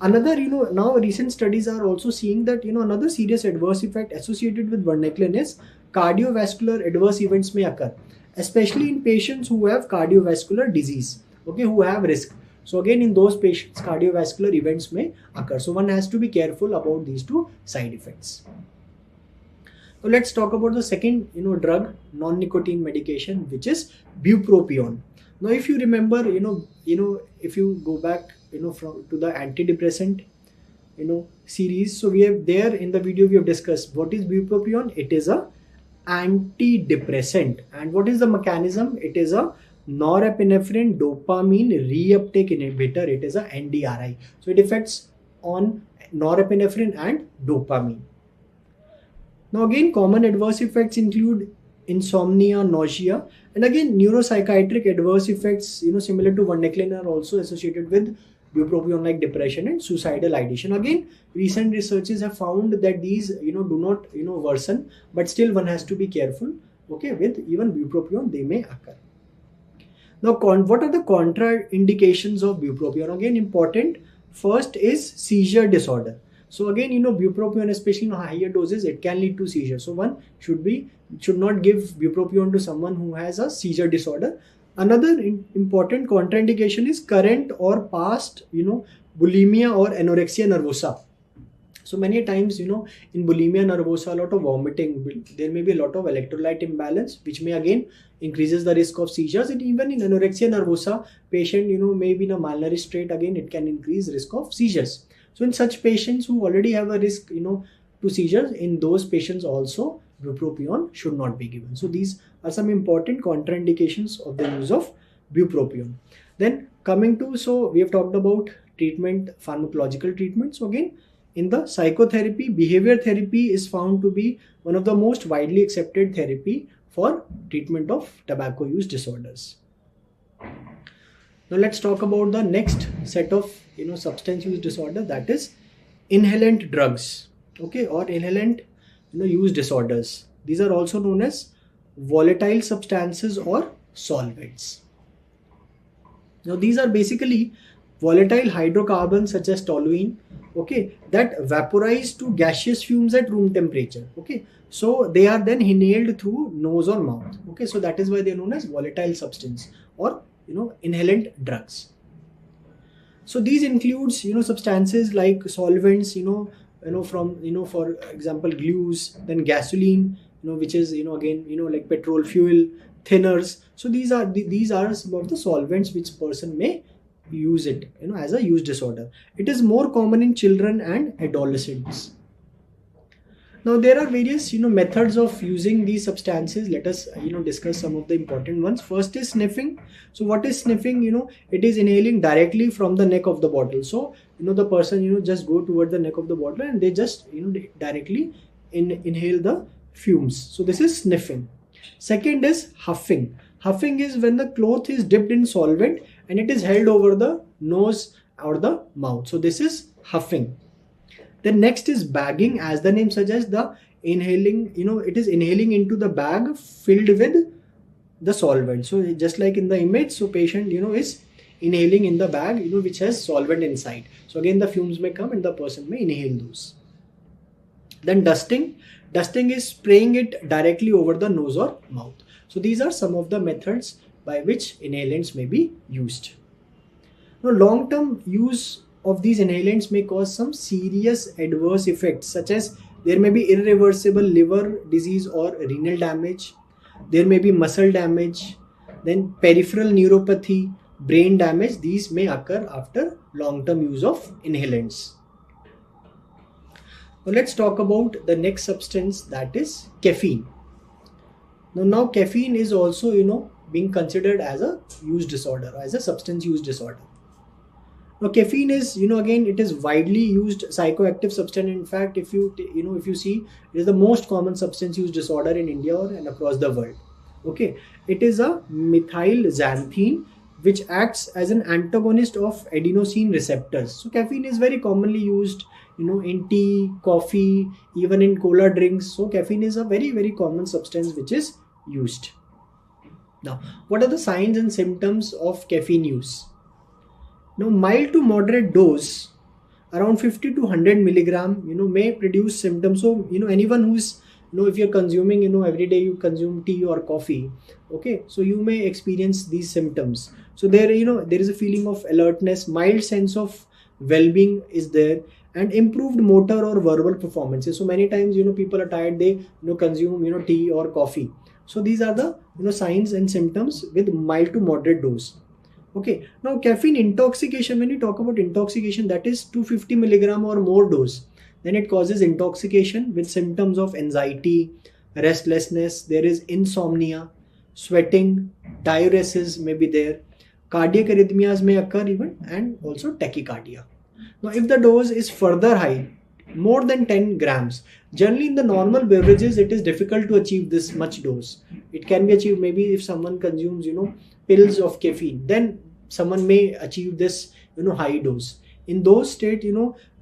Another now recent studies are also seeing that another serious adverse effect associated with varenicline is cardiovascular adverse events may occur, especially in patients who have cardiovascular disease, okay, who have risk. So again, in those patients cardiovascular events may occur, so one has to be careful about these two side effects. So let's talk about the second drug, non-nicotine medication, which is bupropion. Now if you remember, if you go back from to the antidepressant series, so we have there in the video we have discussed what is bupropion. It is a antidepressant, and what is the mechanism? It is a norepinephrine dopamine reuptake inhibitor. It is a NDRI. So it affects on norepinephrine and dopamine. Now again, common adverse effects include insomnia, nausea, and again neuropsychiatric adverse effects similar to varenicline are also associated with bupropion, like depression and suicidal ideation. Again, recent researches have found that these do not worsen, but still one has to be careful, okay, with even bupropion they may occur. Now, what are the contraindications of bupropion? Again, important. First is seizure disorder. So again, bupropion, especially in higher doses, it can lead to seizure. So one should not give bupropion to someone who has a seizure disorder. Another important contraindication is current or past, bulimia or anorexia nervosa. So many times, in bulimia nervosa, a lot of vomiting, there may be a lot of electrolyte imbalance, which may again increases the risk of seizures. And even in anorexia nervosa, patient, may be in a malnourished state, again, it can increase risk of seizures. So in such patients who already have a risk, to seizures, in those patients also, bupropion should not be given. So these are some important contraindications of the use of bupropion. Then coming to, so we have talked about treatment, pharmacological treatment. So again, in the psychotherapy, behavior therapy is found to be one of the most widely accepted therapy for treatment of tobacco use disorders. Now let's talk about the next set of substance use disorder, that is inhalant drugs, okay, or inhalant use disorders. These are also known as volatile substances or solvents. Now these are basically volatile hydrocarbons such as toluene, okay, that vaporize to gaseous fumes at room temperature, okay. So they are then inhaled through nose or mouth, okay. So that is why they are known as volatile substance or inhalant drugs. So these includes substances like solvents, from for example glues, then gasoline, which is again like petrol fuel, thinners. So these are some of the solvents which person may use it as a use disorder. It is more common in children and adolescents. Now there are various methods of using these substances. Let us discuss some of the important ones. First is sniffing. So what is sniffing? It is inhaling directly from the neck of the bottle. So the person just go toward the neck of the bottle and they just directly inhale the fumes. So this is sniffing. Second is huffing. Huffing is when the cloth is dipped in solvent and it is held over the nose or the mouth. So this is huffing. Then next is bagging. As the name suggests, the inhaling, it is inhaling into the bag filled with the solvent. So just like in the image, so patient, is inhaling in the bag, which has solvent inside. So again, the fumes may come and the person may inhale those. Then dusting. Dusting is spraying it directly over the nose or mouth. So these are some of the methods by which inhalants may be used. Now, long-term use of these inhalants may cause some serious adverse effects, such as there may be irreversible liver disease or renal damage, there may be muscle damage, then peripheral neuropathy, brain damage. These may occur after long-term use of inhalants. Now let's talk about the next substance, that is caffeine. Now caffeine is also being considered as a use disorder, as a substance use disorder. Now caffeine is again, it is widely used psychoactive substance. In fact, if you see, it is the most common substance use disorder in India and across the world. Okay, it is a methyl xanthine which acts as an antagonist of adenosine receptors. So caffeine is very commonly used in tea, coffee, even in cola drinks. So caffeine is a very, very common substance which is used. Now, what are the signs and symptoms of caffeine use? Now, mild to moderate dose, around 50 to 100 milligram, may produce symptoms. So, anyone who's, if you're consuming, every day you consume tea or coffee, okay, so you may experience these symptoms. So there, there is a feeling of alertness, mild sense of well-being is there, and improved motor or verbal performances. So many times, people are tired, they, consume, tea or coffee. So these are the, signs and symptoms with mild to moderate dose. Okay, now caffeine intoxication, when you talk about intoxication, that is 250 milligram or more dose, then it causes intoxication with symptoms of anxiety, restlessness, there is insomnia, sweating, diuresis may be there, cardiac arrhythmias may occur even, and also tachycardia. Now if the dose is further high, more than 10 grams, generally in the normal beverages, it is difficult to achieve this much dose. It can be achieved maybe if someone consumes, pills of caffeine, then someone may achieve this, high dose. In those state,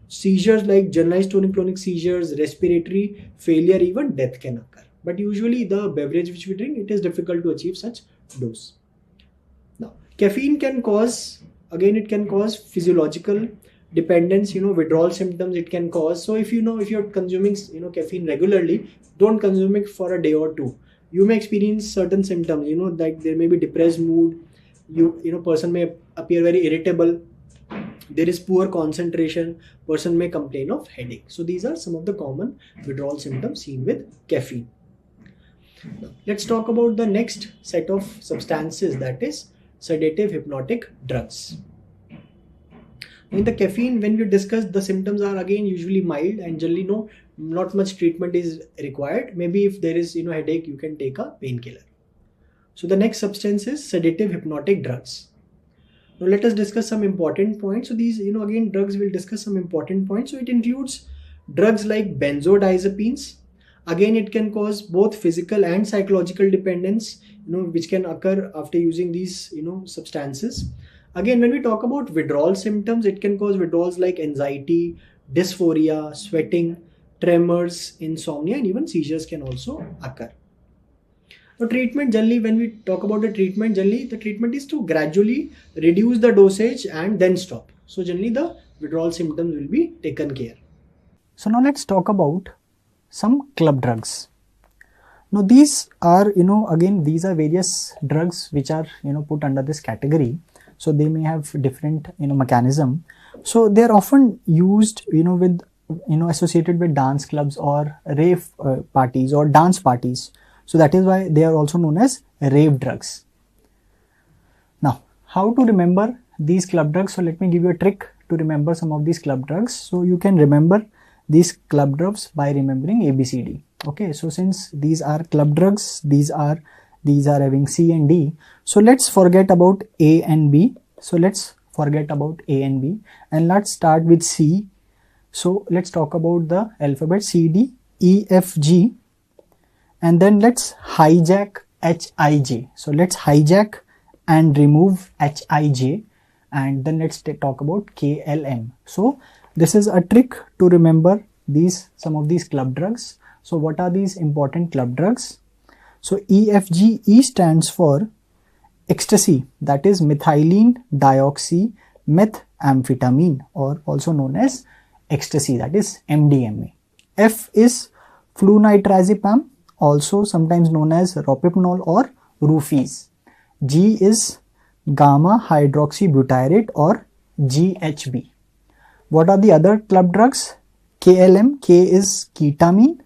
seizures like generalized tonic-clonic seizures, respiratory failure, even death can occur. But usually the beverage which we drink, it is difficult to achieve such dose. Now, caffeine can cause, again, it can cause physiological dependence, withdrawal symptoms it can cause. So if if you're consuming, caffeine regularly, don't consume it for a day or two. You may experience certain symptoms, like there may be depressed mood, person may appear very irritable, there is poor concentration, person may complain of headache. So these are some of the common withdrawal symptoms seen with caffeine. Now, let's talk about the next set of substances, that is sedative hypnotic drugs. In the caffeine, when we discuss, the symptoms are again usually mild and generally not much treatment is required. Maybe if there is headache, you can take a painkiller. So the next substance is sedative hypnotic drugs. Now let us discuss some important points. So these again drugs, will discuss some important points. So it includes drugs like benzodiazepines. Again, it can cause both physical and psychological dependence, which can occur after using these substances. Again, when we talk about withdrawal symptoms, it can cause withdrawals like anxiety, dysphoria, sweating, tremors, insomnia, and even seizures can also occur. Now, treatment, generally, when we talk about the treatment, generally the treatment is to gradually reduce the dosage and then stop. So generally the withdrawal symptoms will be taken care. So now let's talk about some club drugs. Now these are, again, these are various drugs which are, put under this category. So they may have different, mechanism. So they are often used, with, associated with dance clubs or rave parties or dance parties. So that is why they are also known as rave drugs. Now, how to remember these club drugs? So let me give you a trick to remember some of these club drugs. So you can remember these club drugs by remembering ABCD. Okay, so since these are club drugs, these are having C and D. So let's forget about A and B. So let's forget about A and B and let's start with C. So let's talk about the alphabet C, D, E, F, G, and then let's hijack H, I, J. So let's hijack and remove H, I, J, and then let's talk about K, L, M. So this is a trick to remember some of these club drugs. So what are these important club drugs? So EFG, E stands for ecstasy, that is methylene dioxy methamphetamine, or also known as ecstasy, that is MDMA. F is flunitrazepam, also sometimes known as rohypnol or roofies. G is gamma hydroxybutyrate or GHB. What are the other club drugs? KLM, K is ketamine,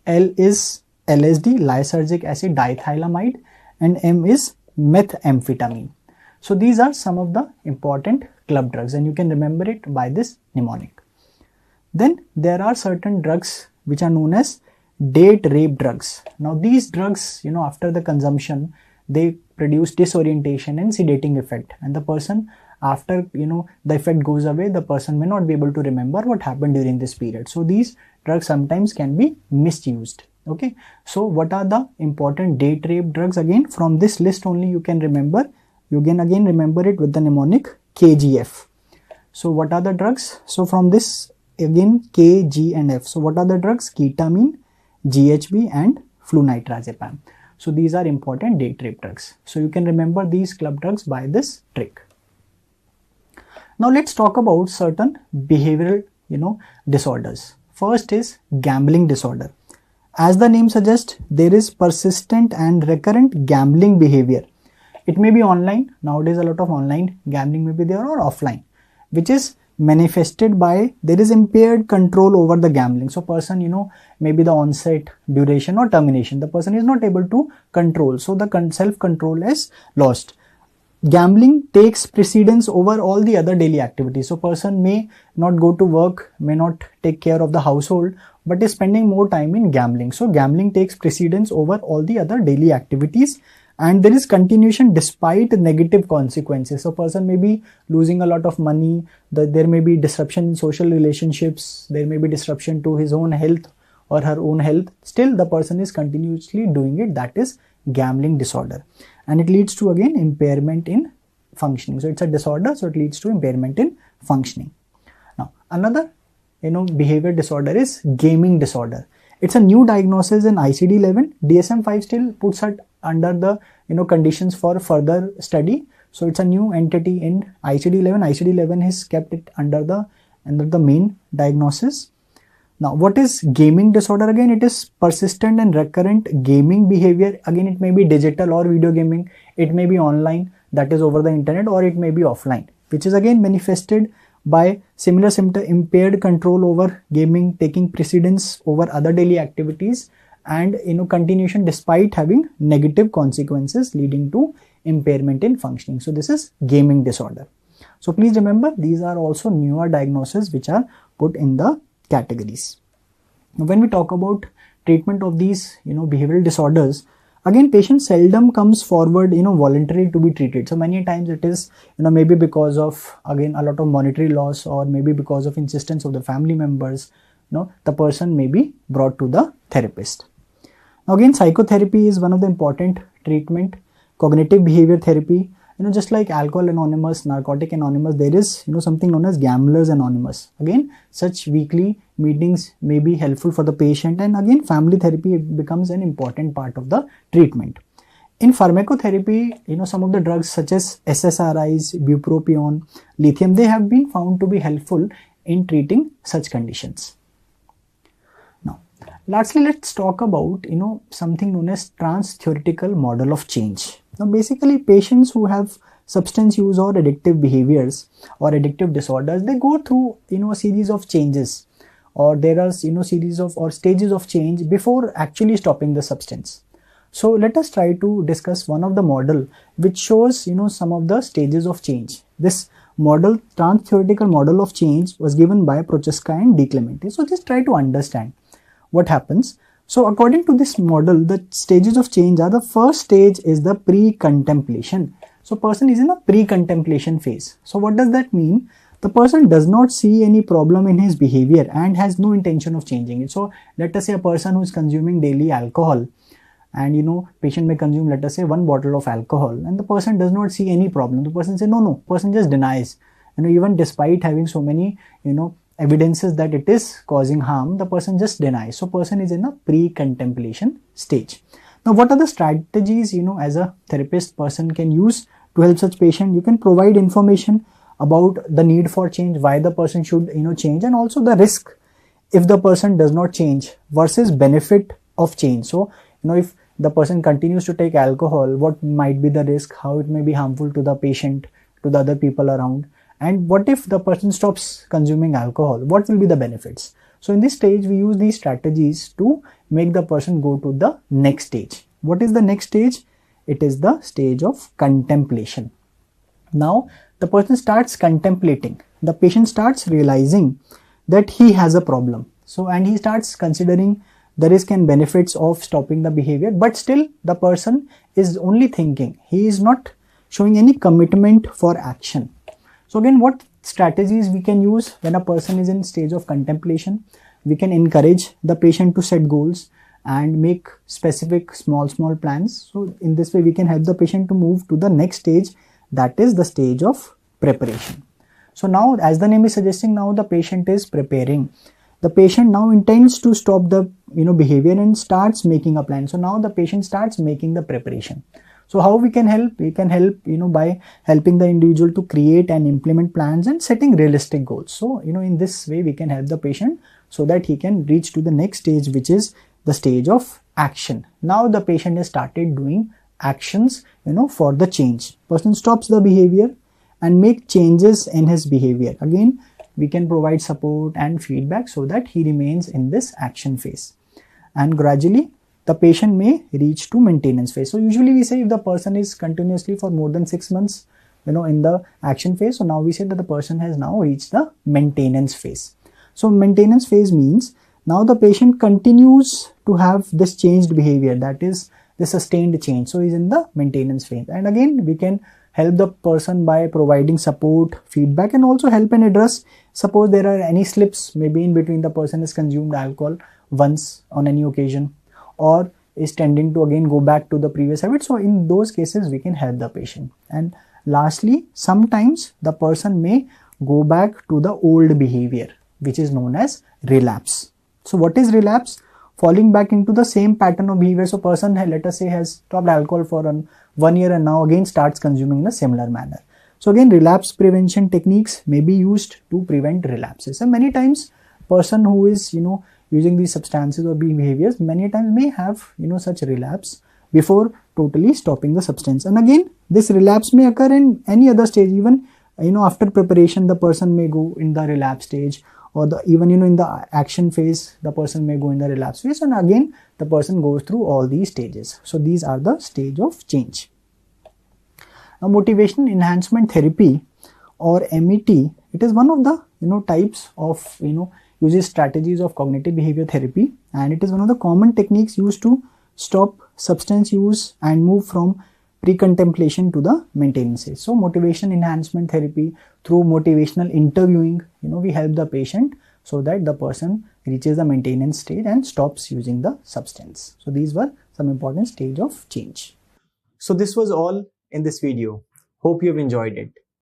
L is LSD, lysergic acid diethylamide, and M is methamphetamine. So these are some of the important club drugs and you can remember it by this mnemonic. Then there are certain drugs which are known as date rape drugs. Now these drugs, after the consumption, they produce disorientation and sedating effect, and the person, after the effect goes away, the person may not be able to remember what happened during this period. So these drugs sometimes can be misused. Okay, so what are the important date rape drugs? Again, from this list only you can remember. You can again remember it with the mnemonic KGF. So what are the drugs? So from this again K, G and F. So what are the drugs? Ketamine, GHB and flunitrazepam. So these are important date rape drugs. So you can remember these club drugs by this trick. Now let's talk about certain behavioral, disorders. First is gambling disorder. As the name suggests, there is persistent and recurrent gambling behavior. It may be online. Nowadays a lot of online gambling may be there, or offline, which is manifested by there is impaired control over the gambling. So person, maybe the onset, duration or termination, the person is not able to control. So the self-control is lost. Gambling takes precedence over all the other daily activities. So person may not go to work, may not take care of the household, but is spending more time in gambling. So gambling takes precedence over all the other daily activities, and there is continuation despite negative consequences. So person may be losing a lot of money, there may be disruption in social relationships, there may be disruption to his own health or her own health. Still the person is continuously doing it. That is gambling disorder, and it leads to again impairment in functioning. So it's a disorder, so it leads to impairment in functioning. Now another behavior disorder is gaming disorder. It's a new diagnosis in ICD-11. DSM-5 still puts it under the conditions for further study. So it's a new entity in ICD-11. ICD-11 has kept it under the main diagnosis. Now, what is gaming disorder? Again, it is persistent and recurrent gaming behavior. Again, it may be digital or video gaming. It may be online, that is over the internet, or it may be offline, which is again manifested by similar symptom: impaired control over gaming, taking precedence over other daily activities, and continuation despite having negative consequences leading to impairment in functioning. So this is gaming disorder. So please remember, these are also newer diagnoses which are put in the categories. Now, when we talk about treatment of these behavioral disorders, again, patient seldom comes forward voluntarily to be treated. So many times it is maybe because of, again, a lot of monetary loss, or maybe because of insistence of the family members, the person may be brought to the therapist. Now again, psychotherapy is one of the important treatment. Cognitive behavior therapy, just like Alcohol Anonymous, Narcotic Anonymous, there is something known as Gamblers Anonymous. Again, such weekly meetings may be helpful for the patient, and again, family therapy becomes an important part of the treatment. In pharmacotherapy, some of the drugs such as SSRIs, bupropion, lithium, they have been found to be helpful in treating such conditions. Now, lastly, let's talk about something known as trans-theoretical model of change. Now, basically, patients who have substance use or addictive behaviors or addictive disorders, they go through a series of changes, or there are series of or stages of change before actually stopping the substance. So let us try to discuss one of the model which shows some of the stages of change. This model, trans-theoretical model of change, was given by Prochaska and De Clementi. So just try to understand what happens. So according to this model, the stages of change are: the first stage is the pre-contemplation. So person is in a pre-contemplation phase. So what does that mean? The person does not see any problem in his behavior and has no intention of changing it. So let us say a person who is consuming daily alcohol, and patient may consume, let us say, 1 bottle of alcohol, and the person does not see any problem. The person says no, person just denies, even despite having so many evidences that it is causing harm, the person just denies. So person is in a pre-contemplation stage. Now, what are the strategies as a therapist person can use to help such patient? You can provide information about the need for change, why the person should change, and also the risk if the person does not change versus benefit of change. So if the person continues to take alcohol, what might be the risk, how it may be harmful to the patient, to the other people around, and what if the person stops consuming alcohol, what will be the benefits. So in this stage, we use these strategies to make the person go to the next stage. What is the next stage? It is the stage of contemplation. Now the person starts contemplating, the patient starts realizing that he has a problem. So, and he starts considering the risk and benefits of stopping the behavior, but still the person is only thinking, he is not showing any commitment for action. So again, what strategies we can use when a person is in stage of contemplation? We can encourage the patient to set goals and make specific small plans. So in this way, we can help the patient to move to the next stage, that is the stage of preparation. So now, as the name is suggesting, now the patient is preparing. The patient now intends to stop the behavior and starts making a plan. So now the patient starts making the preparation. So how we can help? We can help by helping the individual to create and implement plans and setting realistic goals. So in this way we can help the patient so that he can reach to the next stage, which is the stage of action. Now the patient has started doing actions for the change. Person stops the behavior and make changes in his behavior. Again, we can provide support and feedback so that he remains in this action phase, and gradually the patient may reach to maintenance phase. So usually we say if the person is continuously for more than 6 months in the action phase, so now we say that the person has now reached the maintenance phase. So maintenance phase means now the patient continues to have this changed behavior, that is the sustained change. So he's in the maintenance phase, and again we can help the person by providing support, feedback, and also help and address. Suppose there are any slips, maybe in between the person has consumed alcohol once on any occasion, or is tending to again go back to the previous habit. So in those cases we can help the patient. And lastly, sometimes the person may go back to the old behavior, which is known as relapse. So what is relapse? falling back into the same pattern of behavior. So person, let us say, has stopped alcohol for 1 year and now again starts consuming in a similar manner. So again, relapse prevention techniques may be used to prevent relapses. And many times person who is using these substances or behaviors many times may have such relapse before totally stopping the substance. And again, this relapse may occur in any other stage. Even after preparation, the person may go in the relapse stage, or even in the action phase, the person may go in the relapse phase, and again the person goes through all these stages. So these are the stage of change. Now, motivation enhancement therapy, or MET, it is one of the types of uses strategies of cognitive behavior therapy, and it is one of the common techniques used to stop substance use and move from pre-contemplation to the maintenance phase. So motivation enhancement therapy, through motivational interviewing, we help the patient so that the person reaches the maintenance stage and stops using the substance. So these were some important stage of change. So this was all in this video. Hope you have enjoyed it.